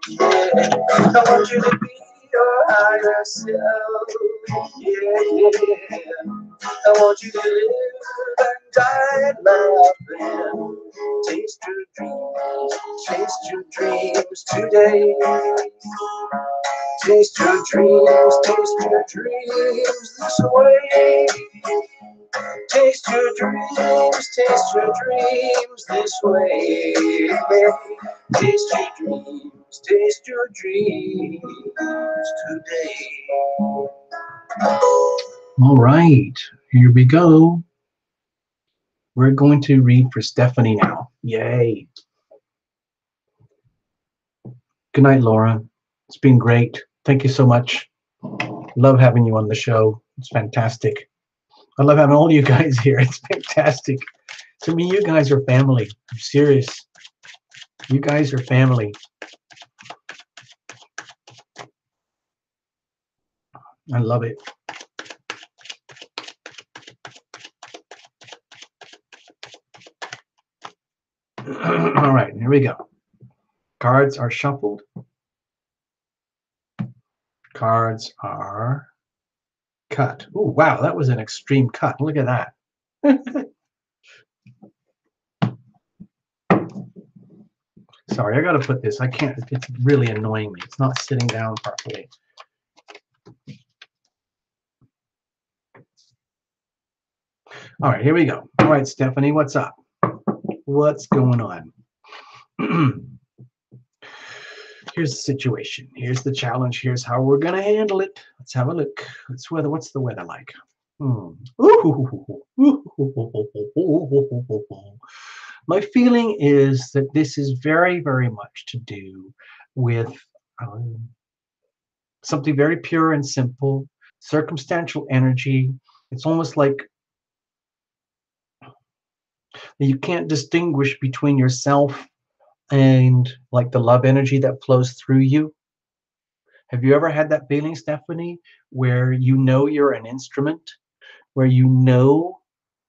A: Yeah, I want you to be your higher self. Yeah. I want you to live and die laughing. Taste your dreams today. Taste your dreams this way. Taste your dreams this way. Taste your dreams today.
B: All right, here we go. We're going to read for Stephanie now. Yay. Good night, Laura. It's been great. Thank you so much. Love having you on the show. It's fantastic. I love having all you guys here. It's fantastic. To me, you guys are family. I'm serious. You guys are family. I love it. All right, here we go. Cards are shuffled. Cards are cut. Oh, wow, that was an extreme cut. Look at that. Sorry, I got to put this. I can't. It's really annoying me. It's not sitting down properly. All right, here we go. All right, Stephanie, what's up? What's going on? Here's the situation. Here's the challenge. Here's how we're going to handle it. Let's have a look. What's the weather like? My feeling is that this is very, very much to do with something very pure and simple, circumstantial energy. It's almost like you can't distinguish between yourself and like the love energy that flows through you. Have you ever had that feeling, Stephanie, where you know you're an instrument, where you know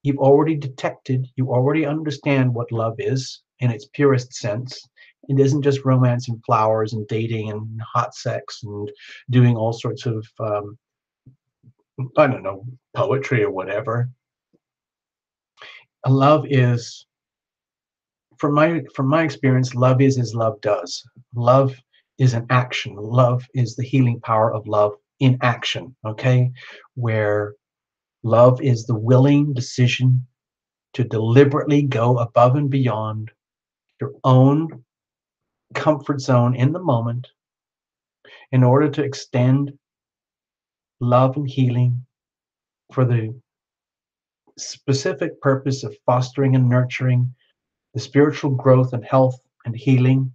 B: you've already detected, you already understand what love is in its purest sense? It isn't just romance and flowers and dating and hot sex and doing all sorts of, I don't know, poetry or whatever. Love is, from my experience, love is as love does. Love is an action. Love is the healing power of love in action, okay? Where love is the willing decision to deliberately go above and beyond your own comfort zone in the moment in order to extend love and healing for the specific purpose of fostering and nurturing the spiritual growth and health and healing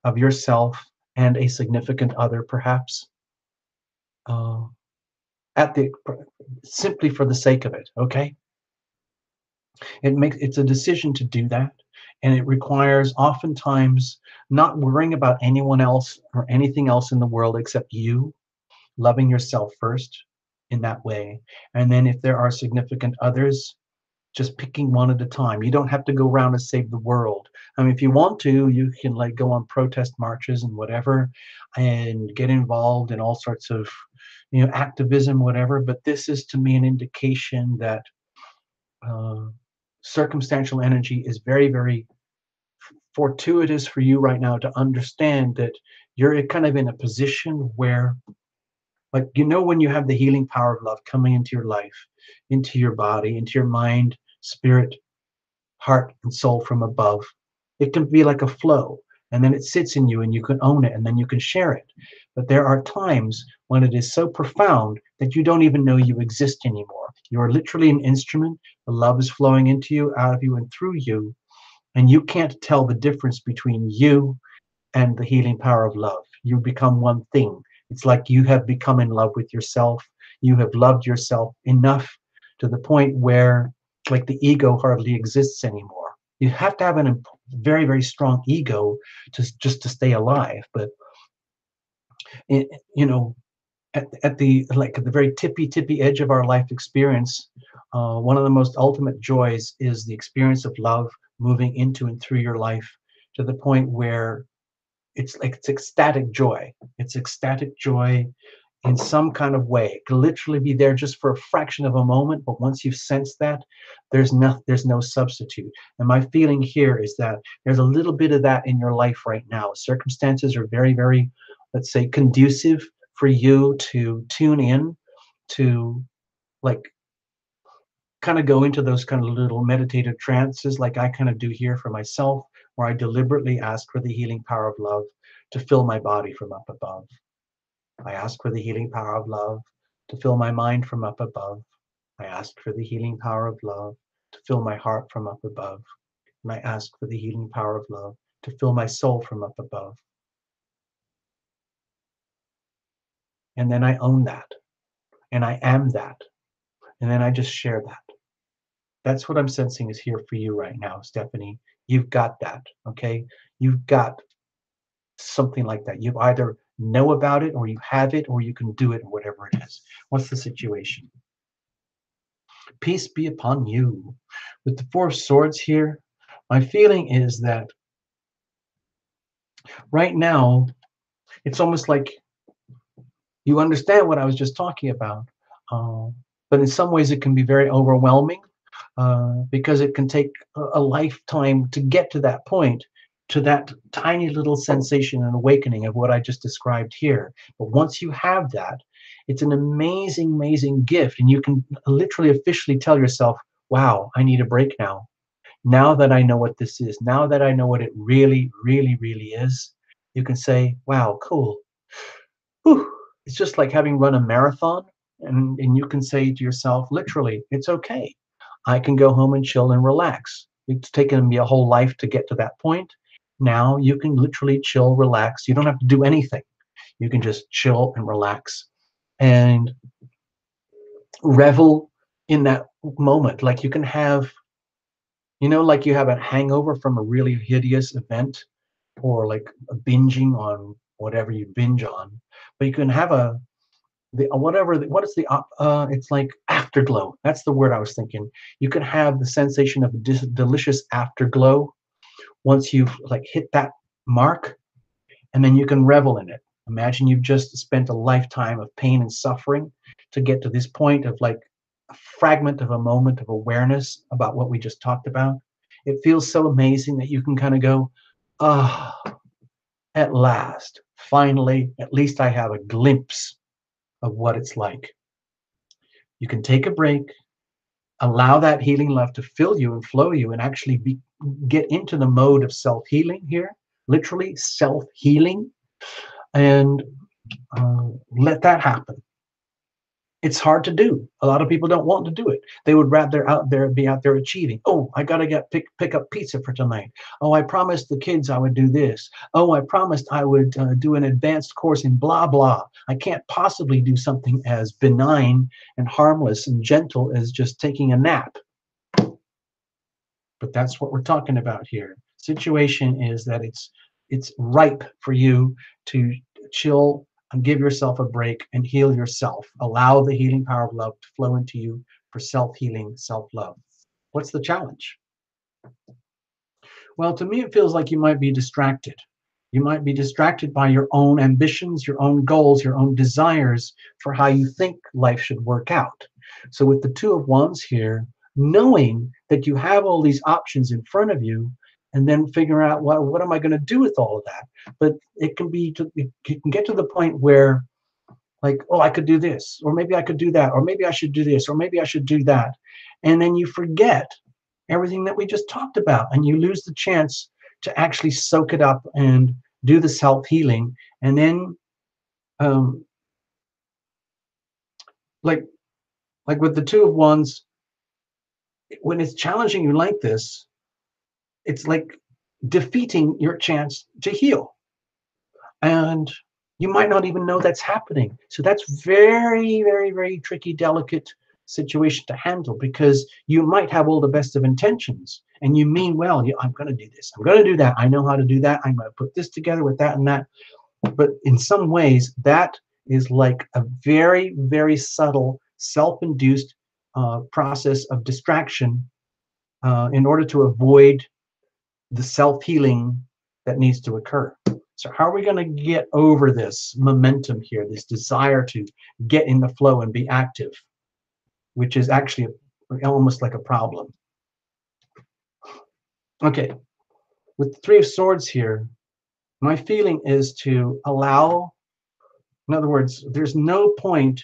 B: of yourself and a significant other, perhaps, at the simply for the sake of it. Okay, it's a decision to do that, and it requires oftentimes not worrying about anyone else or anything else in the world except you, loving yourself first in that way, and then if there are significant others, just picking one at a time. You don't have to go around and save the world, I mean, if you want to, you can like go on protest marches and whatever, and get involved in all sorts of, activism, whatever. But this is to me an indication that uh, circumstantial energy is very, very fortuitous for you right now to understand that you're kind of in a position where, like, when you have the healing power of love coming into your life, into your body, into your mind, spirit, heart, and soul from above, it can be like a flow, and then it sits in you and you can own it and then you can share it. But there are times when it is so profound that you don't even know you exist anymore. You are literally an instrument. The love is flowing into you, out of you, and through you, and you can't tell the difference between you and the healing power of love. You become one thing. It's like you have become in love with yourself. You have loved yourself enough to the point where, like, the ego hardly exists anymore. You have to have a very, very strong ego to stay alive. But it, you know, at the like at the very tippy edge of our life experience, one of the most ultimate joys is the experience of love moving into and through your life to the point where it's like it's ecstatic joy. It's ecstatic joy in some kind of way. It can literally be there just for a fraction of a moment, but once you've sensed that, there's no substitute. And my feeling here is that there's a little bit of that in your life right now. Circumstances are very, very, let's say, conducive for you to tune in to, like, kind of go into those kind of little meditative trances like I kind of do here for myself, where I deliberately ask for the healing power of love to fill my body from up above. I ask for the healing power of love to fill my mind from up above. I ask for the healing power of love to fill my heart from up above. And I ask for the healing power of love to fill my soul from up above. And then I own that. And I am that. And then I just share that. That's what I'm sensing is here for you right now, Stephanie. You've got that, okay? You've got something like that. You either know about it or you have it or you can do it or whatever it is. What's the situation? Peace be upon you. With the Four of Swords here, my feeling is that right now, it's almost like you understand what I was just talking about. Uh, but in some ways, it can be very overwhelming because it can take a lifetime to get to that point, to that tiny little sensation and awakening of what I just described here. But once you have that, it's an amazing, amazing gift. And you can literally officially tell yourself, wow, I need a break now. Now that I know what this is, now that I know what it really, really, really is, you can say, wow, cool. Whew. It's just like having run a marathon, and you can say to yourself, literally, it's okay. I can go home and chill and relax. It's taken me a whole life to get to that point. Now you can literally chill, relax. You don't have to do anything. You can just chill and relax and revel in that moment. Like you can have, like you have a hangover from a really hideous event, or like a binging on whatever you binge on. But you can have what is the it's like afterglow. That's the word I was thinking. You can have the sensation of a delicious afterglow once you've like hit that mark, and then you can revel in it. Imagine you've just spent a lifetime of pain and suffering to get to this point of like a fragment of a moment of awareness about what we just talked about. It feels so amazing that you can kind of go, ah, at last, finally, at least I have a glimpse of what it's like. You can take a break, allow that healing love to fill you and flow you, and actually get into the mode of self-healing here, literally self-healing, and let that happen. It's hard to do. A lot of people don't want to do it. They would rather be out there achieving. Oh, I gotta pick up pizza for tonight. Oh, I promised the kids I would do this. Oh, I promised I would do an advanced course in blah blah. I can't possibly do something as benign and harmless and gentle as just taking a nap. But that's what we're talking about here. Situation is that it's ripe for you to chill and give yourself a break and heal yourself. Allow the healing power of love to flow into you for self-healing, self-love. What's the challenge? Well, to me, it feels like you might be distracted. You might be distracted by your own ambitions, your own goals, your own desires for how you think life should work out. So, with the Two of Wands here, knowing that you have all these options in front of you, and then figure out what am I going to do with all of that. But it can be it can get to the point where, like, oh, I could do this, or maybe I could do that, or maybe I should do this, or maybe I should do that, and then you forget everything that we just talked about, and you lose the chance to actually soak it up and do the self-healing. And then um, like with the Two of Wands, when it's challenging you like this, it's like defeating your chance to heal, and you might not even know that's happening. So that's very, very, very tricky, delicate situation to handle, because you might have all the best of intentions and you mean well. I'm going to do this, I'm going to do that, I know how to do that, I'm going to put this together with that and that. But in some ways, that is like a very, very subtle, self-induced process of distraction in order to avoid the self-healing that needs to occur. So how are we going to get over this momentum here, this desire to get in the flow and be active, which is actually almost like a problem? Okay, with the Three of Swords here, my feeling is to allow, in other words, there's no point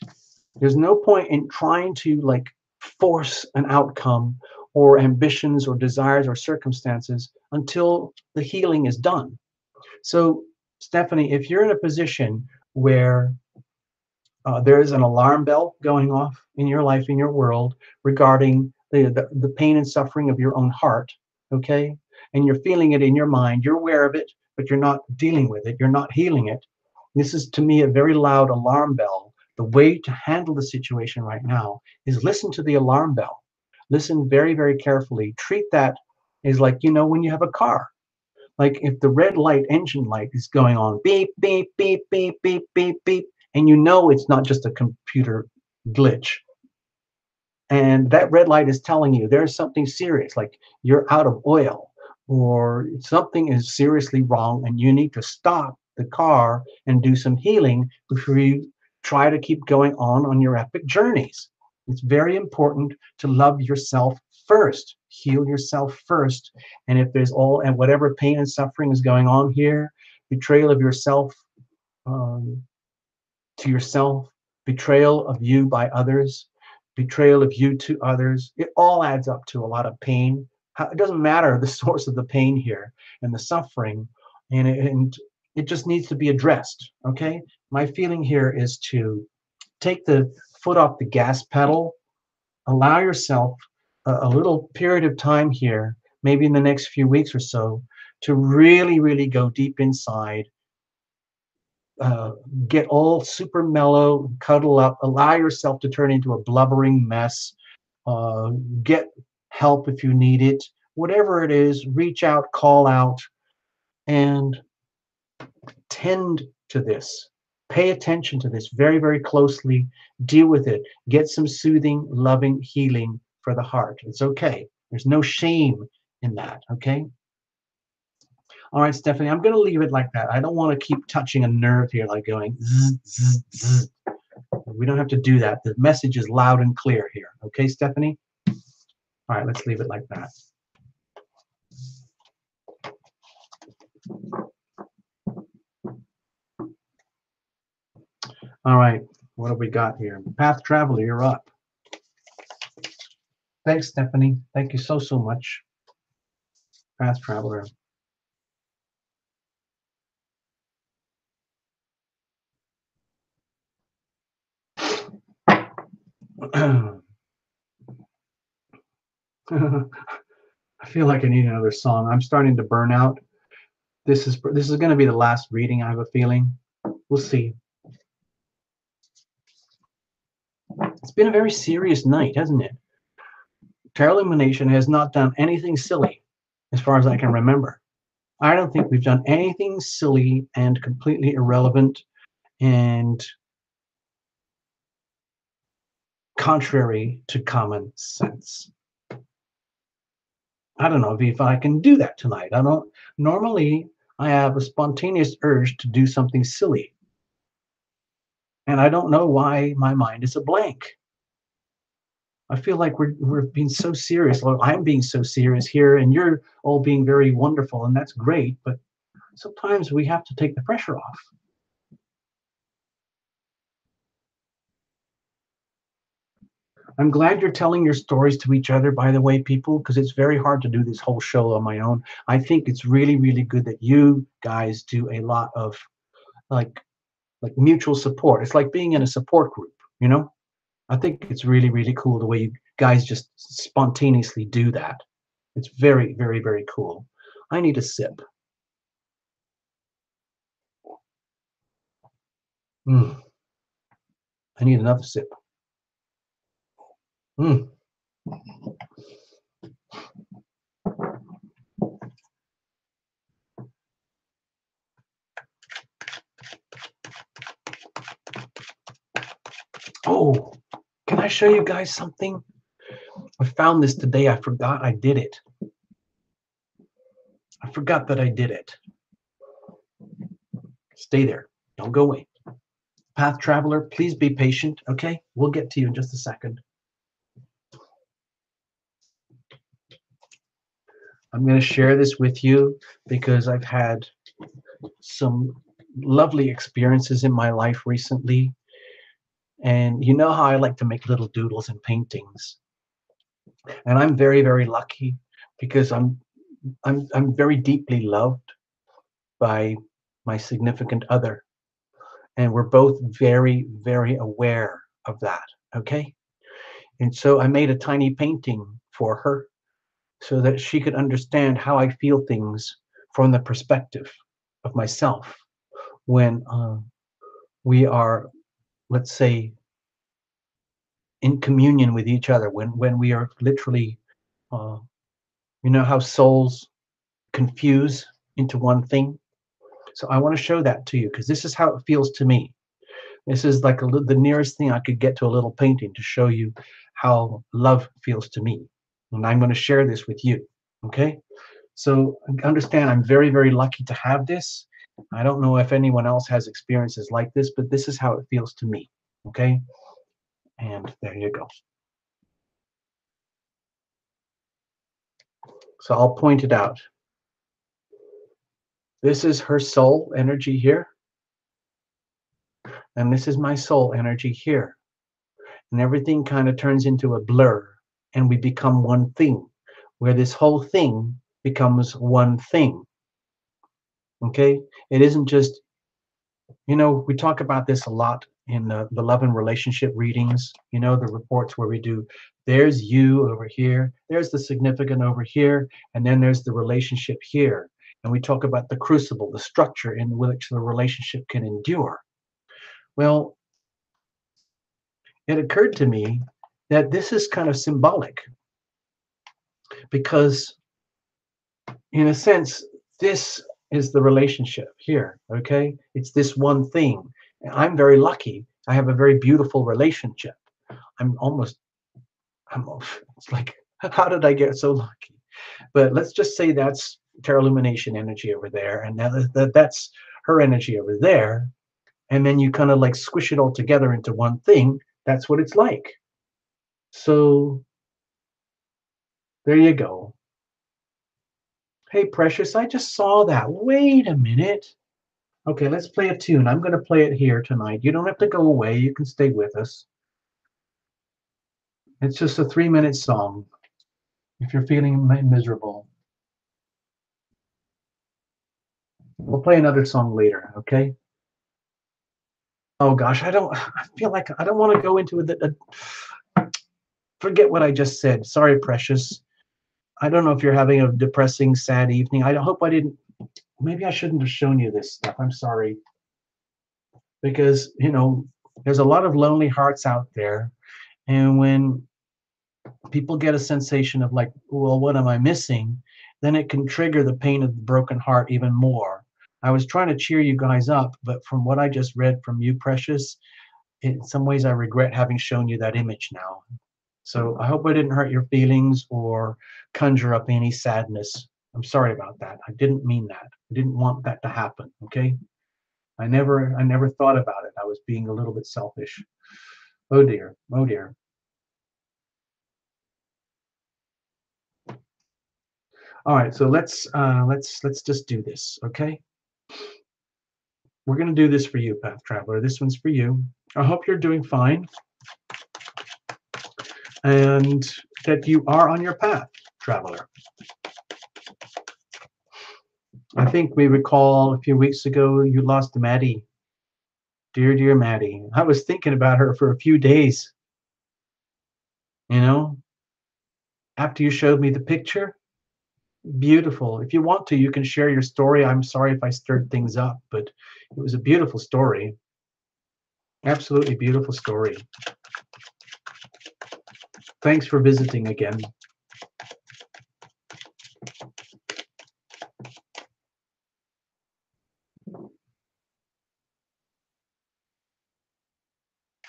B: in trying to like force an outcome or ambitions or desires or circumstances until the healing is done. So, Stephanie, if you're in a position where there is an alarm bell going off in your life, in your world, regarding the pain and suffering of your own heart, okay, and you're feeling it in your mind, you're aware of it, but you're not dealing with it, you're not healing it. This is, to me, a very loud alarm bell. The way to handle the situation right now is listen to the alarm bell. Listen very, very carefully. Treat that as like, when you have a car. Like if the red light, engine light is going on, beep, beep, beep, beep, beep, beep, beep, and it's not just a computer glitch. And that red light is telling you there's something serious, like you're out of oil or something is seriously wrong and you need to stop the car and do some healing before you try to keep going on your epic journeys. It's very important to love yourself first, heal yourself first. And if there's whatever pain and suffering is going on here, betrayal of yourself, um, to yourself, betrayal of you by others, betrayal of you to others. It all adds up to a lot of pain. It doesn't matter the source of the pain here and the suffering, and it just needs to be addressed. Okay, my feeling here is to take the foot off the gas pedal, allow yourself a little period of time here, maybe in the next few weeks or so, to really, really go deep inside, uh, get all super mellow, cuddle up, allow yourself to turn into a blubbering mess, get help if you need it, whatever it is, reach out, call out, and tend to this. Pay attention to this very, very closely. Deal with it. Get some soothing, loving healing for the heart. It's okay. There's no shame in that, okay? All right, Stephanie, I'm going to leave it like that. I don't want to keep touching a nerve here, like going zzz, zzz, zzz. We don't have to do that. The message is loud and clear here. Okay, Stephanie? All right, let's leave it like that. All right, what have we got here? Path Traveler, you're up. Thanks, Stephanie. Thank you so, so much. Path Traveler. I feel like I need another song. I'm starting to burn out. This is going to be the last reading, I have a feeling. We'll see. It's been a very serious night, hasn't it? Tarot Illumination has not done anything silly, as far as I can remember. I don't think we've done anything silly and completely irrelevant and contrary to common sense. I don't know if I can do that tonight. I don't normally I have a spontaneous urge to do something silly. And I don't know why my mind is a blank. I feel like we're being so serious. Well, I'm being so serious here, and you're all being very wonderful, and that's great. But sometimes we have to take the pressure off. I'm glad you're telling your stories to each other, by the way, people, because it's very hard to do this whole show on my own. I think it's really, really good that you guys do a lot of like mutual support. It's like being in a support group, you know? I think it's really, really cool the way you guys just spontaneously do that. It's very, very, very cool. I need a sip. Mm, I need another sip. Mm. Oh, can I show you guys something? I found this today. I forgot I did it. I forgot that I did it. Stay there. Don't go away. Path traveler, please be patient, okay? We'll get to you in just a second. I'm going to share this with you because I've had some lovely experiences in my life recently. And you know how I like to make little doodles and paintings. And I'm very, very lucky because I'm very deeply loved by my significant other. And we're both very, very aware of that. Okay. And so I made a tiny painting for her so that she could understand how I feel things from the perspective of myself when we are, let's say, in communion with each other, when we are literally, uh, you know, how souls confuse into one thing. So I want to show that to you because this is how it feels to me. This is like the nearest thing I could get to a little painting to show you how love feels to me. And I'm going to share this with you. Okay. So understand, I'm very, very lucky to have this. I don't know if anyone else has experiences like this, but this is how it feels to me. Okay. And there you go. So I'll point it out. This is her soul energy here. And this is my soul energy here. And everything kind of turns into a blur and we become one thing, where this whole thing becomes one thing. Okay? It isn't just, you know, we talk about this a lot in the love and relationship readings, you know, the reports where we do, there's you over here, there's the significant over here, and then there's the relationship here. And we talk about the crucible, the structure in which the relationship can endure. Well, it occurred to me that this is kind of symbolic because, in a sense, this is the relationship here. Okay, it's this one thing. I'm very lucky. I have a very beautiful relationship. I'm almost, it's like, how did I get so lucky? But let's just say that's Terra Illumination energy over there, and that's her energy over there. And then you kind of like squish it all together into one thing. That's what it's like. So there you go. Hey, Precious, I just saw that. Wait a minute. Okay, let's play a tune. I'm going to play it here tonight. You don't have to go away. You can stay with us. It's just a 3-minute song if you're feeling miserable. We'll play another song later, okay? Oh gosh, I feel like I don't want to go into it. Forget what I just said. Sorry, Precious. I don't know if you're having a depressing, sad evening. I hope I didn't. Maybe I shouldn't have shown you this stuff. I'm sorry. Because, you know, there's a lot of lonely hearts out there. And when people get a sensation of like, well, what am I missing? Then it can trigger the pain of the broken heart even more. I was trying to cheer you guys up, but from what I just read from you, Precious, in some ways I regret having shown you that image now. So I hope I didn't hurt your feelings or conjure up any sadness. I'm sorry about that. I didn't mean that. I didn't want that to happen. Okay. I never thought about it. I was being a little bit selfish. Oh dear. Oh dear. All right. So let's just do this. Okay. We're going to do this for you, Path Traveler. This one's for you. I hope you're doing fine and that you are on your path, Traveler. I think we recall a few weeks ago you lost Maddie. Dear, dear Maddie. I was thinking about her for a few days. You know, after you showed me the picture, beautiful. If you want to, you can share your story. I'm sorry if I stirred things up, but it was a beautiful story. Absolutely beautiful story. Thanks for visiting again.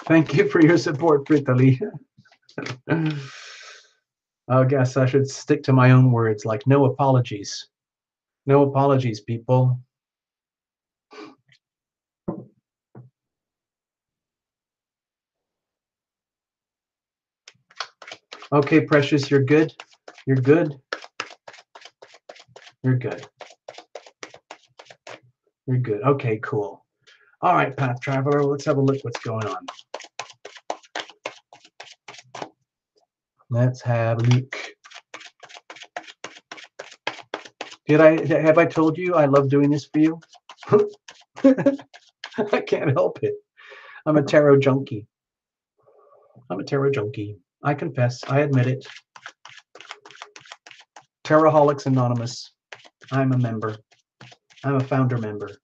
B: Thank you for your support, Pritali. I guess I should stick to my own words, like no apologies. No apologies, people. Okay, Precious, you're good. You're good. You're good. You're good. Okay, cool. All right, Path Traveler, let's have a look what's going on. Let's have a look. Have I told you I love doing this for you? I can't help it. I'm a tarot junkie. I'm a tarot junkie. I confess. I admit it. Tarotaholics Anonymous. I'm a member. I'm a founder member.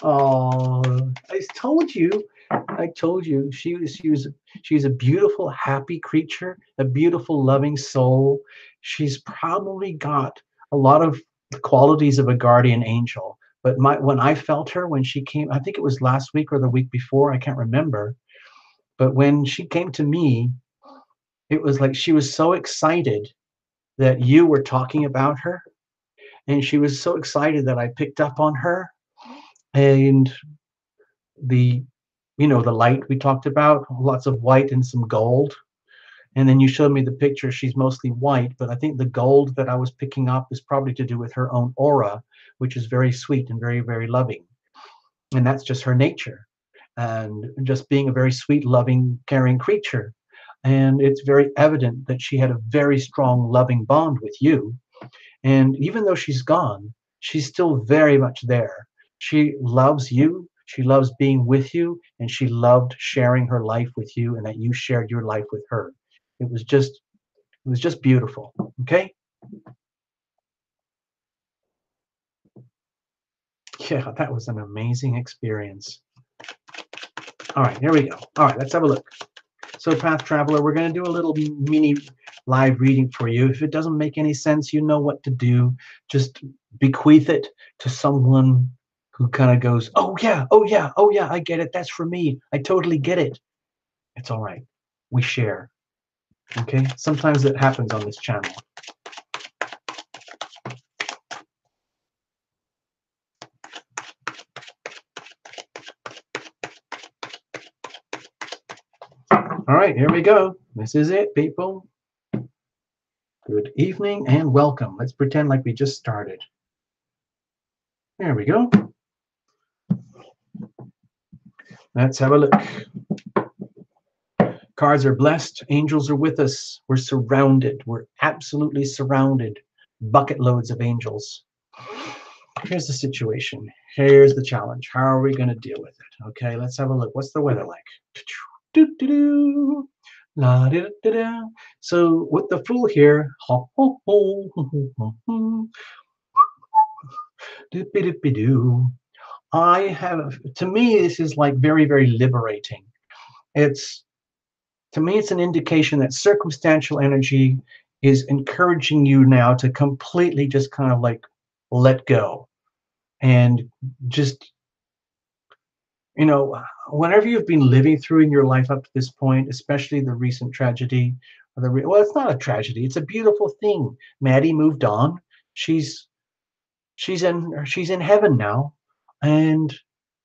B: Oh, I told you. I told you. She's a beautiful, happy creature, a beautiful, loving soul. She's probably got a lot of qualities of a guardian angel. But when I felt her, when she came, I think it was last week or the week before, I can't remember. But when she came to me, it was like she was so excited that you were talking about her. And she was so excited that I picked up on her. And the the light we talked about, lots of white and some gold. And then you showed me the picture. She's mostly white, but I think the gold that I was picking up is probably to do with her own aura, which is very sweet and very, very loving. And that's just her nature. And just being a very sweet, loving, caring creature. And it's very evident that she had a very strong, loving bond with you. And even though she's gone, she's still very much there. She loves you. She loves being with you, and she loved sharing her life with you, and that you shared your life with her. It was just beautiful. Okay? Yeah, that was an amazing experience. All right, here we go. All right, let's have a look. So, Path Traveler, we're going to do a little mini live reading for you. If it doesn't make any sense, you know what to do. Just bequeath it to someone who kind of goes, oh yeah, oh yeah, oh yeah, I get it. That's for me. I totally get it. It's all right. We share. Okay? Sometimes it happens on this channel. All right, here we go. This is it, people. Good evening and welcome. Let's pretend like we just started. There we go. Let's have a look. Cards are blessed. Angels are with us. We're surrounded. We're absolutely surrounded. Bucket loads of angels. Here's the situation. Here's the challenge. How are we going to deal with it? Okay, let's have a look. What's the weather like? La, da, da, da. So with the Fool here, I have, to me, this is like very, very liberating. To me, it's an indication that circumstantial energy is encouraging you now to completely just kind of like let go and just, whatever you've been living through in your life up to this point, especially the recent tragedy, or well, it's not a tragedy, it's a beautiful thing. Maddie moved on. She's she's in heaven now, and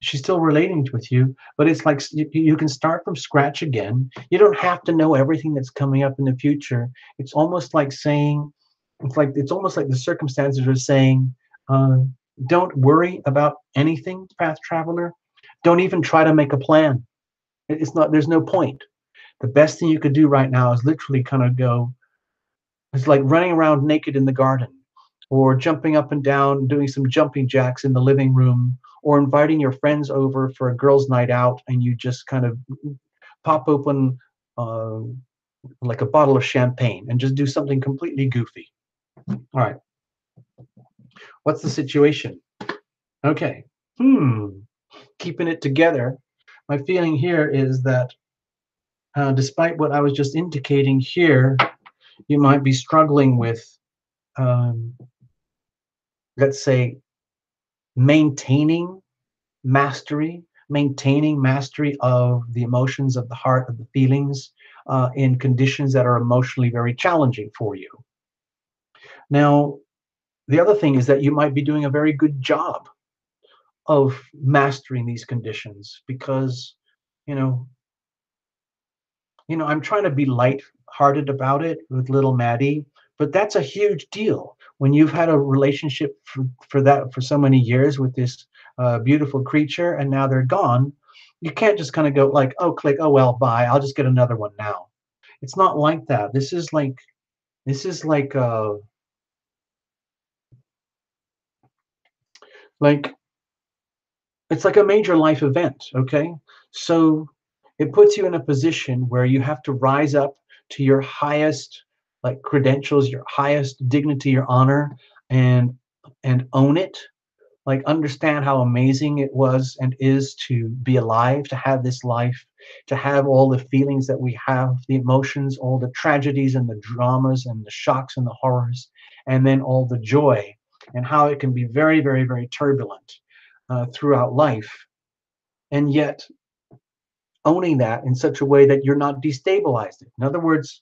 B: she's still relating with you. But it's like you can start from scratch again. You don't have to know everything that's coming up in the future. It's almost like saying, it's almost like the circumstances are saying, uh, don't worry about anything, path traveler. Don't even try to make a plan. It's not. There's no point. The best thing you could do right now is literally kind of go. It's like running around naked in the garden, or jumping up and down, doing some jumping jacks in the living room, or inviting your friends over for a girls' night out, and you just kind of pop open uh, like a bottle of champagne and just do something completely goofy. All right, what's the situation? Okay, keeping it together. My feeling here is that despite what I was just indicating here, you might be struggling with, um, let's say, maintaining maintaining mastery of the emotions of the heart, of the feelings, in conditions that are emotionally very challenging for you. Now, the other thing is that you might be doing a very good job of mastering these conditions because, you know, I'm trying to be light-hearted about it with little Maddie, but that's a huge deal when you've had a relationship for so many years with this beautiful creature, and now they're gone. You can't just kind of go like, oh, click, oh well, bye. I'll just get another one now. It's not like that. This is like like it's like a major life event. Okay, so it puts you in a position where you have to rise up to your highest like credentials, your highest dignity, your honor, and own it. Like understand how amazing it was and is to be alive, to have this life, to have all the feelings that we have, the emotions, all the tragedies and the dramas and the shocks and the horrors, and then all the joy, and how it can be very, very, very turbulent throughout life. And yet owning that in such a way that you're not destabilized. In other words,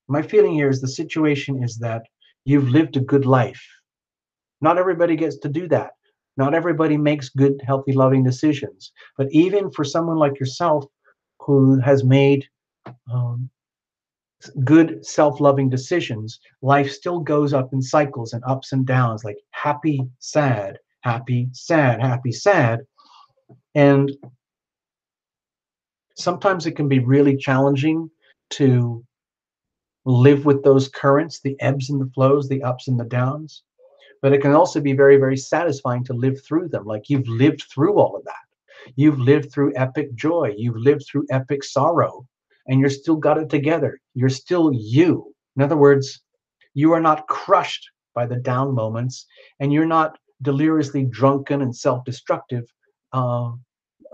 B: my feeling here is the situation is that you've lived a good life. Not everybody gets to do that. Not everybody makes good, healthy, loving decisions. But even for someone like yourself who has made um, good, self loving decisions, life still goes up in cycles and ups and downs, like happy, sad, happy, sad, happy, sad. And sometimes it can be really challenging to live with those currents, the ebbs and the flows, the ups and the downs. But it can also be very, very satisfying to live through them. Like you've lived through all of that. You've lived through epic joy. You've lived through epic sorrow, and you're still got it together. You're still you. In other words, you are not crushed by the down moments, and you're not deliriously drunken and self-destructive uh,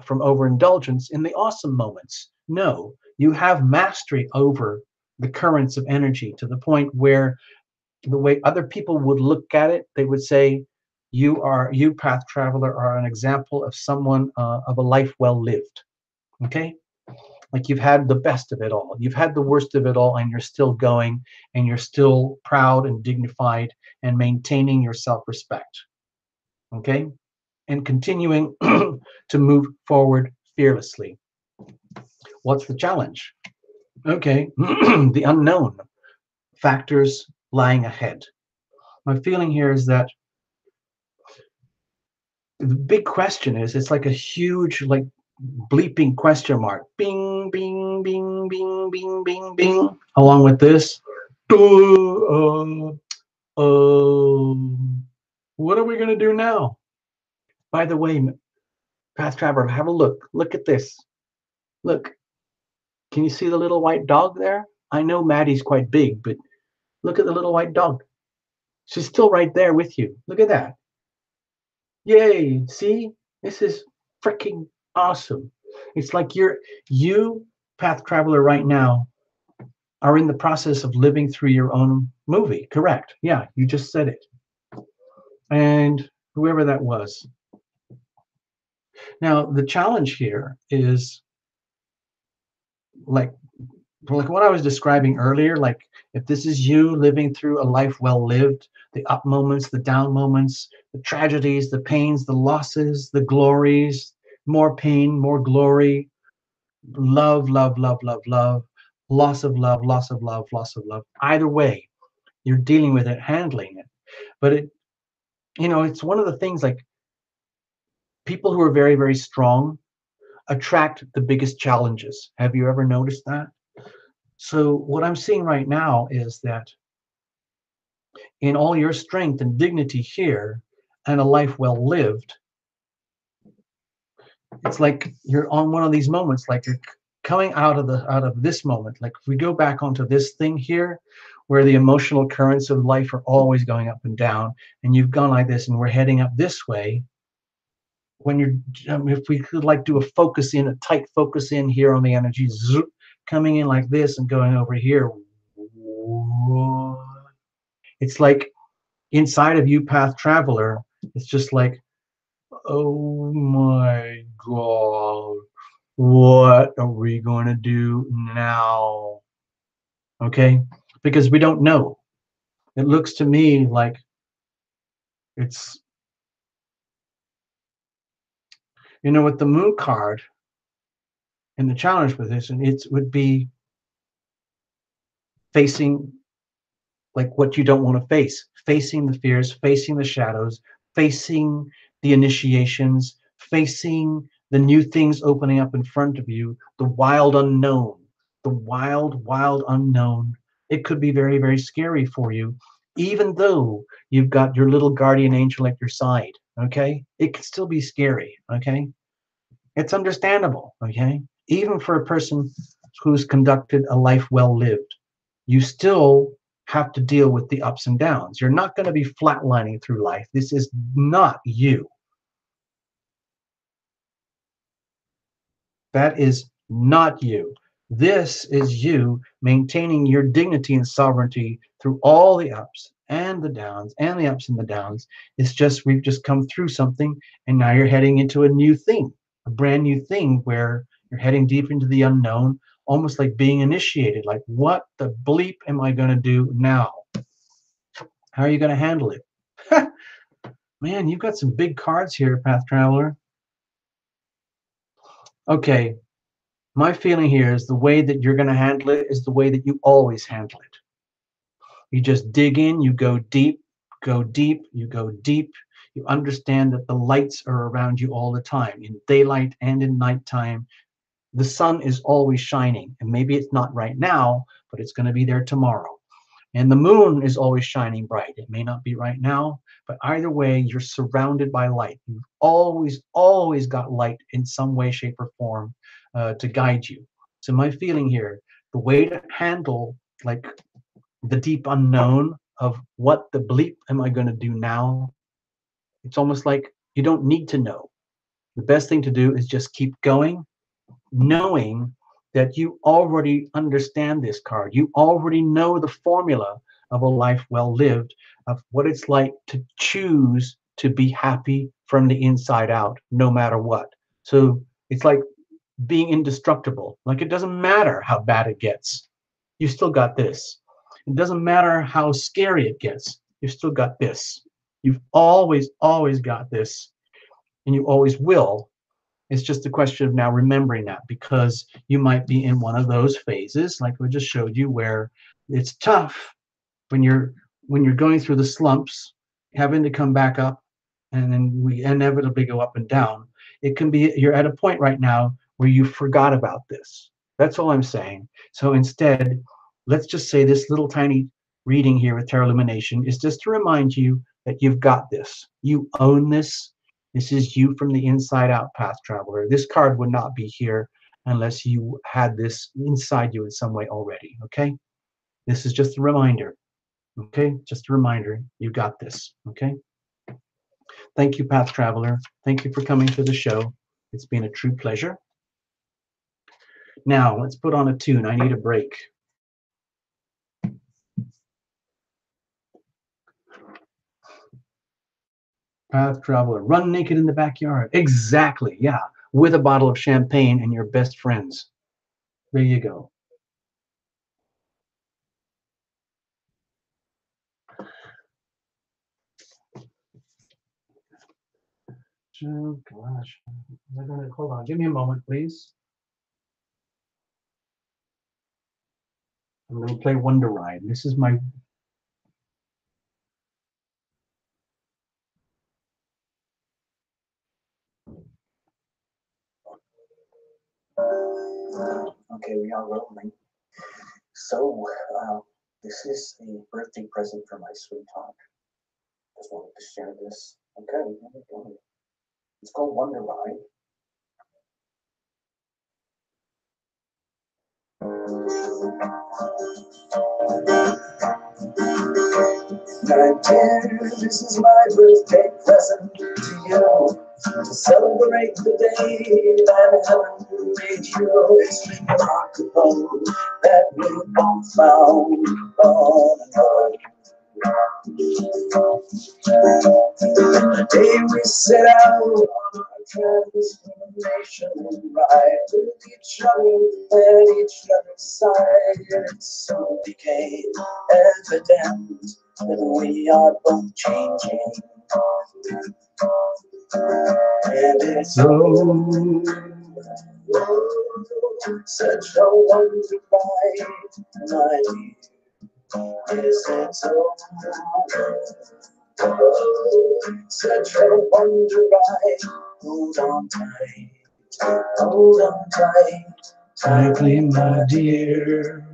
B: from overindulgence in the awesome moments. No, you have mastery over the currents of energy to the point where the way other people would look at it, they would say, you path traveler are an example of someone of a life well lived. Okay, like you've had the best of it all, you've had the worst of it all, and you're still going, and you're still proud and dignified and maintaining your self-respect. Okay, and continuing to move forward fearlessly. What's the challenge? Okay, the unknown factors lying ahead. My feeling here is that the big question is, it's like a huge like bleeping question mark, bing bing bing bing bing bing bing, along with this what are we going to do now? By the way, path traveler, have a look at this. Look, can you see the little white dog there? I know Maddie's quite big, but look at the little white dog. She's still right there with you. Look at that. Yay, see, this is freaking awesome. It's like you path traveler right now are in the process of living through your own movie. Correct? Yeah, you just said it. And whoever that was, Now, the challenge here is like what I was describing earlier, like if this is you living through a life well lived, the up moments, the down moments, the tragedies, the pains, the losses, the glories, more pain, more glory, love, love, love, love, love, loss of love, loss of love, loss of love. Either way, you're dealing with it, handling it. But it, it's one of the things like people who are very, very strong attract the biggest challenges. Have you ever noticed that? So what I'm seeing right now is that in all your strength and dignity here and a life well lived, it's like you're on one of these moments, like you're coming out of this moment. Like if we go back onto this thing here, where the emotional currents of life are always going up and down, and you've gone like this, and we're heading up this way. When you're, if we could like do a focus in, a tight focus in here on the energy, zoop, coming in like this and going over here. It's like inside of you, path traveler, it's just like, oh my God, what are we going to do now? Okay, because we don't know. It looks to me like it's, with the moon card and the challenge position, it would be facing like what you don't want to face, facing the fears, facing the shadows, facing the initiations, facing the new things opening up in front of you, the wild unknown, the wild, wild unknown. It could be very, very scary for you, even though you've got your little guardian angel at your side. Okay. It could still be scary. Okay. It's understandable. Okay. Even for a person who's conducted a life well lived, you still have to deal with the ups and downs. You're not going to be flatlining through life. This is not you. That is not you. This is you maintaining your dignity and sovereignty through all the ups and the downs and the ups and the downs. It's just we've just come through something, and now you're heading into a new thing, a brand new thing where you're heading deep into the unknown, almost like being initiated. Like, what the bleep am I going to do now? How are you going to handle it? Man, you've got some big cards here, Path Traveler. Okay, my feeling here is the way that you're going to handle it is the way that you always handle it. You just dig in, you go deep, you go deep. You understand that the lights are around you all the time, in daylight and in nighttime. The sun is always shining, and maybe it's not right now, but it's going to be there tomorrow. And the moon is always shining bright. It may not be right now, but either way, you're surrounded by light. You've always, always got light in some way, shape, or form to guide you. So my feeling here, the way to handle like the deep unknown of what the bleep am I going to do now, it's almost like you don't need to know. The best thing to do is just keep going, knowing that you already understand this card. You already know the formula of a life well lived, of what it's like to choose to be happy from the inside out, no matter what. So it's like being indestructible. Like it doesn't matter how bad it gets, you still got this. It doesn't matter how scary it gets, you've still got this. You've always, always got this, and you always will. It's just a question of now remembering that, because you might be in one of those phases, like we just showed you, where it's tough when you're going through the slumps, having to come back up, and then we inevitably go up and down. It can be you're at a point right now where you forgot about this. That's all I'm saying. So instead, let's just say this little tiny reading here with Tarot Illumination is just to remind you that you've got this. You own this. This is you from the inside out, Path Traveler. This card would not be here unless you had this inside you in some way already. Okay? This is just a reminder. Okay? Just a reminder. You got this. Okay? Thank you, Path Traveler. Thank you for coming to the show. It's been a true pleasure. Now, let's put on a tune. I need a break. Path traveler, run naked in the backyard. Exactly, yeah. With a bottle of champagne and your best friends. There you go. Oh gosh. Hold on, give me a moment, please. I'm going to play Wonder Ride. This is my.
A: Okay, we are rolling. So, this is a birthday present for my sweetheart. Just wanted to share this. Okay, here we go. It's called Wonder Ride. My dear, this is my birthday present to you. To celebrate the day that heaven made you. It's remarkable that we both found on another. The day we set out on our transformation ride with each other at each other's side, it soon became evident that we are both changing. And it's so such a wonder ride, my dear. Is it so? Such a wonder ride. Hold on tight, hold on tight, tightly, my dear.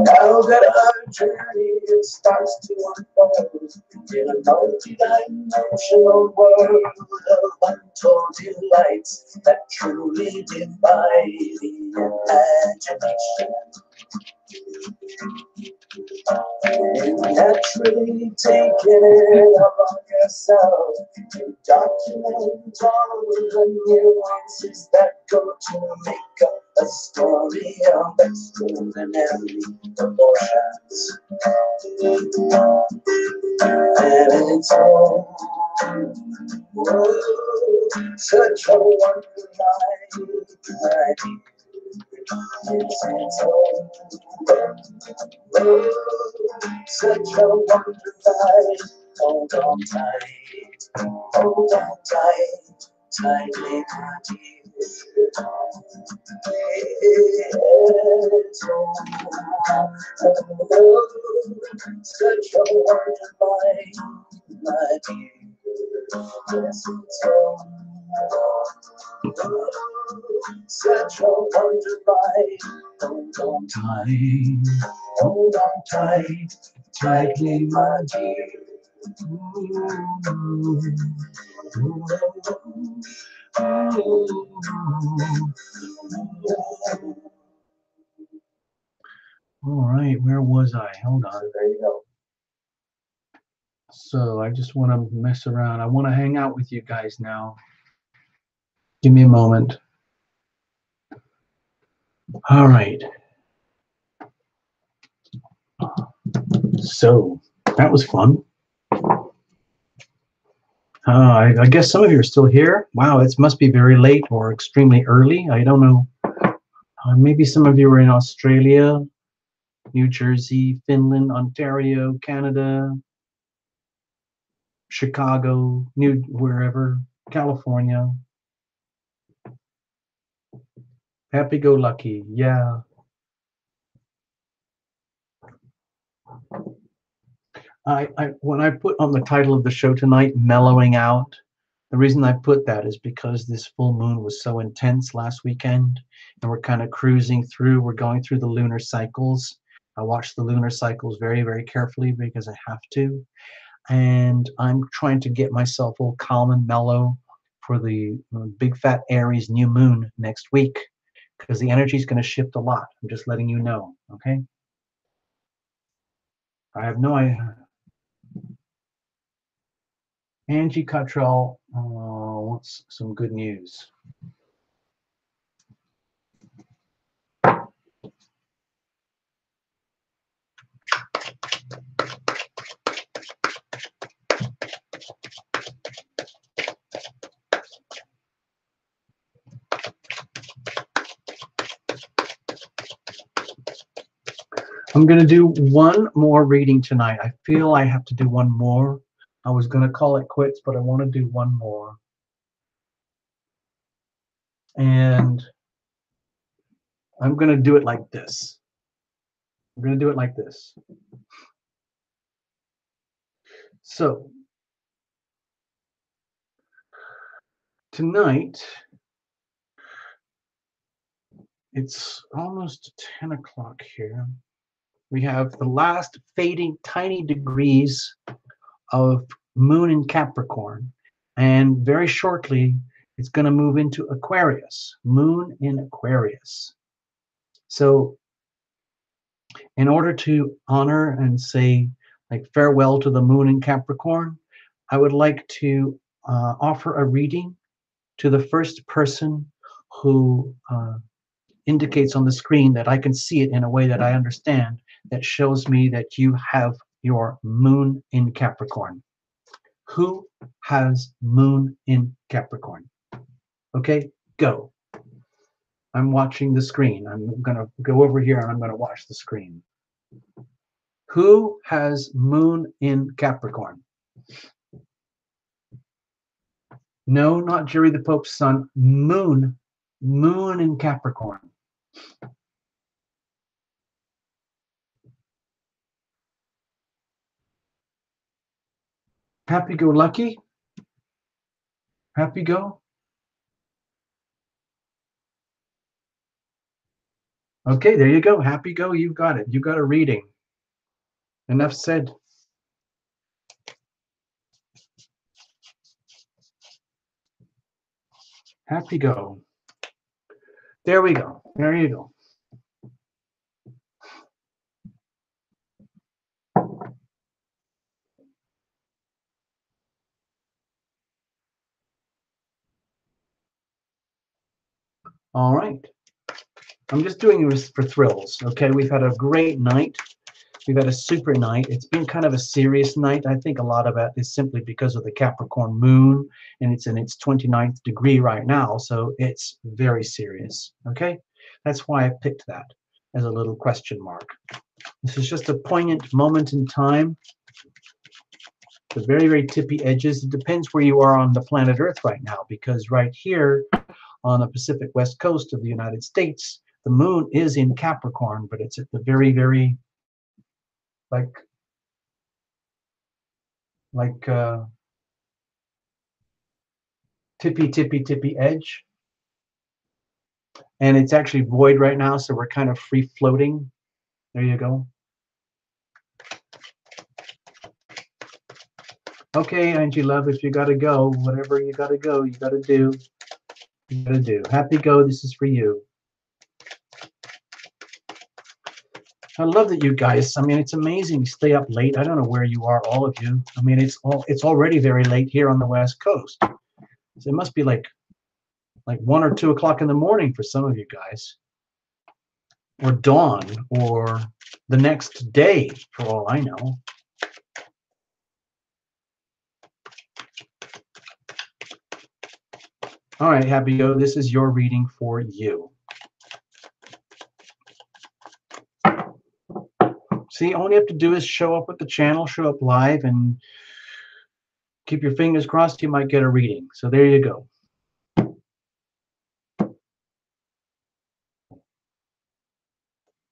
A: Now that our journey starts to unfold in a multi-dimensional world of untold delights that truly defy the imagination. You naturally taken it upon yourself to document all the nuances that go to make up a story of extraordinary proportions. And it's all such a wonder life. It's all such a wonder life. Hold on tight, hold on tight, tightly, my dear. It's all such a wonder life, my dear. Yes, it's all such a wonder life. Hold on tight, hold on tight, tightly, my dear.
B: All right, where was I? Hold on.
A: There you go.
B: So I just want to mess around. I want to hang out with you guys now. Give me a moment. All right. So that was fun. I guess some of you are still here. Wow, it must be very late or extremely early. I don't know. Maybe some of you are in Australia, New Jersey, Finland, Ontario, Canada, Chicago, wherever, California. Happy-go-lucky, yeah. When I put on the title of the show tonight, Mellowing Out, the reason I put that is because this full moon was so intense last weekend, and we're kind of cruising through. We're going through the lunar cycles. I watch the lunar cycles very, very carefully because I have to. And I'm trying to get myself all calm and mellow for the big fat Aries new moon next week, because the energy is going to shift a lot. I'm just letting you know, okay? I have no idea. Angie Cottrell wants some good news. I'm going to do one more reading tonight. I feel I have to do one more. I was going to call it quits, but I want to do one more. And I'm going to do it like this. I'm going to do it like this. So tonight, it's almost 10 o'clock here. We have the last fading tiny degrees of moon in Capricorn. And very shortly, it's going to move into Aquarius, moon in Aquarius. So in order to honor and say like farewell to the moon in Capricorn, I would like to offer a reading to the first person who indicates on the screen that I can see it in a way that I understand, that shows me that you have your moon in Capricorn. Who has moon in Capricorn? Okay, go. I'm watching the screen. I'm going to go over here and I'm going to watch the screen. Who has moon in Capricorn? No, not Jerry the Pope's son. Moon. Moon in Capricorn. Happy go lucky? Happy go? Okay, there you go. Happy go. You got it. You got a reading. Enough said. Happy go. There we go. There you go. All right. I'm just doing this for thrills. Okay, we've had a great night. We've had a super night. It's been kind of a serious night. I think a lot of it is simply because of the Capricorn moon, and it's in its 29th degree right now, so it's very serious. Okay, that's why I picked that as a little question mark. This is just a poignant moment in time. The very, very tippy edges. It depends where you are on the planet Earth right now, because right here on the Pacific West Coast of the United States, the moon is in Capricorn, but it's at the very, very tippy edge, and it's actually void right now, so we're kind of free floating. There you go. Okay, Angie love, if you gotta go, whatever you gotta go, you gotta do. You gotta do. Happy go, this is for you. I love that you guys, I mean, it's amazing. Stay up late. I don't know where you are, all of you. I mean, it's already very late here on the West Coast. So it must be like 1 or 2 o'clock in the morning for some of you guys, or dawn, or the next day, for all I know. All right, Happy Go, this is your reading for you. See, all you have to do is show up at the channel, show up live, and keep your fingers crossed, you might get a reading. So there you go.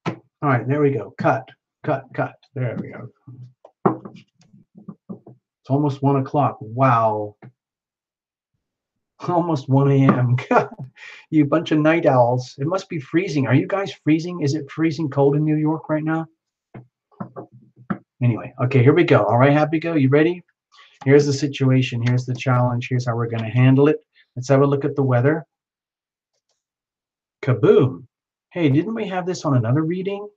B: All right, there we go. Cut. There we go. It's almost 1 o'clock. Wow. Almost 1 a.m. God, you bunch of night owls. It must be freezing. Are you guys freezing? Is it freezing cold in New York right now? Anyway, okay, here we go. All right, Happy Go, you ready? Here's the situation. Here's the challenge. Here's how we're going to handle it. Let's have a look at the weather. Kaboom. Hey, didn't we have this on another reading?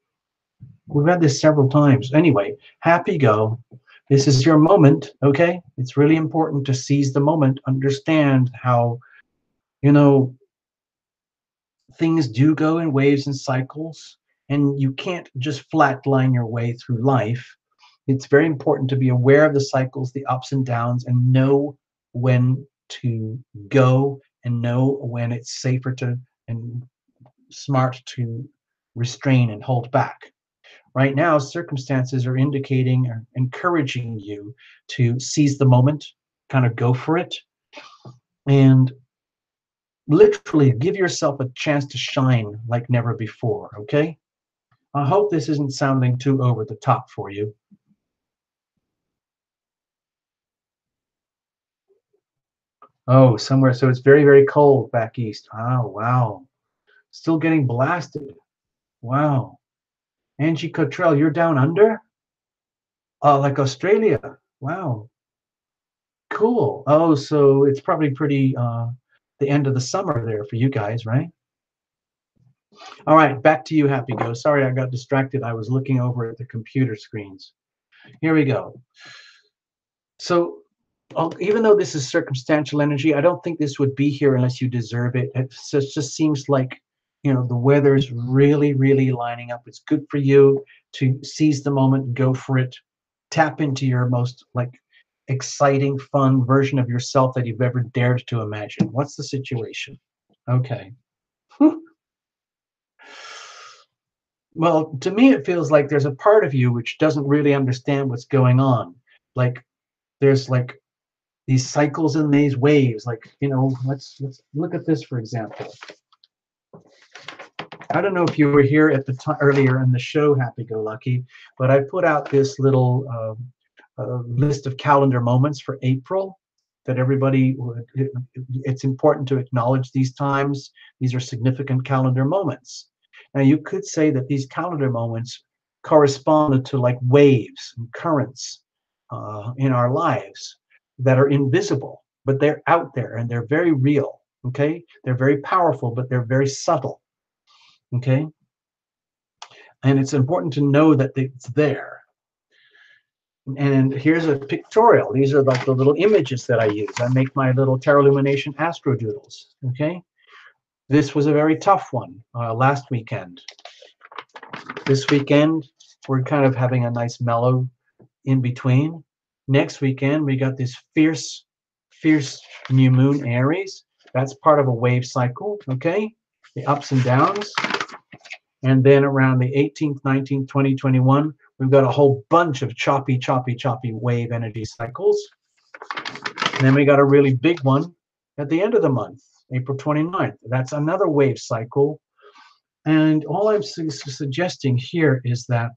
B: We've had this several times. Anyway, Happy Go. This is your moment, okay? It's really important to seize the moment, understand how, things do go in waves and cycles, and you can't just flatline your way through life. It's very important to be aware of the cycles, the ups and downs, and know when to go and know when it's safer to and smart to restrain and hold back. Right now, circumstances are indicating or encouraging you to seize the moment, kind of go for it, and literally give yourself a chance to shine like never before, okay? I hope this isn't sounding too over the top for you. Oh, somewhere. So it's very, very cold back east. Oh, wow. Still getting blasted. Wow. Angie Cottrell, you're down under? Like Australia. Wow. Cool. Oh, so it's probably pretty the end of the summer there for you guys, right? All right, back to you, Happy Go. Sorry, I got distracted. I was looking over at the computer screens. Here we go. So even though this is circumstantial energy, I don't think this would be here unless you deserve it. It just seems like, the weather's really, really lining up. It's good for you to seize the moment and go for it. Tap into your most exciting, fun version of yourself that you've ever dared to imagine. What's the situation? Okay. Well, to me, it feels like there's a part of you which doesn't really understand what's going on. Like there's these cycles and these waves. Let's look at this for example. I don't know if you were here at the time earlier in the show, Happy Go Lucky, but I put out this little list of calendar moments for April that everybody would. It's important to acknowledge these times. These are significant calendar moments. Now, you could say that these calendar moments corresponded to like waves and currents in our lives that are invisible, but they're out there and they're very real. Okay, they're very powerful, but they're very subtle. Okay, and it's important to know that it's there. And here's a pictorial. These are like the little images that I use. I make my little tarot illumination astro doodles. Okay, this was a very tough one last weekend. This weekend we're kind of having a nice mellow in between. Next weekend we got this fierce new moon Aries. That's part of a wave cycle. Okay, the ups and downs. And then around the 18th, 19th, 20, 21, we've got a whole bunch of choppy wave energy cycles. And then we got a really big one at the end of the month, April 29th. That's another wave cycle. And all I'm suggesting here is that,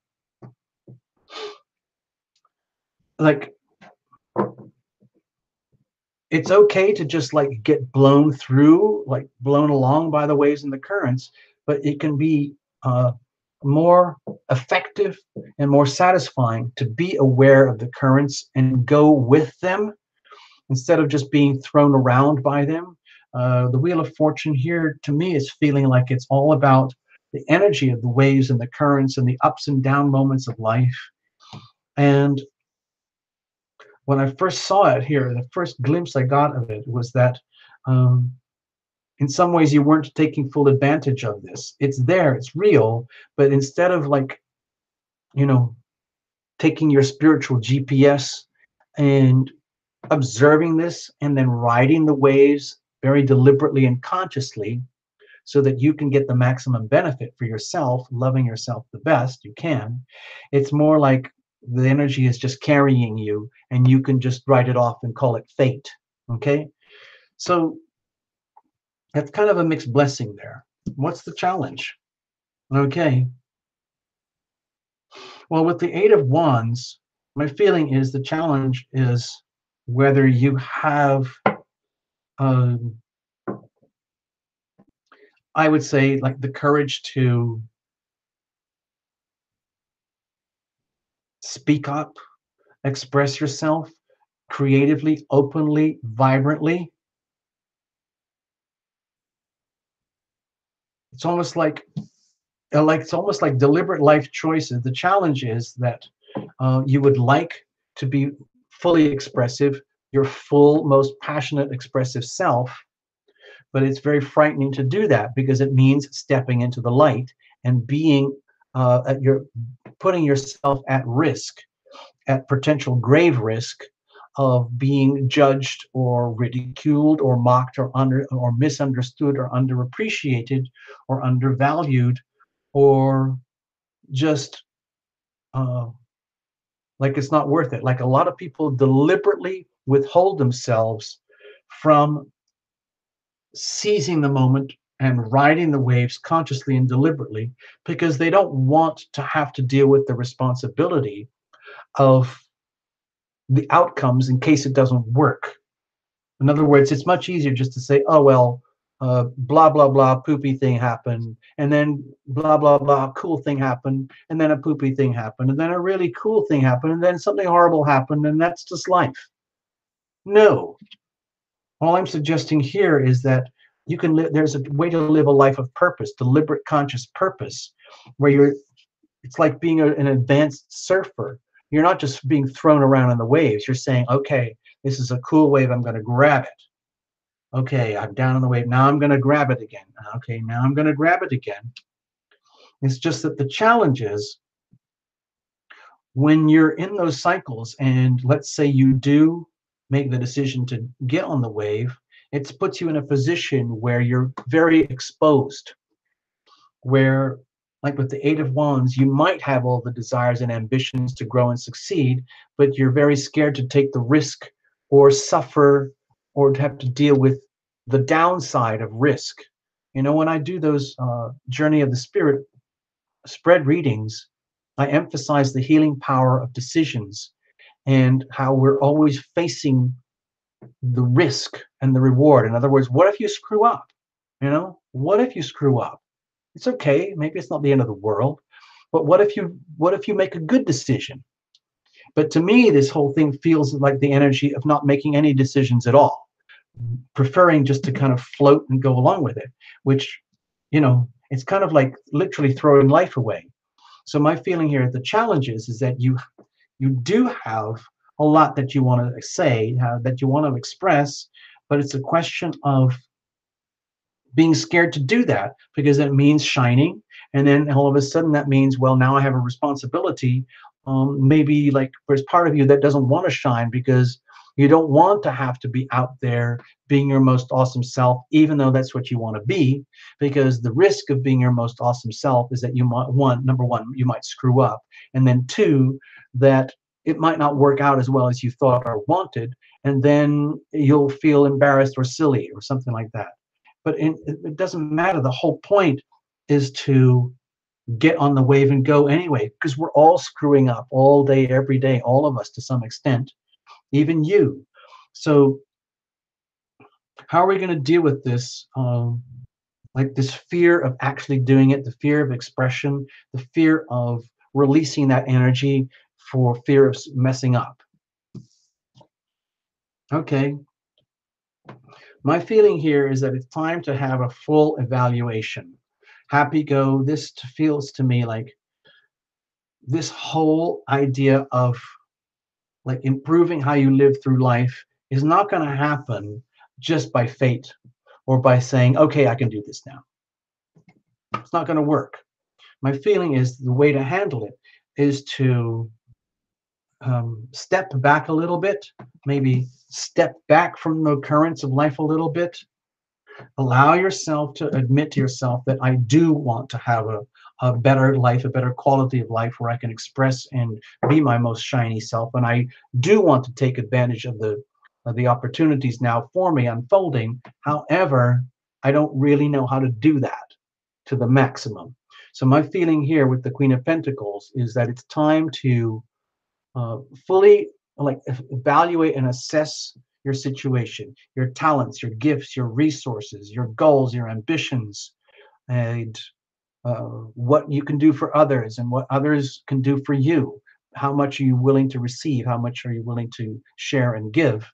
B: it's okay to just get blown through, blown along by the waves and the currents, but it can be more effective and more satisfying to be aware of the currents and go with them instead of just being thrown around by them. The Wheel of Fortune here, to me, is feeling like it's all about the energy of the waves and the currents and the ups and down moments of life. And when I first saw it here, the first glimpse I got of it was that in some ways you weren't taking full advantage of this. It's there, it's real, but instead of taking your spiritual GPS and observing this and then riding the waves very deliberately and consciously so that you can get the maximum benefit for yourself, loving yourself the best you can, it's more like the energy is just carrying you and you can just write it off and call it fate. Okay, so that's kind of a mixed blessing there. What's the challenge? Okay, well, with the Eight of Wands, my feeling is the challenge is whether you have I would say the courage to speak up, express yourself creatively, openly, vibrantly. It's almost like deliberate life choices. The challenge is that you would like to be fully expressive, your full, most passionate, expressive self, but it's very frightening to do that because it means stepping into the light and being putting yourself at risk, at potential grave risk of being judged or ridiculed or mocked or misunderstood or underappreciated or undervalued or just like it's not worth it. Like a lot of people deliberately withhold themselves from seizing the moment and riding the waves consciously and deliberately because they don't want to have to deal with the responsibility of the outcomes in case it doesn't work. In other words, it's much easier just to say, oh, well, blah, blah, blah, poopy thing happened. And then blah, blah, blah, cool thing happened. And then a poopy thing happened. And then a really cool thing happened. And then something horrible happened. And that's just life. No. All I'm suggesting here is that you can live, there's a way to live a life of purpose, deliberate conscious purpose, where it's like being an advanced surfer. You're not just being thrown around in the waves. You're saying, okay, this is a cool wave. I'm going to grab it. Okay, I'm down on the wave. Now I'm going to grab it again. Okay, now I'm going to grab it again. It's just that the challenge is when you're in those cycles, and let's say you do make the decision to get on the wave, it puts you in a position where you're very exposed, where, like with the Eight of Wands, you might have all the desires and ambitions to grow and succeed, but you're very scared to take the risk or suffer or to have to deal with the downside of risk. You know, when I do those Journey of the Spirit spread readings, I emphasize the healing power of decisions and how we're always facing the risk and the reward. In other words, what if you screw up? You know, what if you screw up? It's okay. Maybe it's not the end of the world. But what if you make a good decision? But to me, this whole thing feels like the energy of not making any decisions at all, preferring just to kind of float and go along with it, which, you know, it's kind of like literally throwing life away. So my feeling here, the challenge is that you do have a lot that you want to say, that you want to express, but it's a question of being scared to do that because it means shining. And then all of a sudden that means, well, now I have a responsibility. Maybe like there's part of you that doesn't want to shine because you don't want to have to be out there being your most awesome self, even though that's what you want to be, because the risk of being your most awesome self is that you might, number one, you might screw up. And then two, that it might not work out as well as you thought or wanted. And then you'll feel embarrassed or silly or something like that. But it doesn't matter. The whole point is to get on the wave and go anyway, because we're all screwing up all day, every day, all of us to some extent, even you. So how are we going to deal with this? Like this fear of actually doing it, the fear of expression, the fear of releasing that energy for fear of messing up. Okay. My feeling here is that it's time to have a full evaluation. Happy go, this feels to me like this whole idea of like improving how you live through life is not going to happen just by fate or by saying, okay, I can do this now. It's not going to work. My feeling is the way to handle it is to step back a little bit, maybe step back from the currents of life a little bit. Allow yourself to admit to yourself that I do want to have a better life, a better quality of life where I can express and be my most shiny self. And I do want to take advantage of the opportunities now for me unfolding. However, I don't really know how to do that to the maximum. So my feeling here with the Queen of Pentacles is that it's time to fully like evaluate and assess your situation, your talents, your gifts, your resources, your goals, your ambitions, and what you can do for others and what others can do for you. How much are you willing to receive? How much are you willing to share and give?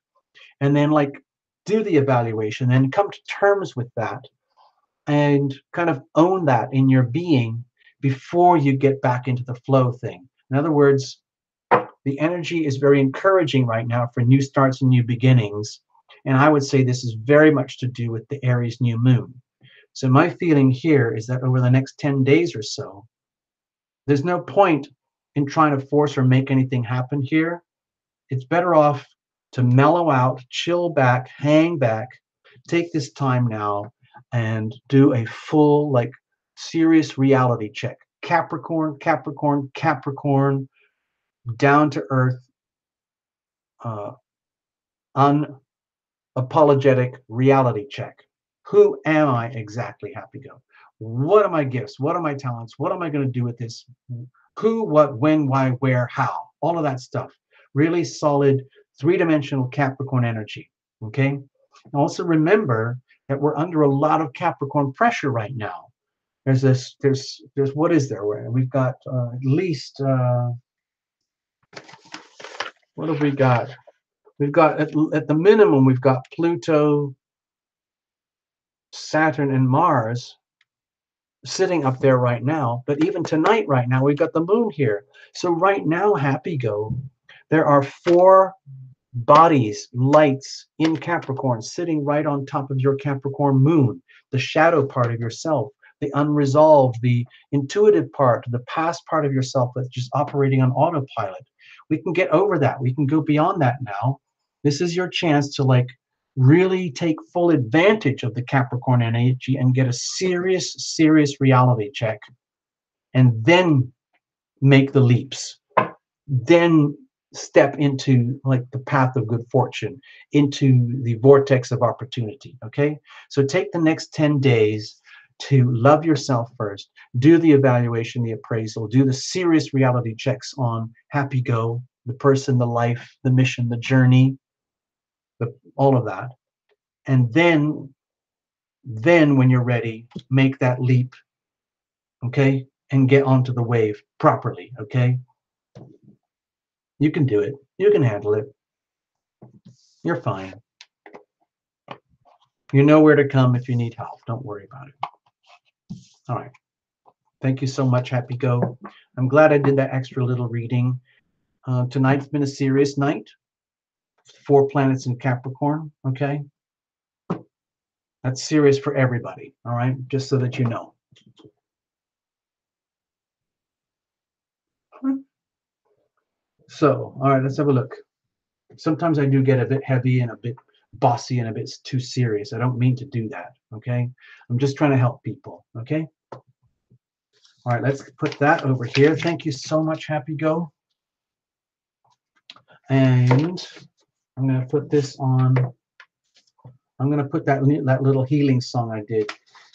B: And then like do the evaluation and come to terms with that and kind of own that in your being before you get back into the flow thing. In other words, the energy is very encouraging right now for new starts and new beginnings. And I would say this is very much to do with the Aries new moon. So my feeling here is that over the next 10 days or so, there's no point in trying to force or make anything happen here. It's better off to mellow out, chill back, hang back, take this time now and do a full, like, serious reality check. Capricorn, Capricorn, Capricorn, down to earth, uh, unapologetic reality check. Who am I exactly, Happy Go? What are my gifts? What are my talents? What am I going to do with this? Who, what, when, why, where, how? All of that stuff. Really solid three-dimensional Capricorn energy. Okay. And also remember that we're under a lot of Capricorn pressure right now. There's what is there? We've got at least what have we got? We've got at the minimum we've got Pluto, Saturn, and Mars sitting up there right now. But even tonight, right now, we've got the moon here. So right now, Happy Go, there are 4 bodies, lights in Capricorn sitting right on top of your Capricorn moon, the shadow part of yourself, the unresolved, the intuitive part, the past part of yourself that's just operating on autopilot. We can get over that. We can go beyond that now. This is your chance to like really take full advantage of the Capricorn energy and get a serious reality check, and then make the leaps. Then step into like the path of good fortune, into the vortex of opportunity. Okay, so take the next 10 days to love yourself first, do the evaluation, the appraisal, do the serious reality checks on Happy Go, the person, the life, the mission, the journey, all of that. And then when you're ready, make that leap, okay, and get onto the wave properly. Okay, you can do it, you can handle it, you're fine. You know where to come if you need help. Don't worry about it. All right. Thank you so much, Happy Go. I'm glad I did that extra little reading. Tonight's been a serious night. 4 planets in Capricorn. Okay. That's serious for everybody. All right. Just so that you know. So, all right, let's have a look. Sometimes I do get a bit heavy and a bit bossy and a bit too serious. I don't mean to do that. Okay. I'm just trying to help people. Okay. All right, let's put that over here. Thank you so much, Happy Go. And I'm going to put this on. I'm going to put that little healing song I did.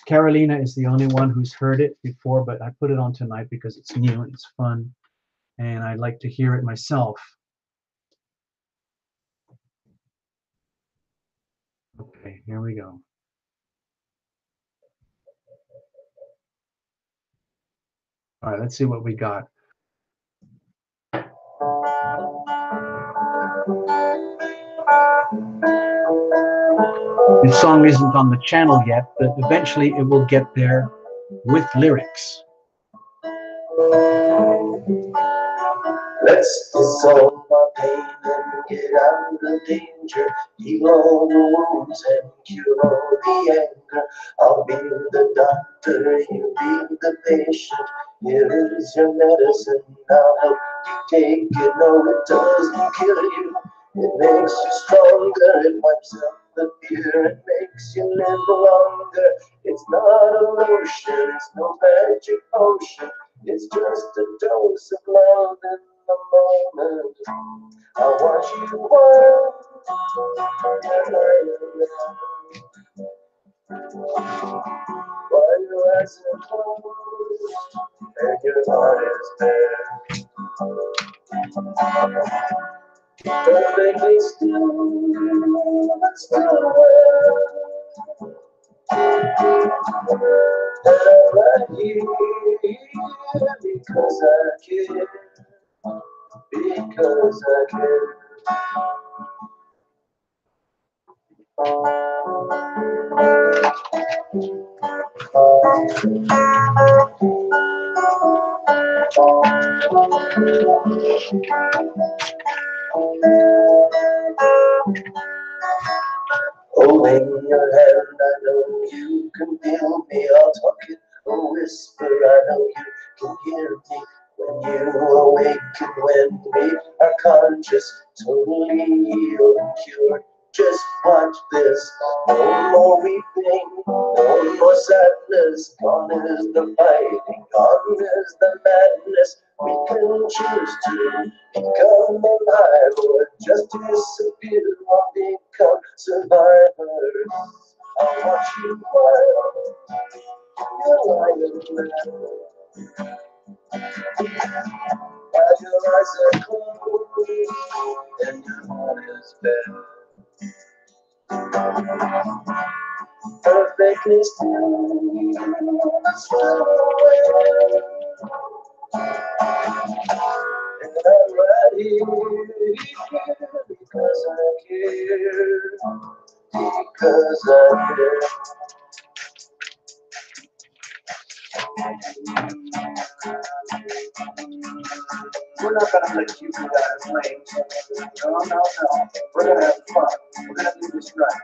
B: Carolina is the only one who's heard it before, but I put it on tonight because it's new and it's fun, and I like to hear it myself. Okay, here we go. All right, let's see what we got. This song isn't on the channel yet, but eventually it will get there with lyrics.
A: Let's dissolve our pain and get out of danger, heal all the wounds and cure all the anger. I'll be the doctor, you be the patient. Here is your medicine, I'll help you take it. No, it doesn't kill you, it makes you stronger. It wipes out the fear, it makes you live longer. It's not a lotion, it's no magic potion. It's just a dose of love in the moment. I watch you while your eyes are closed and your heart is bare. Perfectly still, but still aware. And I'm right here because I care. Because I care. Holding your hand, I know you can feel me. I'll talk in a whisper, I know you can hear me. When you awaken, when we are conscious, totally healed and cured. Just watch this. No more weeping, no more sadness. Gone is the fighting, gone is the madness. We can choose to become alive or just disappear or become survivors. I'll watch you while you're lying there, while your eyes are closed and your heart is bare. Perfectly still, still away. And I'm right here because I care, because I care. We're not gonna let you do that lame. No, no, no. We're gonna have fun. We're gonna do this right.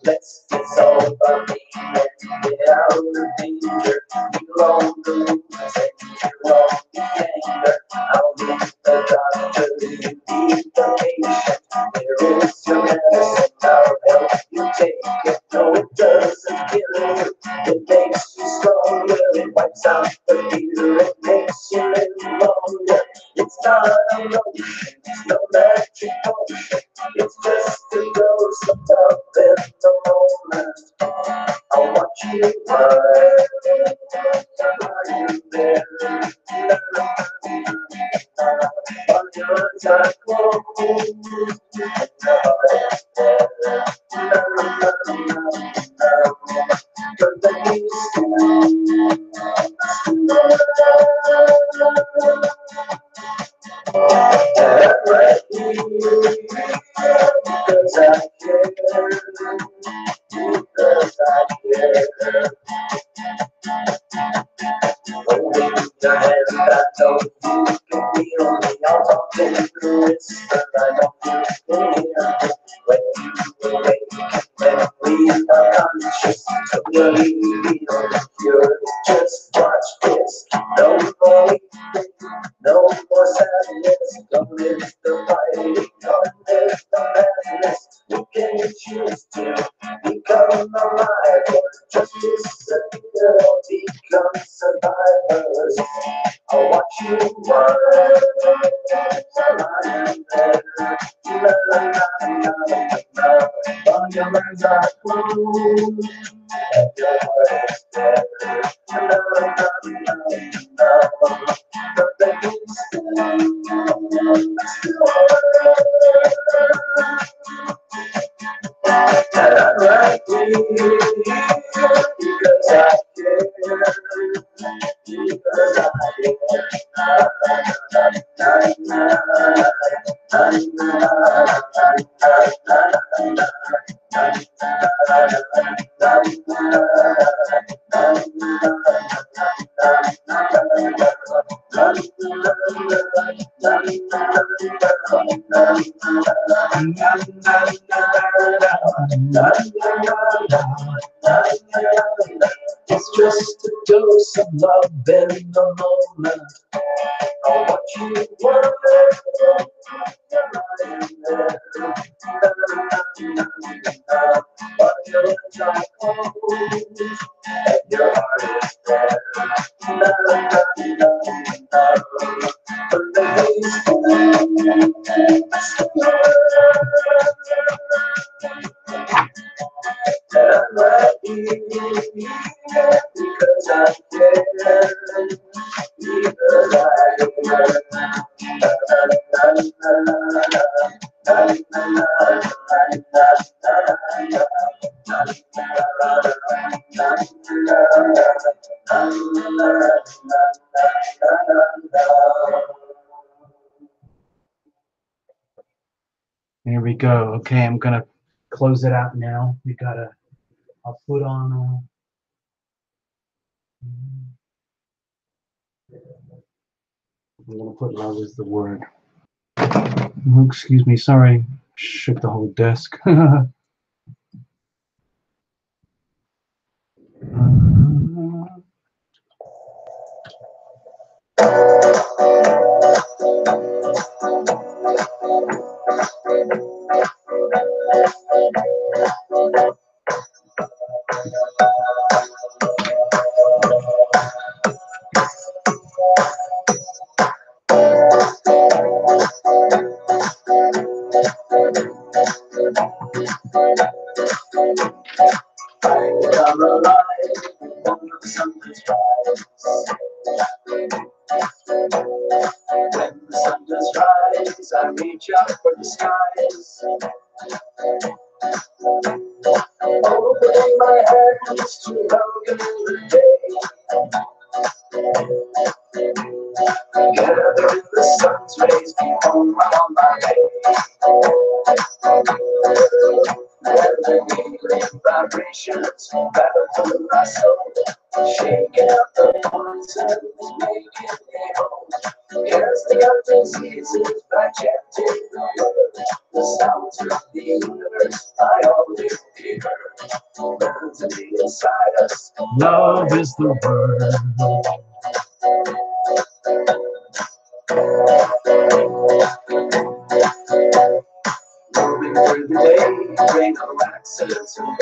A: Let's get all about me and get out of danger. You're on the loose and you're on the anger. I'll be the doctor, you need the patient. There is your medicine, I'll help you take it. No, it doesn't kill you, it makes you stronger. It wipes out the fear, it makes you live longer. It's not a lotion, it's no magic potion. It's just a dose of love in the moment. I'll watch you run. Are you there? On your eyes are closed. But then you right here because I care. Because I care. Holding your hand, I know you can feel me. I'll talk to you, it's but I don't feel it. When you awake, when we are conscious, you'll you're just watch this. No more weeping, no more sadness. Don't live the fighting, don't live the madness. You can choose to become alive or just disappear or become survivors. I'll watch you run. Lying there. La, la, la, la, la. While your eyes are closed and your heart is dead. La, la, la, la, la. But then you still and I'm right here because I care. Because it's just a dose of love in the moment. I'll watch you work but your eyes are closed and your heart is there. La, la, la, la, la. But the and I'm right here because I care. Because I care.
B: There we go. Okay, I'm gonna close it out now. I'll put on. I'm gonna put love is the word. Oh, excuse me. Sorry. Shook the whole desk.
A: I'm alive, something's right. When the sun does rise, I reach out for the skies. Opening my hands to welcome the day. Gather in the sun's rays, behold, I'm on my way. And the healing vibrations rattle through my soul, shaking out the poisons, making me whole. Casting out diseases by chanting the word. The sounds of the universe I always be heard. Resonating inside us.
B: Love is the word.
A: Moving through the day, rain no accidents and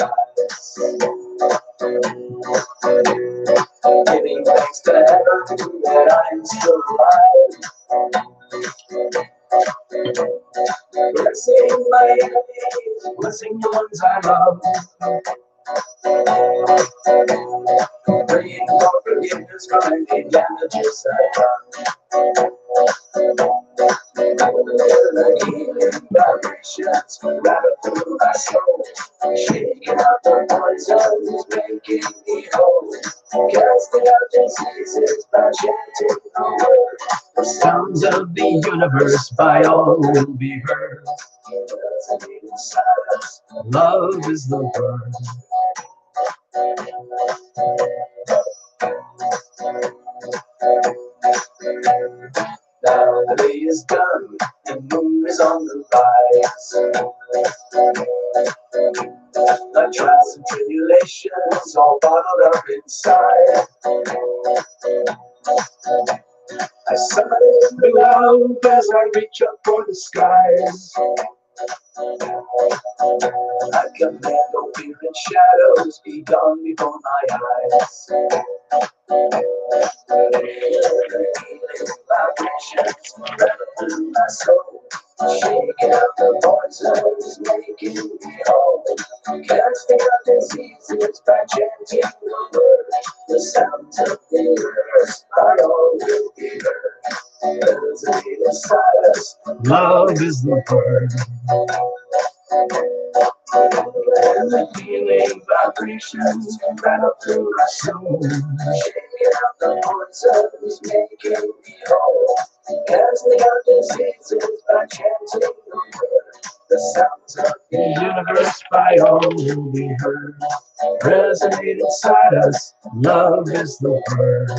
A: giving thanks to heaven that I'm still alive. Blessing my enemies, blessing the ones I love. Praying for forgiveness for any damages I've done. The healing vibrations rattle through my soul, shaking out the poisons, making me whole. Casting out diseases by chanting the word.
B: The sounds of the universe by all will be heard.
A: Resonating inside us.
B: Love is the word.
A: Now the day is done, the moon is on the rise. My trials and tribulations all bottled up inside. I summon in love as I reach up for the skies. I command no fear and shadows be gone before my eyes. Vibrations rattle through my soul, shaking out the poisons, making me whole. Casting out diseases by chanting the word. The sounds of the universe I all will be heard. Resonate inside us.
B: Love is the word.
A: And the healing vibrations rattle through my soul, shaking out the poisons, making me whole. Casting out diseases by chanting the word. The sounds of
B: The universe by all will be heard. Resonate inside us. Love is the word.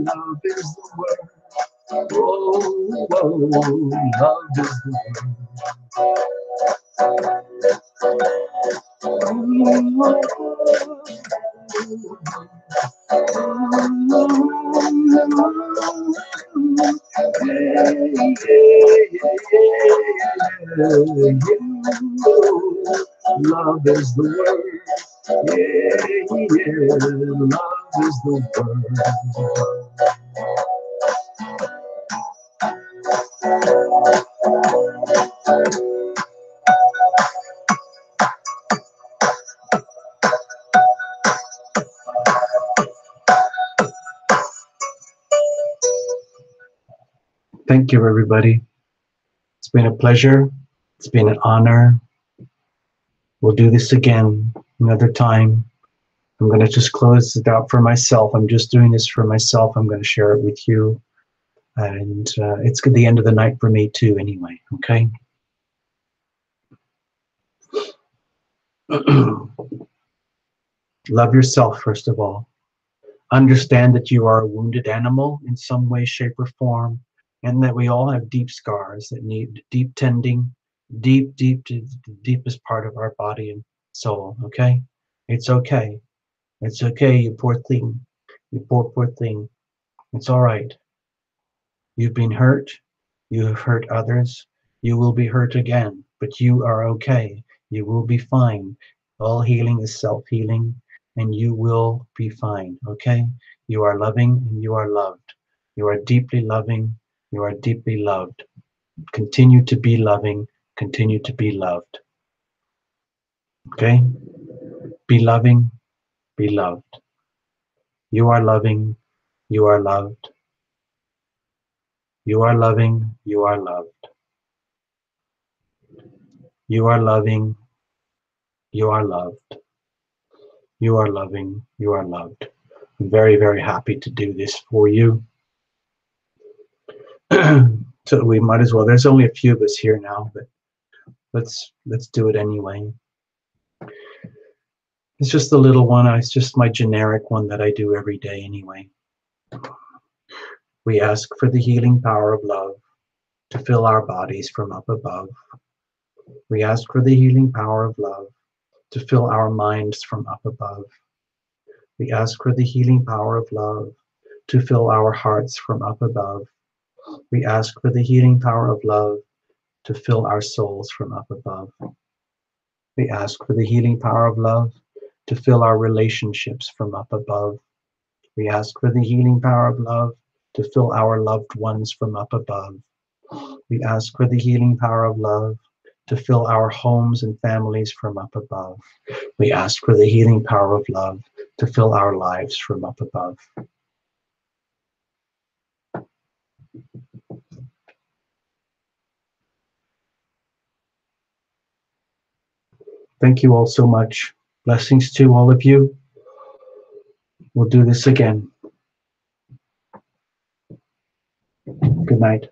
B: Love is the word. Whoa, whoa, love is the word. Love is the word. Yeah, love is the word. Thank you, everybody. It's been a pleasure. It's been an honor. We'll do this again another time. I'm going to just close it out for myself. I'm just doing this for myself. I'm going to share it with you. And it's the end of the night for me too anyway, okay? Love yourself, first of all. Understand that you are a wounded animal in some way, shape, or form, and that we all have deep scars that need deep tending, deep to the deepest part of our body and soul, okay? It's okay. It's okay, you poor thing. You poor thing. It's all right. You've been hurt. You have hurt others. You will be hurt again, but you are okay. You will be fine. All healing is self-healing, and you will be fine, okay? You are loving and you are loved. You are deeply loving. You are deeply loved. Continue to be loving. Continue to be loved, okay? Be loving. Be loved. You are loving. You are loved. You are loving. You are loved. You are loving. You are loved. You are loving. You are loved. I'm very, very happy to do this for you. So we might as well. There's only a few of us here now, but let's do it anyway. It's just a little one. It's just my generic one that I do every day anyway. We ask for the healing power of love to fill our bodies from up above. We ask for the healing power of love to fill our minds from up above. We ask for the healing power of love to fill our hearts from up above. We ask for the healing power of love to fill our souls from up above. We ask for the healing power of love to fill our relationships from up above. We ask for the healing power of love to fill our loved ones from up above. We ask for the healing power of love to fill our homes and families from up above. We ask for the healing power of love to fill our lives from up above. Thank you all so much. Blessings to all of you. We'll do this again. Good night.